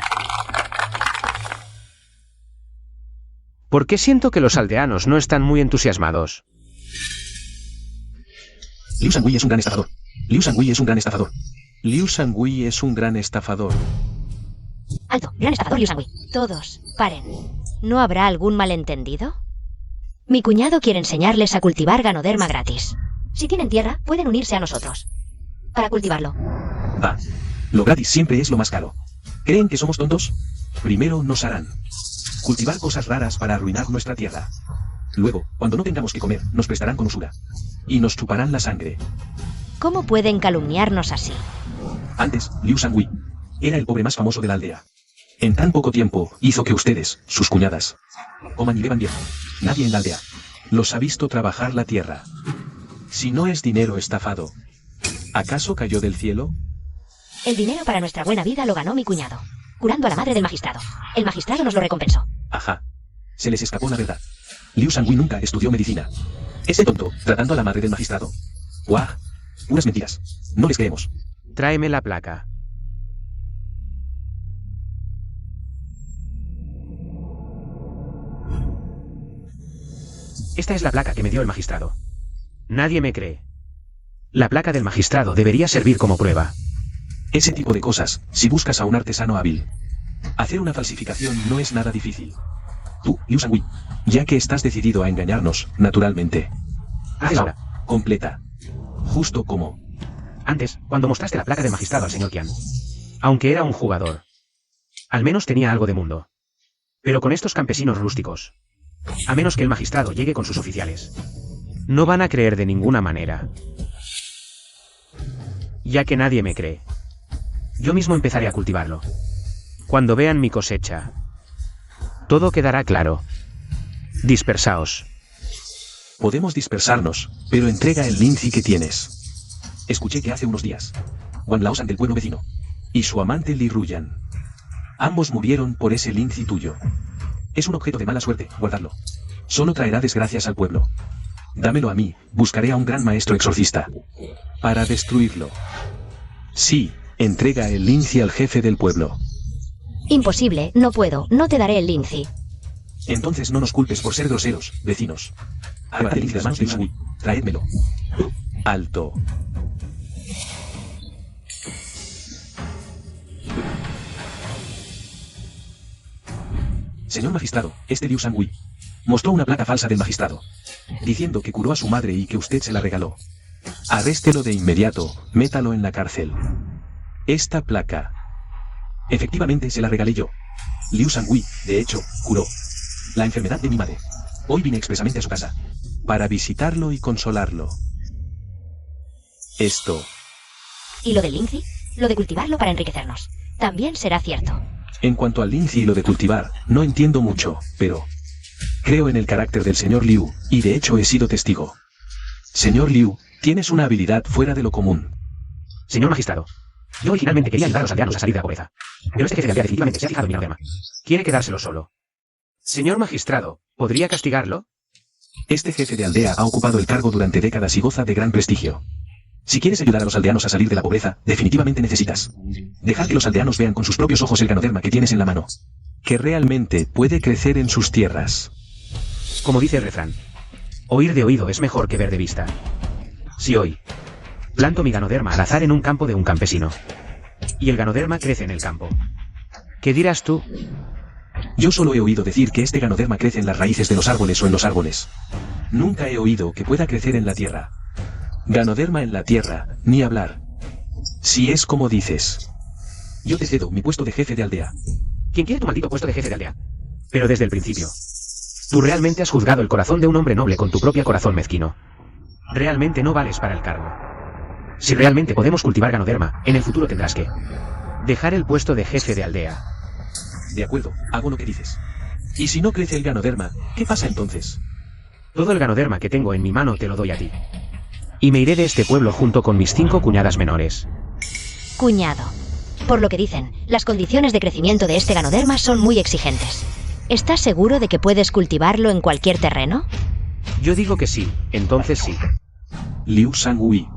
¿Por qué siento que los aldeanos no están muy entusiasmados? Liu Sangui es un gran estafador. Liu Sangui es un gran estafador. Liu Sangui es un gran estafador. Alto, gran estafador Liu Sangui. Todos, paren. ¿No habrá algún malentendido? Mi cuñado quiere enseñarles a cultivar ganoderma gratis. Si tienen tierra, pueden unirse a nosotros. Para cultivarlo. Va. Lo gratis siempre es lo más caro. ¿Creen que somos tontos? Primero nos harán cultivar cosas raras para arruinar nuestra tierra. Luego, cuando no tengamos que comer, nos prestarán con usura. Y nos chuparán la sangre. ¿Cómo pueden calumniarnos así? Antes, Liu Sangui era el pobre más famoso de la aldea. En tan poco tiempo, hizo que ustedes, sus cuñadas, coman y beban bien. Nadie en la aldea los ha visto trabajar la tierra. Si no es dinero estafado, ¿acaso cayó del cielo? El dinero para nuestra buena vida lo ganó mi cuñado, curando a la madre del magistrado. El magistrado nos lo recompensó. Ajá. Se les escapó la verdad. Liu Sangui nunca estudió medicina. Ese tonto, tratando a la madre del magistrado. ¡Guau! Puras mentiras. No les creemos. Tráeme la placa. Esta es la placa que me dio el magistrado. Nadie me cree. La placa del magistrado debería servir como prueba. Ese tipo de cosas, si buscas a un artesano hábil. Hacer una falsificación no es nada difícil. Tú, Liu Sangui, ya que estás decidido a engañarnos, naturalmente. Haz ahora, completa. Justo como antes, cuando mostraste la placa del magistrado al señor Qian. Aunque era un jugador. Al menos tenía algo de mundo. Pero con estos campesinos rústicos, a menos que el magistrado llegue con sus oficiales, no van a creer de ninguna manera. Ya que nadie me cree. Yo mismo empezaré a cultivarlo. Cuando vean mi cosecha, todo quedará claro. Dispersaos. Podemos dispersarnos, pero entrega el lince que tienes. Escuché que hace unos días, Wang Laosan del pueblo vecino y su amante Li Ruyan, ambos murieron por ese lince tuyo. Es un objeto de mala suerte, guardarlo. Solo traerá desgracias al pueblo. Dámelo a mí, buscaré a un gran maestro exorcista para destruirlo. Sí, entrega el lince al jefe del pueblo. Imposible, no puedo, no te daré el lince. Entonces no nos culpes por ser groseros, vecinos. Arrebatad el lince de las manos de Liu Sangui. Traédmelo. Alto. Señor magistrado, este Liu Sangui mostró una placa falsa del magistrado, diciendo que curó a su madre y que usted se la regaló. Arréstelo de inmediato, métalo en la cárcel. Esta placa, efectivamente se la regalé yo. Liu Sangui, de hecho, curó la enfermedad de mi madre. Hoy vine expresamente a su casa, para visitarlo y consolarlo. Esto. ¿Y lo del lince? Lo de cultivarlo para enriquecernos. También será cierto. En cuanto al lince y lo de cultivar, no entiendo mucho, pero creo en el carácter del señor Liu, y de hecho he sido testigo. Señor Liu, tienes una habilidad fuera de lo común. Señor magistrado, yo originalmente quería ayudar a los aldeanos a salir de la pobreza, pero este jefe de aldea definitivamente se ha fijado en mi ganoderma. Quiere quedárselo solo. Señor magistrado, ¿podría castigarlo? Este jefe de aldea ha ocupado el cargo durante décadas y goza de gran prestigio. Si quieres ayudar a los aldeanos a salir de la pobreza, definitivamente necesitas dejar que los aldeanos vean con sus propios ojos el ganoderma que tienes en la mano, que realmente puede crecer en sus tierras. Como dice el refrán, oír de oído es mejor que ver de vista. Si hoy planto mi ganoderma al azar en un campo de un campesino, y el ganoderma crece en el campo, ¿qué dirás tú? Yo solo he oído decir que este ganoderma crece en las raíces de los árboles o en los árboles. Nunca he oído que pueda crecer en la tierra. Ganoderma en la tierra, ni hablar. Si es como dices, yo te cedo mi puesto de jefe de aldea. ¿Quién quiere tu maldito puesto de jefe de aldea? Pero desde el principio, tú realmente has juzgado el corazón de un hombre noble con tu propio corazón mezquino. Realmente no vales para el cargo. Si realmente podemos cultivar ganoderma, en el futuro tendrás que dejar el puesto de jefe de aldea. De acuerdo, hago lo que dices. Y si no crece el ganoderma, ¿qué pasa entonces? Todo el ganoderma que tengo en mi mano te lo doy a ti. Y me iré de este pueblo junto con mis 5 cuñadas menores. Cuñado. Por lo que dicen, las condiciones de crecimiento de este ganoderma son muy exigentes. ¿Estás seguro de que puedes cultivarlo en cualquier terreno? Yo digo que sí, entonces sí. Liu Sangui,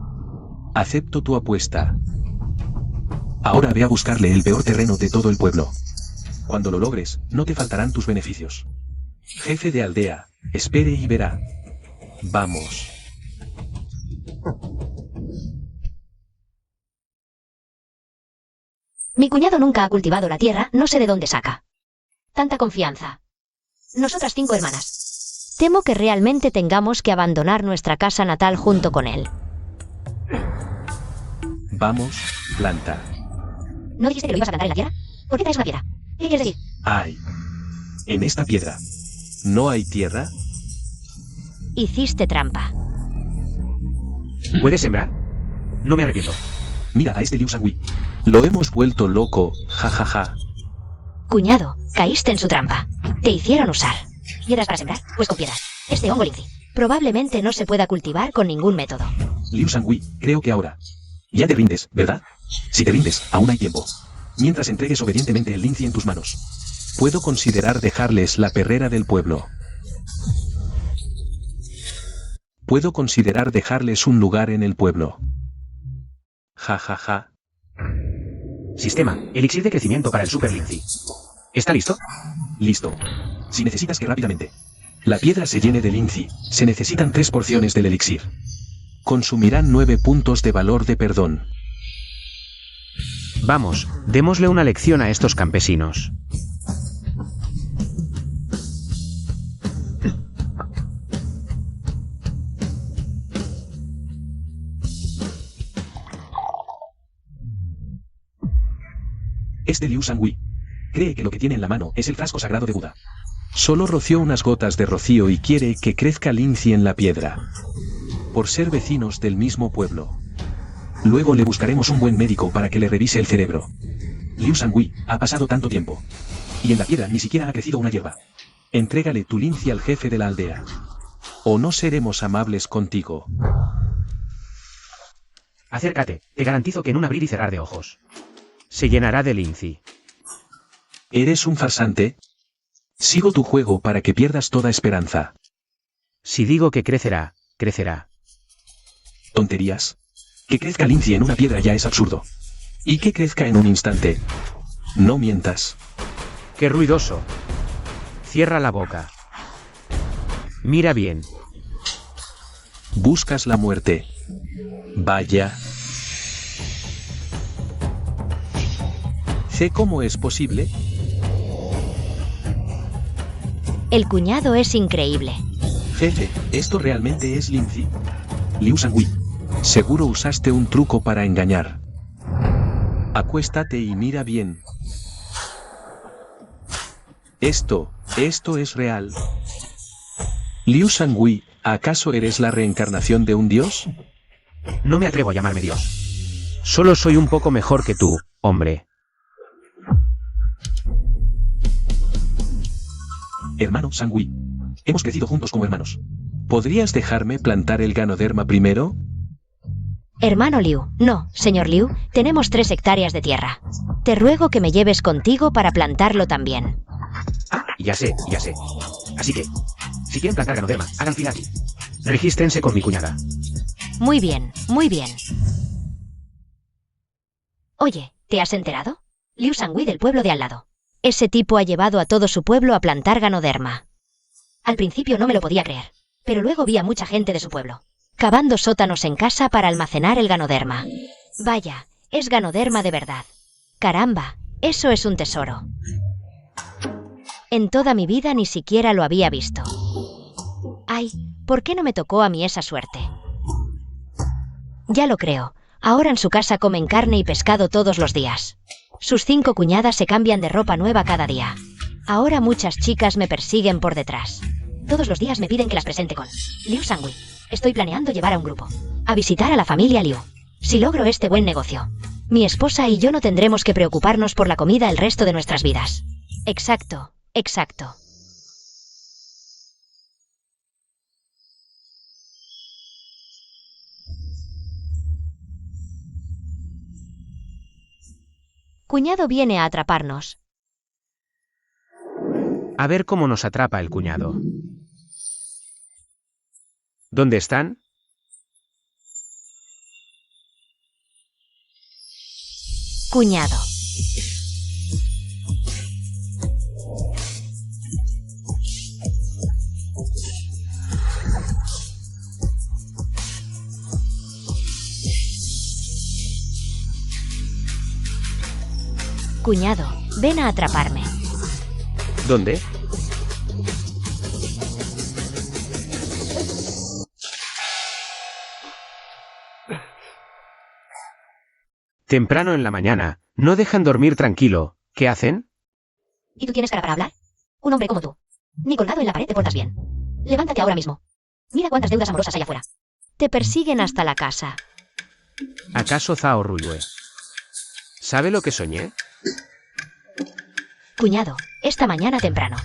acepto tu apuesta. Ahora ve a buscarle el peor terreno de todo el pueblo. Cuando lo logres, no te faltarán tus beneficios. Jefe de aldea, espere y verá. Vamos. Mi cuñado nunca ha cultivado la tierra, no sé de dónde saca tanta confianza. Nosotras 5 hermanas. Temo que realmente tengamos que abandonar nuestra casa natal junto con él. Vamos, planta. ¿No dijiste que lo ibas a plantar en la tierra? ¿Por qué traes una piedra? ¿Qué quieres decir? Hay. En esta piedra, ¿no hay tierra? Hiciste trampa. ¿Puedes sembrar? No me arrepiento. Mira a este Liu Sangui. Lo hemos vuelto loco, jajaja. Cuñado, caíste en su trampa. Te hicieron usar piedras para sembrar, pues con piedras. Este hongo lince. Probablemente no se pueda cultivar con ningún método. Liu Sangui, creo que ahora. Ya te rindes, ¿verdad? Si te rindes, aún hay tiempo. Mientras entregues obedientemente el lince en tus manos. Puedo considerar dejarles la perrera del pueblo. Puedo considerar dejarles un lugar en el pueblo. Ja ja ja. Sistema, elixir de crecimiento para el Super Lince. ¿Está listo? Listo. Si necesitas que rápidamente la piedra se llene de lince, se necesitan 3 porciones del elixir. Consumirán 9 puntos de valor de perdón. Vamos, démosle una lección a estos campesinos. Este Liu Sangui cree que lo que tiene en la mano es el frasco sagrado de Buda. Solo roció unas gotas de rocío y quiere que crezca lince en la piedra. Por ser vecinos del mismo pueblo. Luego le buscaremos un buen médico para que le revise el cerebro. Liu Sangui ha pasado tanto tiempo. Y en la piedra ni siquiera ha crecido una hierba. Entrégale tu lince al jefe de la aldea. O no seremos amables contigo. Acércate, te garantizo que en un abrir y cerrar de ojos se llenará de lince. ¿Eres un farsante? Sigo tu juego para que pierdas toda esperanza. Si digo que crecerá, crecerá. ¿Tonterías? Que crezca lince en una piedra ya es absurdo. Y que crezca en un instante. No mientas. ¡Qué ruidoso! Cierra la boca. Mira bien. Buscas la muerte. Vaya. Sé cómo es posible. El cuñado es increíble. Jefe, esto realmente es Lindsay. Liu Sangui. Seguro usaste un truco para engañar. Acuéstate y mira bien. Esto es real. Liu Sangui, ¿acaso eres la reencarnación de un dios? No me atrevo a llamarme Dios. Solo soy un poco mejor que tú, hombre. Hermano Sangui. Hemos crecido juntos como hermanos. ¿Podrías dejarme plantar el ganoderma primero? Hermano Liu, no, señor Liu, tenemos 3 hectáreas de tierra. Te ruego que me lleves contigo para plantarlo también. Ah, ya sé. Así que, si quieren plantar ganoderma, hagan fila aquí. Regístrense con mi cuñada. Muy bien, muy bien. Oye, ¿te has enterado? Liu Sangui del pueblo de al lado. Ese tipo ha llevado a todo su pueblo a plantar ganoderma. Al principio no me lo podía creer, pero luego vi a mucha gente de su pueblo, cavando sótanos en casa para almacenar el ganoderma. Vaya, es ganoderma de verdad. Caramba, eso es un tesoro. En toda mi vida ni siquiera lo había visto. Ay, ¿por qué no me tocó a mí esa suerte? Ya lo creo, ahora en su casa comen carne y pescado todos los días. Sus 5 cuñadas se cambian de ropa nueva cada día. Ahora muchas chicas me persiguen por detrás. Todos los días me piden que las presente con Liu Sangui. Estoy planeando llevar a un grupo a visitar a la familia Liu. Si logro este buen negocio, mi esposa y yo no tendremos que preocuparnos por la comida el resto de nuestras vidas. Exacto, exacto. Cuñado viene a atraparnos. A ver cómo nos atrapa el cuñado. ¿Dónde están? Cuñado. Cuñado, ven a atraparme. ¿Dónde? Temprano en la mañana, no dejan dormir tranquilo. ¿Qué hacen? ¿Y tú tienes cara para hablar? Un hombre como tú. Ni colgado en la pared te portas bien. Levántate ahora mismo. Mira cuántas deudas amorosas hay afuera. Te persiguen hasta la casa. ¿Acaso Zhao Ruiyue sabe lo que soñé? Cuñado, esta mañana temprano,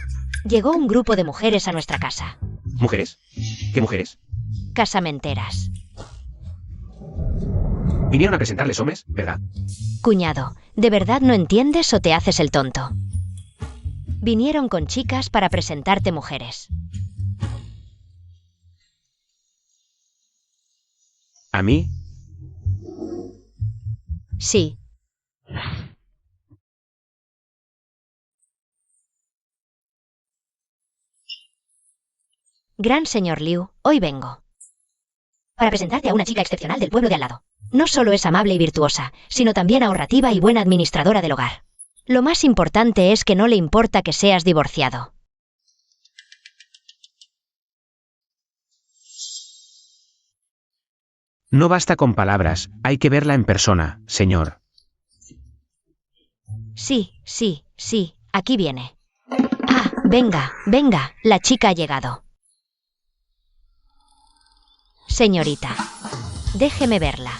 llegó un grupo de mujeres a nuestra casa. ¿Mujeres? ¿Qué mujeres? Casamenteras. Vinieron a presentarles hombres, ¿verdad? Cuñado, ¿de verdad no entiendes o te haces el tonto? Vinieron con chicas para presentarte mujeres. ¿A mí? Sí. Gran señor Liu, hoy vengo Para presentarte a una chica excepcional del pueblo de al lado. No solo es amable y virtuosa, sino también ahorrativa y buena administradora del hogar. Lo más importante es que no le importa que seas divorciado. No basta con palabras, hay que verla en persona, señor. Sí, aquí viene. Ah, venga, la chica ha llegado. Señorita, déjeme verla.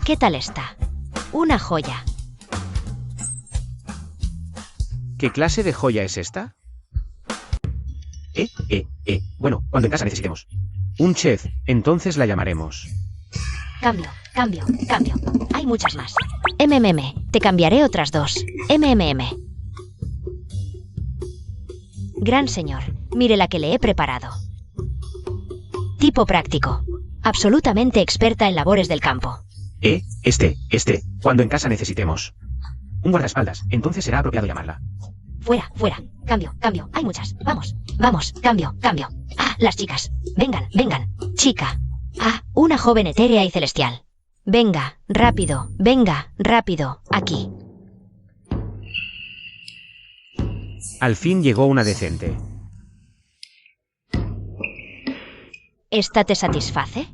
¿Qué tal está? Una joya. ¿Qué clase de joya es esta? Bueno, cuando en casa necesitemos un chef, entonces la llamaremos. Cambio. Hay muchas más. Te cambiaré otras 2. Gran señor, mire la que le he preparado. Tipo práctico. Absolutamente experta en labores del campo. Cuando en casa necesitemos un guardaespaldas, entonces será apropiado llamarla. Fuera. Cambio. Hay muchas. Vamos. Cambio. Ah, las chicas. Vengan. Chica. Ah, una joven etérea y celestial. Venga, rápido. Aquí. Al fin llegó una decente. ¿Esta te satisface?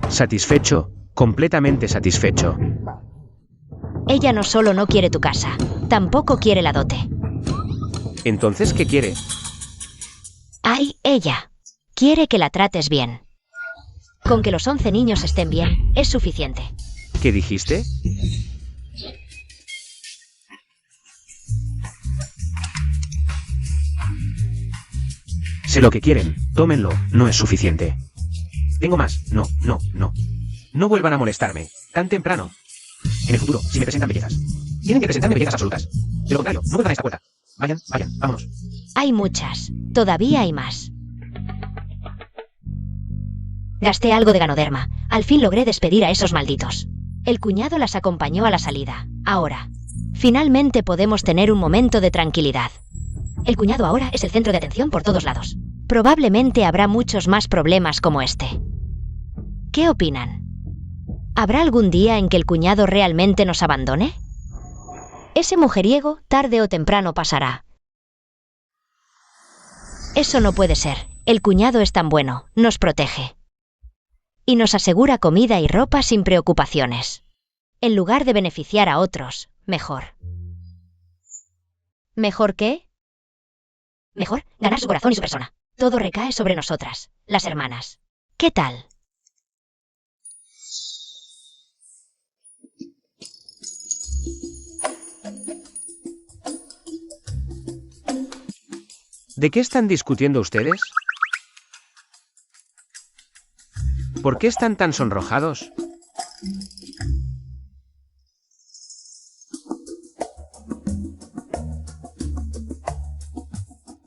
Satisfecho, completamente satisfecho. Ella no solo no quiere tu casa, tampoco quiere la dote. ¿Entonces qué quiere? ¡Ay, ella! Quiere que la trates bien. Con que los 11 niños estén bien, es suficiente. ¿Qué dijiste? Sé lo que quieren, tómenlo, no es suficiente. Tengo más, no. No vuelvan a molestarme, tan temprano. En el futuro, si me presentan bellezas, tienen que presentarme bellezas absolutas. De lo contrario, no vuelvan a esta puerta. Vayan, vámonos. Hay muchas, todavía hay más. Gasté algo de ganoderma, al fin logré despedir a esos malditos. El cuñado las acompañó a la salida, ahora. Finalmente podemos tener un momento de tranquilidad. El cuñado ahora es el centro de atención por todos lados. Probablemente habrá muchos más problemas como este. ¿Qué opinan? ¿Habrá algún día en que el cuñado realmente nos abandone? Ese mujeriego, tarde o temprano, pasará. Eso no puede ser. El cuñado es tan bueno, nos protege. Y nos asegura comida y ropa sin preocupaciones. En lugar de beneficiar a otros, mejor. ¿Mejor qué? Mejor ganar su corazón y su persona. Todo recae sobre nosotras, las hermanas. ¿Qué tal? ¿De qué están discutiendo ustedes? ¿Por qué están tan sonrojados?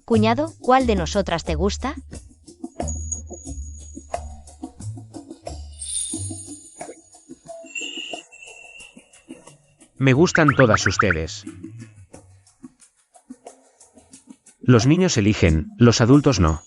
Cuñado, ¿cuál de nosotras te gusta? Me gustan todas ustedes. Los niños eligen, los adultos no.